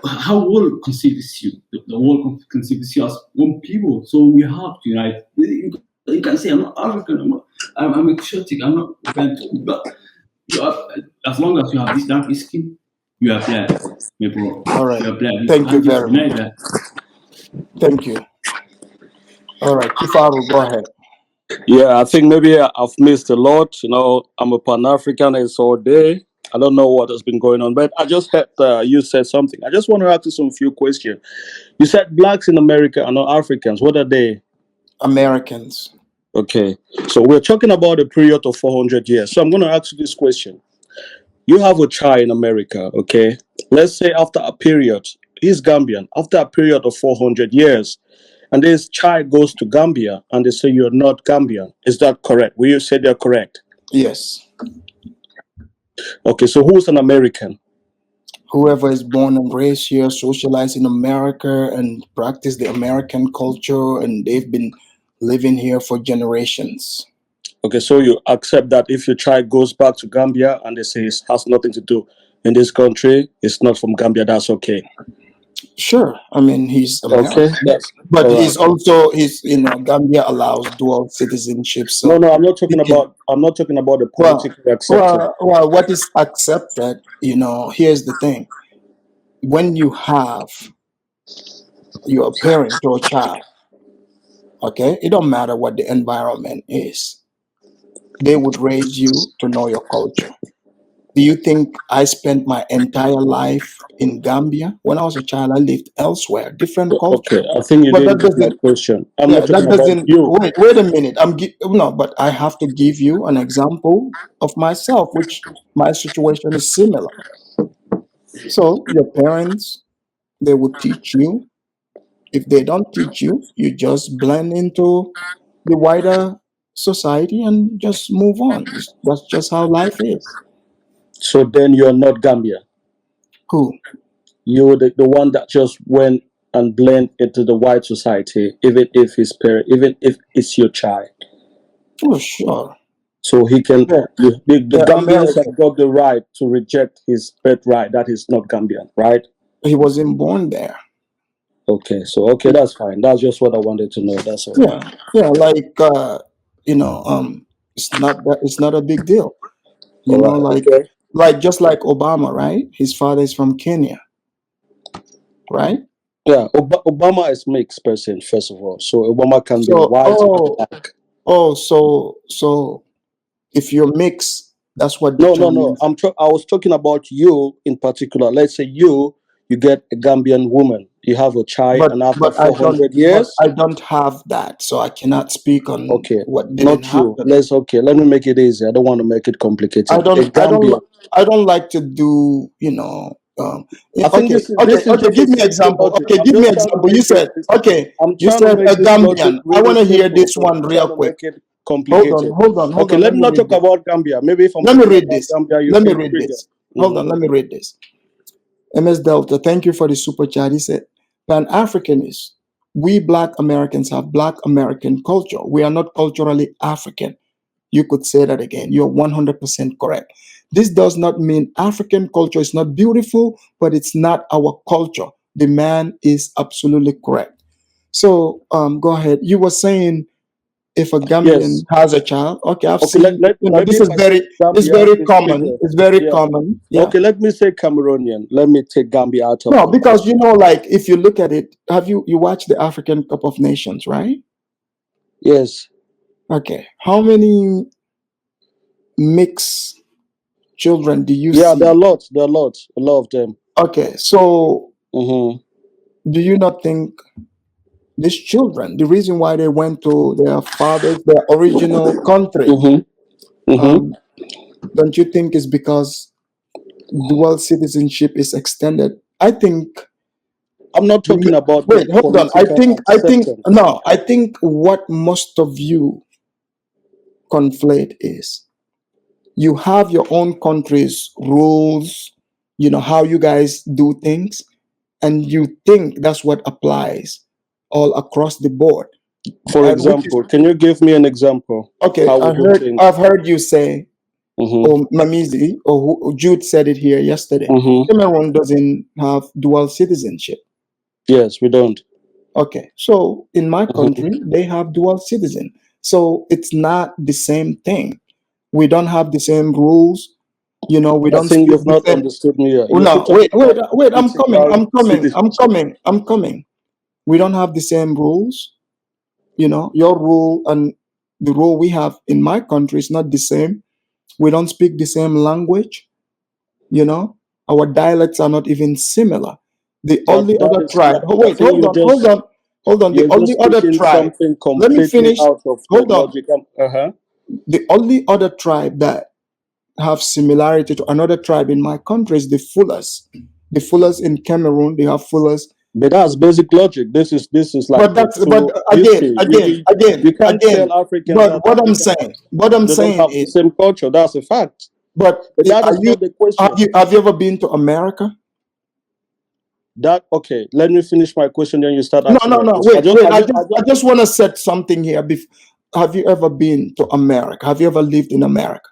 how world conceives you? The world conceives you as one people. So we have to unite. You can say I'm not African. I'm exotic. I'm not Bantu. But as long as you have this dark skin, you are black, my bro. All right. You are black. Thank you And just very unite much. that. Thank you. All right, Kifaru, go ahead. Yeah, I think maybe I've missed a lot. I'm a Pan-Africanist all day. I don't know what has been going on, but I just heard you said something. I just want to ask you some few questions. You said blacks in America are not Africans. What are they? Americans. Okay, so we're talking about a period of 400 years. So I'm going to ask you this question. You have a child in America, okay? Let's say after a period, he's Gambian, after a period of 400 years, and this child goes to Gambia and they say you're not Gambian. Is that correct? Will you say they're correct? Yes. Okay, so who's an American? Whoever is born and raised here, socialized in America, and practice the American culture, and they've been living here for generations. Okay, so you accept that if your child goes back to Gambia and they say it has nothing to do in this country, it's not from Gambia, that's okay. Sure, I mean he's American, Okay, but he's also Gambia allows dual citizenship. So no, I'm not talking about the political acceptance. Well, what is accepted? Here's the thing: when you have you're a parent to a child, okay, it don't matter what the environment is. They would raise you to know your culture. Do you think I spent my entire life in Gambia? When I was a child, I lived elsewhere, different culture. Okay, I think you But didn't that get my doesn't. question. I'm Yeah, not that talking about doesn't. you. Wait a minute. No, but I have to give you an example of myself, which my situation is similar. So your parents, they would teach you. If they don't teach you, you just blend into the wider society and just move on. That's just how life is. So then you're not Gambia. Who? You're the one that just went and blend into the white society, even if his parent, even if it's your child. Oh, sure. So he can, Yeah, the Gambians American. have got the right to reject his birthright. That is not Gambian, right? He wasn't born there. Okay, so okay, that's fine. That's just what I wanted to know. That's all. Yeah, like it's not a big deal. All right. Okay. Like just like Obama, right? His father is from Kenya, right? Yeah, Obama is mixed person, first of all. So Obama can be So white and black. so if you're mixed, That's what No. determines. I was talking about you in particular. Let's say you get a Gambian woman, you have a child, and after But I don't. 400 But years, I don't have that, so I cannot speak on okay, what didn't not you. happen. Let me make it easy. I don't want to make it complicated. I A don't. Gambian. I don't like to do. I think this is just Give a me simple example. logic. Okay, I'm give me just trying to example. You make said I'm You trying to said make a this logic Gambian. I really want to hear simple, this so one don't real try to quick. make it complicated. Hold on. Okay, let me not talk about Gambia. Maybe if I'm Let me talking read about this. Gambia, you Let me feel read triggered. this. Hold on. Let me read this. MS Delta, thank you for the super chat. He said, Pan-Africanist. We Black Americans have Black American culture. We are not culturally African. You could say that again. You're 100% correct. This does not mean African culture is not beautiful, but it's not our culture. The man is absolutely correct. So go ahead. You were saying if a Gambian has a child, okay, I've seen. This is very common. It's very common. Yeah. Okay, let me say Cameroonian. Let me take Gambia out of No, it. because like if you look at it, have you watched the African Cup of Nations, right? Yes. Okay. How many mixed children do you see? Yeah, there are lots. A lot of them. Okay, so do you not think these children, the reason why they went to their original country, don't you think is because dual citizenship is extended? I think. I'm not talking about. Wait, hold on. I think what most of you conflate is you have your own country's rules, how you guys do things, and you think that's what applies all across the board. For example, can you give me an example? Okay, I've heard you say, or Mamizi, or Jude said it here yesterday. Cameroon doesn't have dual citizenship. Yes, we don't. Okay, so in my country, they have dual citizen. So it's not the same thing. We don't have the same rules. We don't. I think you've not understood me yet. No, wait. I'm coming. We don't have the same rules. Your rule and the rule we have in my country is not the same. We don't speak the same language. Our dialects are not even similar. The only other tribe. Wait, hold on. The only other tribe. Let me finish. Hold on. The only other tribe that have similarity to another tribe in my country is the Fullers. The Fullers in Cameroon, they have Fullers. But that's basic logic. This is like. But again. You can't tell Africans. But what I'm saying don't have the same culture. That's a fact. But that is not the question. Have you ever been to America? Okay. Let me finish my question, then you start asking. No. Wait. I just want to set something here. Have you ever been to America? Have you ever lived in America?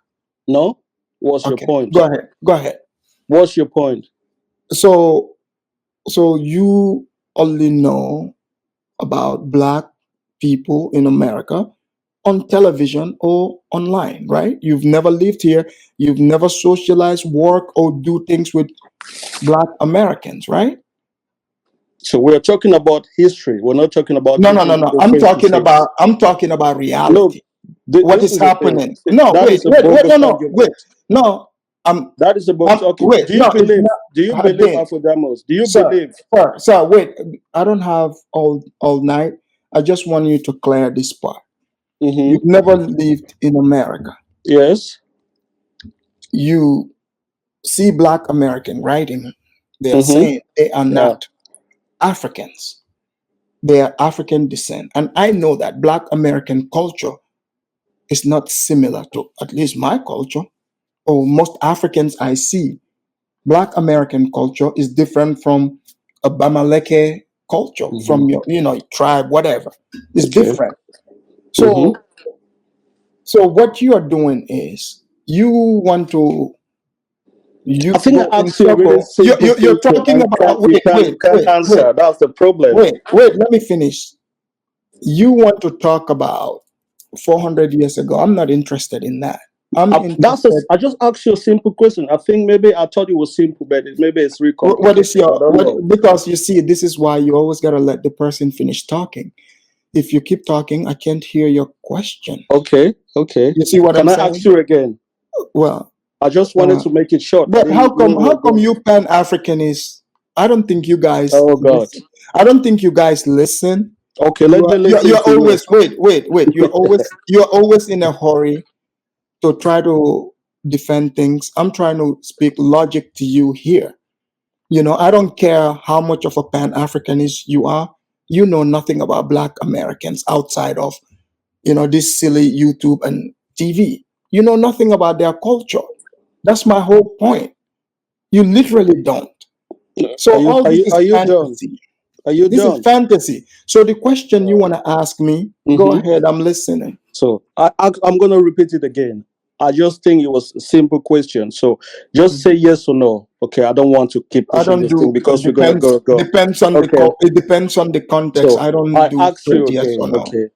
No. What's your point? Go ahead. What's your point? So you only know about Black people in America on television or online, right? You've never lived here. You've never socialized, work, or do things with Black Americans, right? So we're talking about history. We're not talking about. No. I'm talking about reality. Look, what is happening? No, wait. No. That is a bogus. Okay. Wait, do you believe Afro-Damos? Do you believe? Sir, wait. I don't have all night. I just want you to clear this part. You've never lived in America. Yes. You see Black American writing. They're saying they are not Africans. They are African descent. And I know that Black American culture is not similar to at least my culture. Or most Africans I see, Black American culture is different from a Bamaleke culture, from your, tribe, whatever. It's different. So, so what you are doing is you want to. I think I asked you a really simple you're talking about. You can't answer. That's the problem. Wait. Let me finish. You want to talk about 400 years ago. I'm not interested in that. I just asked you a simple question. I think maybe I thought it was simple, but maybe it's really complicated. What is your? Because you see, this is why you always gotta let the person finish talking. If you keep talking, I can't hear your question. Okay. You see what I'm saying? Can I ask you again? Well, I just wanted to make it short. But how come Go. you Pan-Africanists? I don't think you guys Oh God. listen. I don't think you guys listen. Okay, let me listen You're to you. always wait. You're always in a hurry to try to defend things. I'm trying to speak logic to you here. I don't care how much of a Pan-Africanist you are. You know nothing about Black Americans outside of, this silly YouTube and TV. You know nothing about their culture. That's my whole point. You literally don't. So all this is are you done? fantasy. Are you This done? is fantasy. So the question you want to ask me, go ahead. I'm listening. So I'm going to repeat it again. I just think it was a simple question. So just say yes or no. Okay, I don't want to keep I pushing don't this thing do. because It we're going to go. depends on it depends on the context. So I don't I do ask straight you yes again. or no. Okay,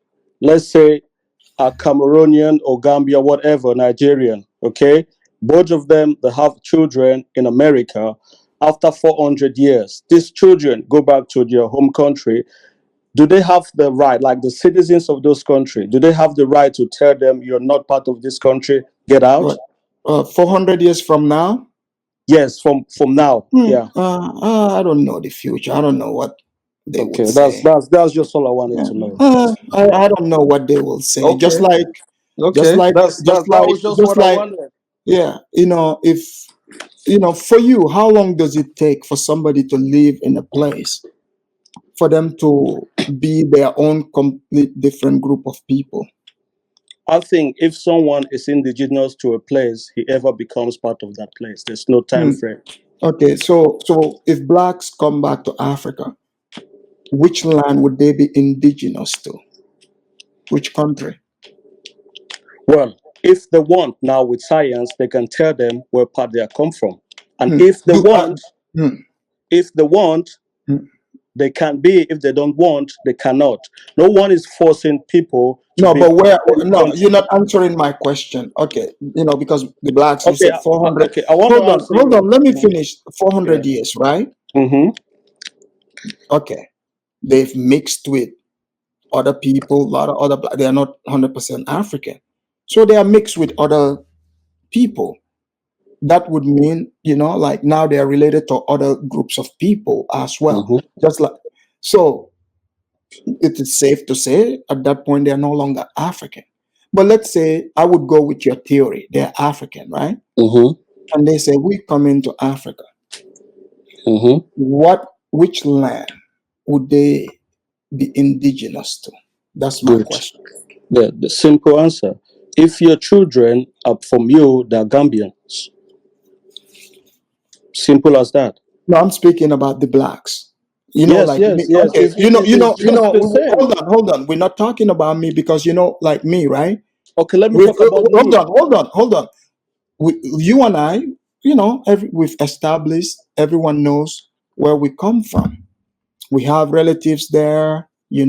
let's say a Cameroonian or Gambia, whatever, Nigerian. Okay, both of them, they have children in America. After 400 years, these children go back to their home country. Do they have the right, like the citizens of those countries, do they have the right to tell them you're not part of this country, get out? 400 years from now? Yes, from now. Yeah. I don't know the future. I don't know what they Okay, would say. that's just all I wanted to know. I don't know what they will say. Okay. Just like That was just what I wanted. Yeah, for you, how long does it take for somebody to live in a place for them to be their own complete different group of people? I think if someone is indigenous to a place, he ever becomes part of that place. There's no time frame. Okay, so if blacks come back to Africa, which land would they be indigenous to? Which country? Well, if they want now with science, they can tell them where part they come from. And if they want, they can be. If they don't want, they cannot. No one is forcing people to No, be but where? No, country. you're not answering my question. Okay, because the blacks, you said 400. Okay, I want to answer Hold on. Let me you. finish. 400 years, right? Okay, they've mixed with other people, a lot of other. They are not 100% African, so they are mixed with other people. That would mean, like now they are related to other groups of people as well. Just like so. It is safe to say at that point they are no longer African. But let's say I would go with your theory. They're African, right? And they say we come into Africa. Which land would they be indigenous to? That's my question. The simple answer. If your children are from you, they're Gambians. Simple as that. No, I'm speaking about the blacks. Yes. Okay, hold on. We're not talking about me because like me, right? Okay, let me talk about hold on. You and I, we've established, everyone knows where we come from. We have relatives there, we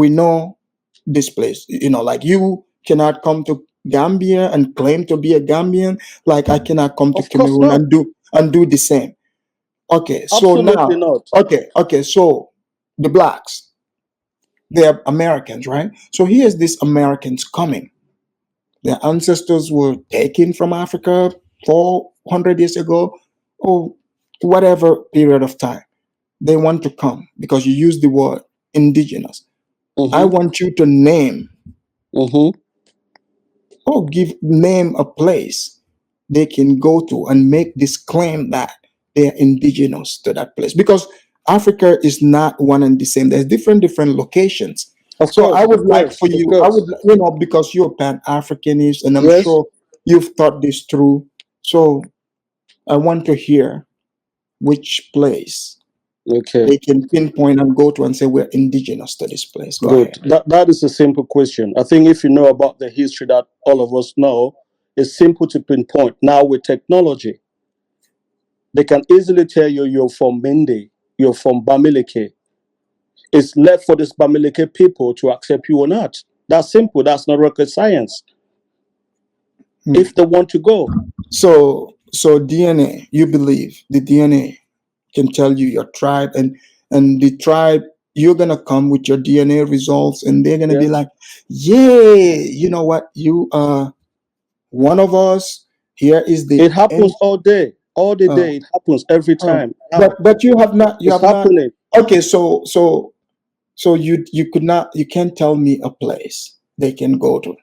know this place. Like you cannot come to Gambia and claim to be a Gambian, like I cannot come to Cameroon and do the same. Okay, so absolutely not. Okay, so the blacks, they're Americans, right? So here's these Americans coming. Their ancestors were taken from Africa 400 years ago, or whatever period of time. They want to come because you use the word indigenous. I want you to name, name a place they can go to and make this claim that they are indigenous to that place, because Africa is not one and the same. There's different locations. I would like for you, because you're Pan-Africanist, and I'm sure you've thought this through. So I want to hear which place they can pinpoint and go to and say we're indigenous to this place. Go ahead. That is a simple question. I think if you know about the history that all of us know, it's simple to pinpoint. Now with technology, they can easily tell you you're from Mende, you're from Bamileke. It's left for this Bamileke people to accept you or not. That's simple. That's not rocket science. If they want to go. So DNA, you believe the DNA can tell you your tribe, and the tribe, you're gonna come with your DNA results, and they're gonna be like, yeah, you know what, you are one of us, Here is the It happens all day, all the uh, day. It happens every time. but you have not It's happening. okay, so you could not, you can't tell me a place they can go to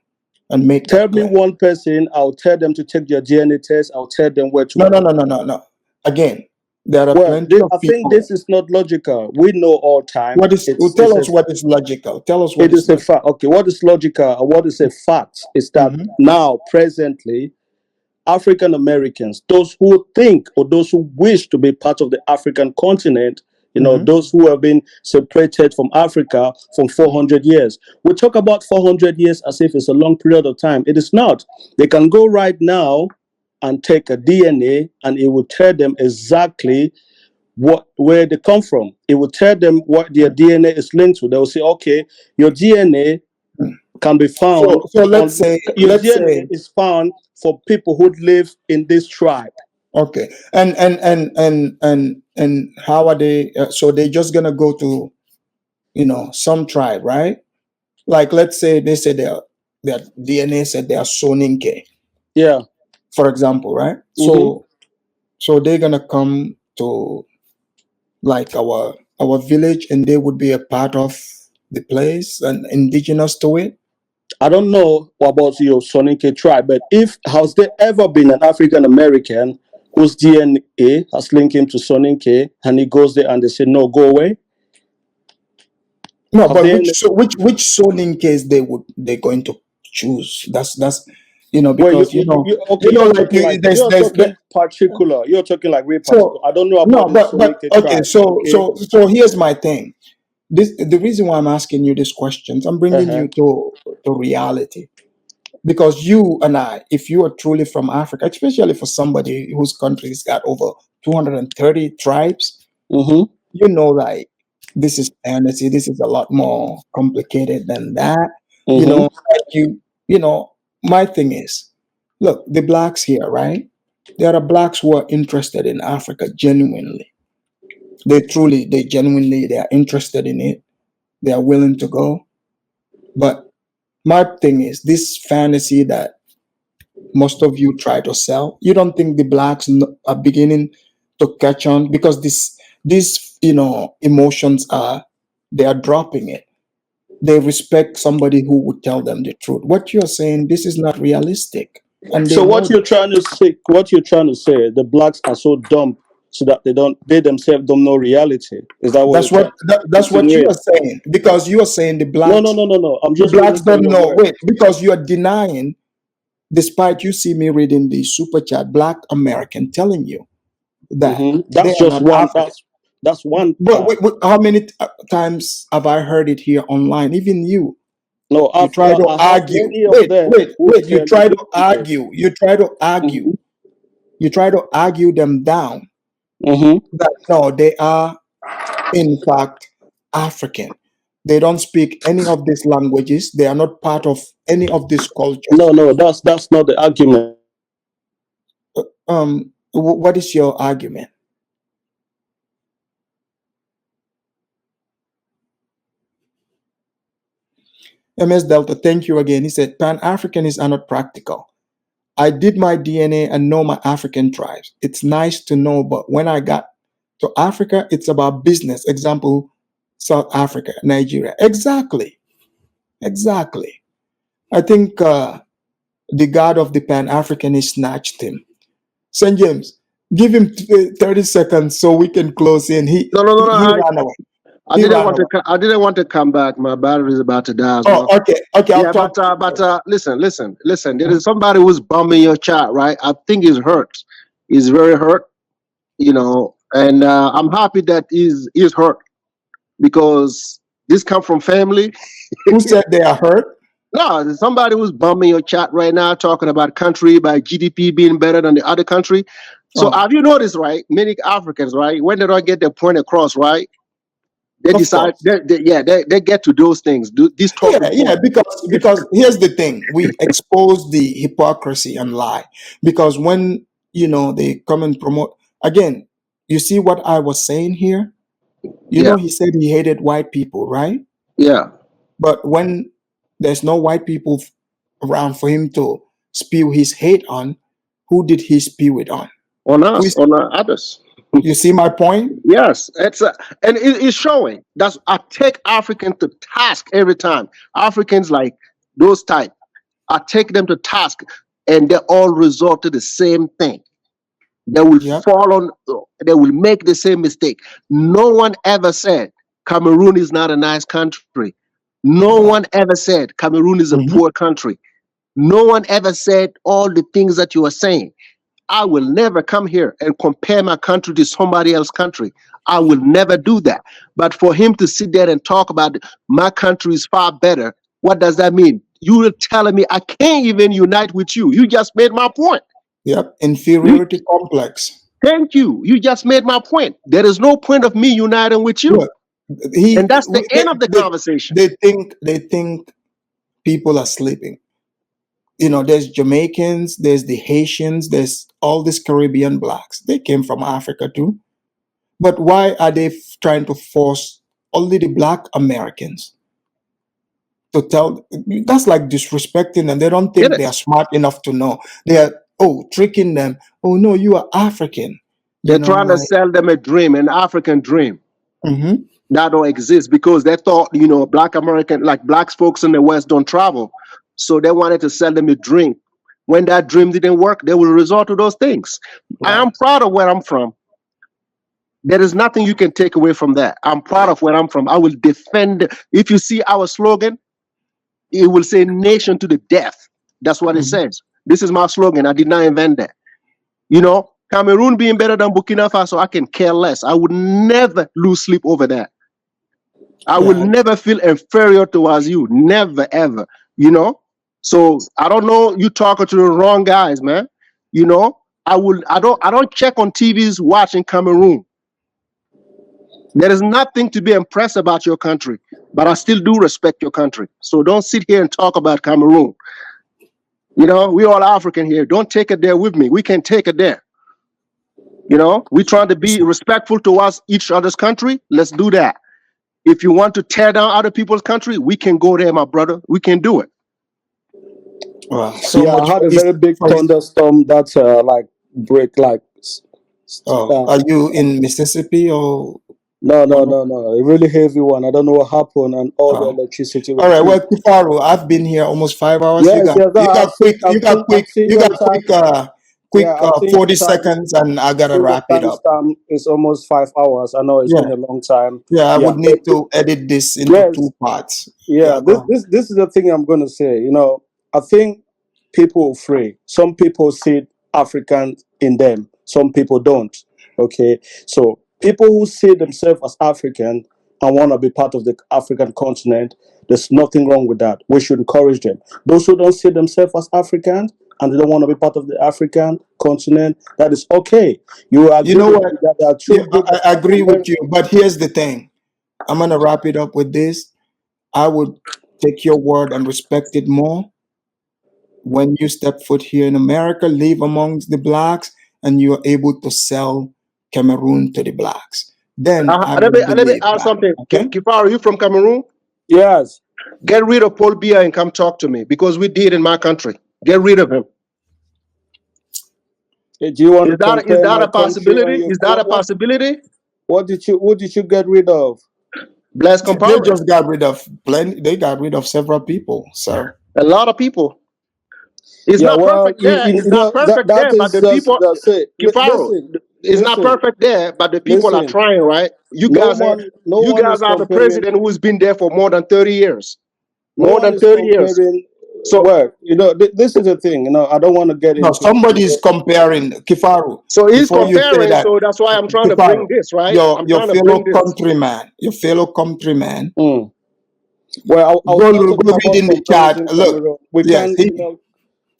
and make Tell that me claim. one person, I'll tell them to take their DNA test, I'll tell them where to No. go. Again, there are Well, plenty of I think people. this is not logical. We know all time. Tell us what is logical. Tell us what It is a logical. fact. Okay, what is logical or what is a fact is that now, presently, African Americans, those who think or those who wish to be part of the African continent, those who have been separated from Africa from 400 years. We talk about 400 years as if it's a long period of time. It is not. They can go right now and take a DNA and it will tell them exactly where they come from. It will tell them what their DNA is linked to. They will say, okay, your DNA can be found. So let's say DNA is found for people who live in this tribe. Okay, and how are they? So they're just gonna go to, some tribe, right? Like, let's say they say their DNA said they are Soninke. Yeah. For example, right? So they're gonna come to like our village, and they would be a part of the place and indigenous to it. I don't know about your Soninke tribe, but has there ever been an African American whose DNA has linked him to Soninke, and he goes there and they say, no, go away? No, but which Soninkes they're going to choose? That's because you're talking particular. You're talking like real particular. I don't know about Soninke tribe. So here's my thing. The reason why I'm asking you these questions, I'm bringing you to reality. Because you and I, if you are truly from Africa, especially for somebody whose country's got over 230 tribes, like this is fantasy. This is a lot more complicated than that. My thing is, look, the blacks here, right? There are blacks who are interested in Africa genuinely. They are interested in it. They are willing to go. But my thing is this fantasy that most of you try to sell. You don't think the blacks are beginning to catch on because these emotions they are dropping it. They respect somebody who would tell them the truth. What you're saying, this is not realistic. And so what you're trying to say, the blacks are so dumb so that they themselves don't know reality. Is that what that's what you are saying? Because you are saying the blacks. No. The blacks don't know. Wait, because you are denying. Despite you see me reading the super chat, Black American telling you that that's just one. That's one. But how many times have I heard it here online? Even you. No, you try to argue. Wait. You try to argue. You try to argue. You try to argue them down. That no, they are in fact African. They don't speak any of these languages. They are not part of any of these cultures. No, that's not the argument. What is your argument? MS Delta, thank you again. He said, Pan-Africanists are not practical. I did my DNA and know my African tribes. It's nice to know, but when I got to Africa, it's about business. Example, South Africa, Nigeria. Exactly. I think the God of the Pan-Africanist snatched him. St. James, give him 30 seconds so we can close in. No. He ran away. I didn't want to come back. My battery is about to die as well. Okay. I'll talk. But listen. There is somebody who's bombing your chat, right? I think he's hurt. He's very hurt, and I'm happy that he's hurt because this come from family. Who said they are hurt? No, there's somebody who's bombing your chat right now, talking about country by GDP being better than the other country. So have you noticed, right? Many Africans, right, when they don't get their point across, right? They decide, they get to those things. These because here's the thing: we expose the hypocrisy and lie. Because when they come and promote again, you see what I was saying here. He said he hated white people, right? Yeah. But when there's no white people around for him to spew his hate on, who did he spew it on? On Who us, is, on others. you see my point? Yes, and it's showing. That's I take Africans to task every time. Africans like those type, I take them to task, and they all resort to the same thing. They will Yeah. fall on. They will make the same mistake. No one ever said Cameroon is not a nice country. No one ever said Cameroon is a poor country. No one ever said all the things that you are saying. I will never come here and compare my country to somebody else's country. I will never do that. But for him to sit there and talk about my country is far better, what does that mean? You are telling me I can't even unite with you. You just made my point. Yep. Inferiority complex. Thank you. You just made my point. There is no point of me uniting with you. Look, And that's the end of the conversation. They think people are sleeping. You know, there's Jamaicans, there's the Haitians, there's all these Caribbean blacks. They came from Africa too. But why are they trying to force only the black Americans to tell? That's like disrespecting them. They don't think It they is. are smart enough to know. They are, tricking them. Oh, no, you are African. They're trying to sell them a dream, an African dream. Mhm. That don't exist because they thought, black American, like black folks in the West don't travel. So they wanted to sell them a dream. When that dream didn't work, they will resort to those things. I am proud of where I'm from. There is nothing you can take away from that. I'm proud of where I'm from. I will defend. If you see our slogan, it will say nation to the death. That's what it says. This is my slogan. I did not invent that. Cameroon being better than Burkina Faso, I can care less. I would never lose sleep over that. I will never feel inferior towards you. Never, ever. So I don't know, you talking to the wrong guys, man. I don't check on TVs watching Cameroon. There is nothing to be impressed about your country, but I still do respect your country. So don't sit here and talk about Cameroon. We all African here. Don't take it there with me. We can take it there. We trying to be respectful towards each other's country. Let's do that. If you want to tear down other people's country, we can go there, my brother. We can do it. So much I had for a very big thunderstorm that break are you in Mississippi or? No. A really heavy one. I don't know what happened, and all the electricity. All right, well, Kifaru, I've been here almost 5 hours. Yes, you got quick 40 seconds, and I gotta wrap it up. It's almost 5 hours. I know it's been a long time. Yeah, I would need to edit this into 2 parts. This is the thing I'm gonna say. I think people are free. Some people see African in them. Some people don't. Okay, so people who see themselves as African and want to be part of the African continent, there's nothing wrong with that. We should encourage them. Those who don't see themselves as African and they don't want to be part of the African continent, that is okay. You know what? I agree with you, but here's the thing. I'm gonna wrap it up with this. I would take your word and respect it more when you step foot here in America, live amongst the blacks, and you're able to sell Cameroon to the blacks. Then let me add something. Okay? Kifaru, are you from Cameroon? Yes. Get rid of Paul Biya and come talk to me because we did in my country. Get rid of him. Do you want is that a possibility? Is that a possibility? What did you get rid of? Blaise Compaoré. They just got rid of plenty. They got rid of several people, sir. A lot of people. It's not perfect there. It's not perfect there, but the people. It's not perfect there, but the people are trying, right? You guys are the president who's been there for more than 30 years. More than 30 years. So this is the thing. I don't want to get into. No, somebody is comparing Kifaru. So he's comparing. So that's why I'm trying to bring this, right? Your fellow countryman. Your fellow countryman. Well, I'll go read in the chat. Look,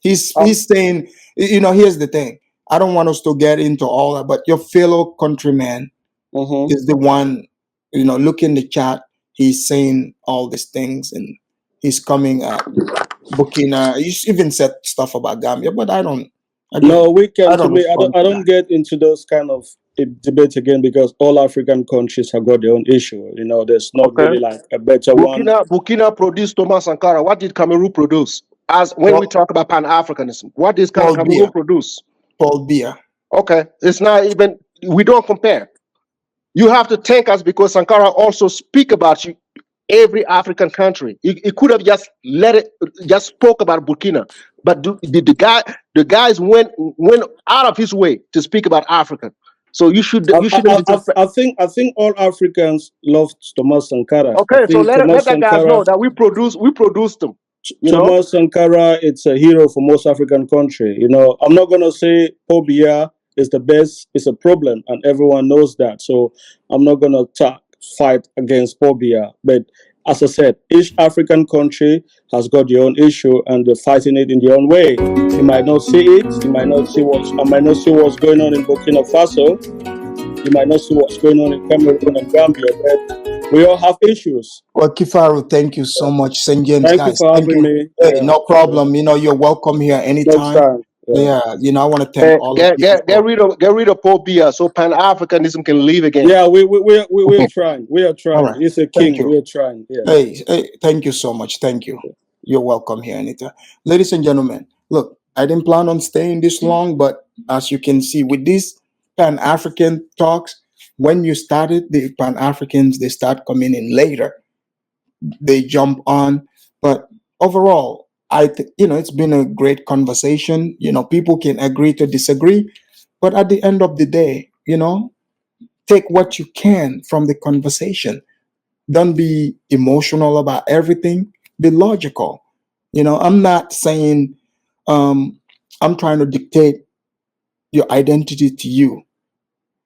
he's saying. Here's the thing. I don't want us to get into all that, but your fellow countryman is the one. Look in the chat. He's saying all these things, and he's coming at Burkina. He even said stuff about Gambia, but I don't. No, we can. I don't get into those kind of debates again because all African countries have got their own issue. There's not really like a better one. Burkina produced Thomas Sankara. What did Cameroon produce? When we talk about pan-Africanism, what does Cameroon produce? Paul Biya. Okay, it's not even. We don't compare. You have to thank us because Sankara also speak about you, every African country. He could have just let it, just spoke about Burkina, but the guys went out of his way to speak about Africa. So you shouldn't disrespect. I think all Africans love Thomas Sankara. I Okay, so think let Thomas that guys Sankara, know that we produced them. You know, Thomas Sankara, it's a hero for most African country. You know, I'm not gonna say Paul Biya is the best. It's a problem, and everyone knows that. So I'm not gonna fight against Paul Biya. But as I said, each African country has got their own issue, and they're fighting it in their own way. You might not see it. You might not see I might not see what's going on in Burkina Faso. You might not see what's going on in Cameroon and Gambia, but we all have issues. Well, Kifaru, thank you so much. St. James, Thank you guys, for thank having you. me. Hey, Yeah. no problem. You know, you're welcome here Next anytime. time. Yeah, you know, I want to thank all of you. get rid of Paul Biya so Pan-Africanism can live again. Yeah, we're trying. We are trying. All right. He's a Thank king. you. We are trying. Yeah. Hey, thank you so much. Thank you. You're welcome here anytime. Ladies and gentlemen, look, I didn't plan on staying this long, but as you can see with these Pan-African talks, when you started, the Pan-Africans, they start coming in later. They jump on. But overall, it's been a great conversation. You know, people can agree to disagree, but at the end of the day, you know, take what you can from the conversation. Don't be emotional about everything. Be logical. You know, I'm not saying I'm trying to dictate your identity to you.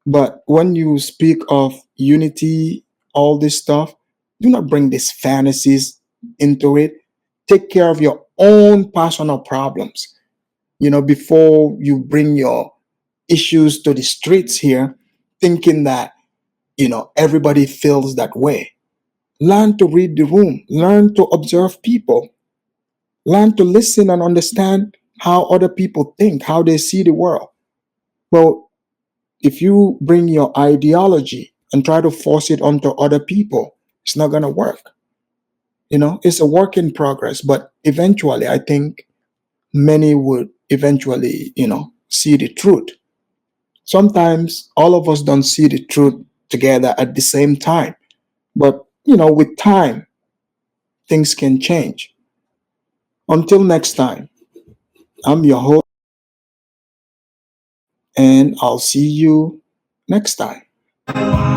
But when you speak of unity, all this stuff, do not bring these fantasies into it. Take care of your own personal problems, you know, before you bring your issues to the streets here, thinking that, you know, everybody feels that way. Learn to read the room, learn to observe people, learn to listen and understand how other people think, how they see the world. Well, if you bring your ideology and try to force it onto other people, it's not going to work. You know, it's a work in progress, but eventually, I think many would eventually, you know, see the truth. Sometimes all of us don't see the truth together at the same time, but, you know, with time, things can change. Until next time, I'm your host, and I'll see you next time.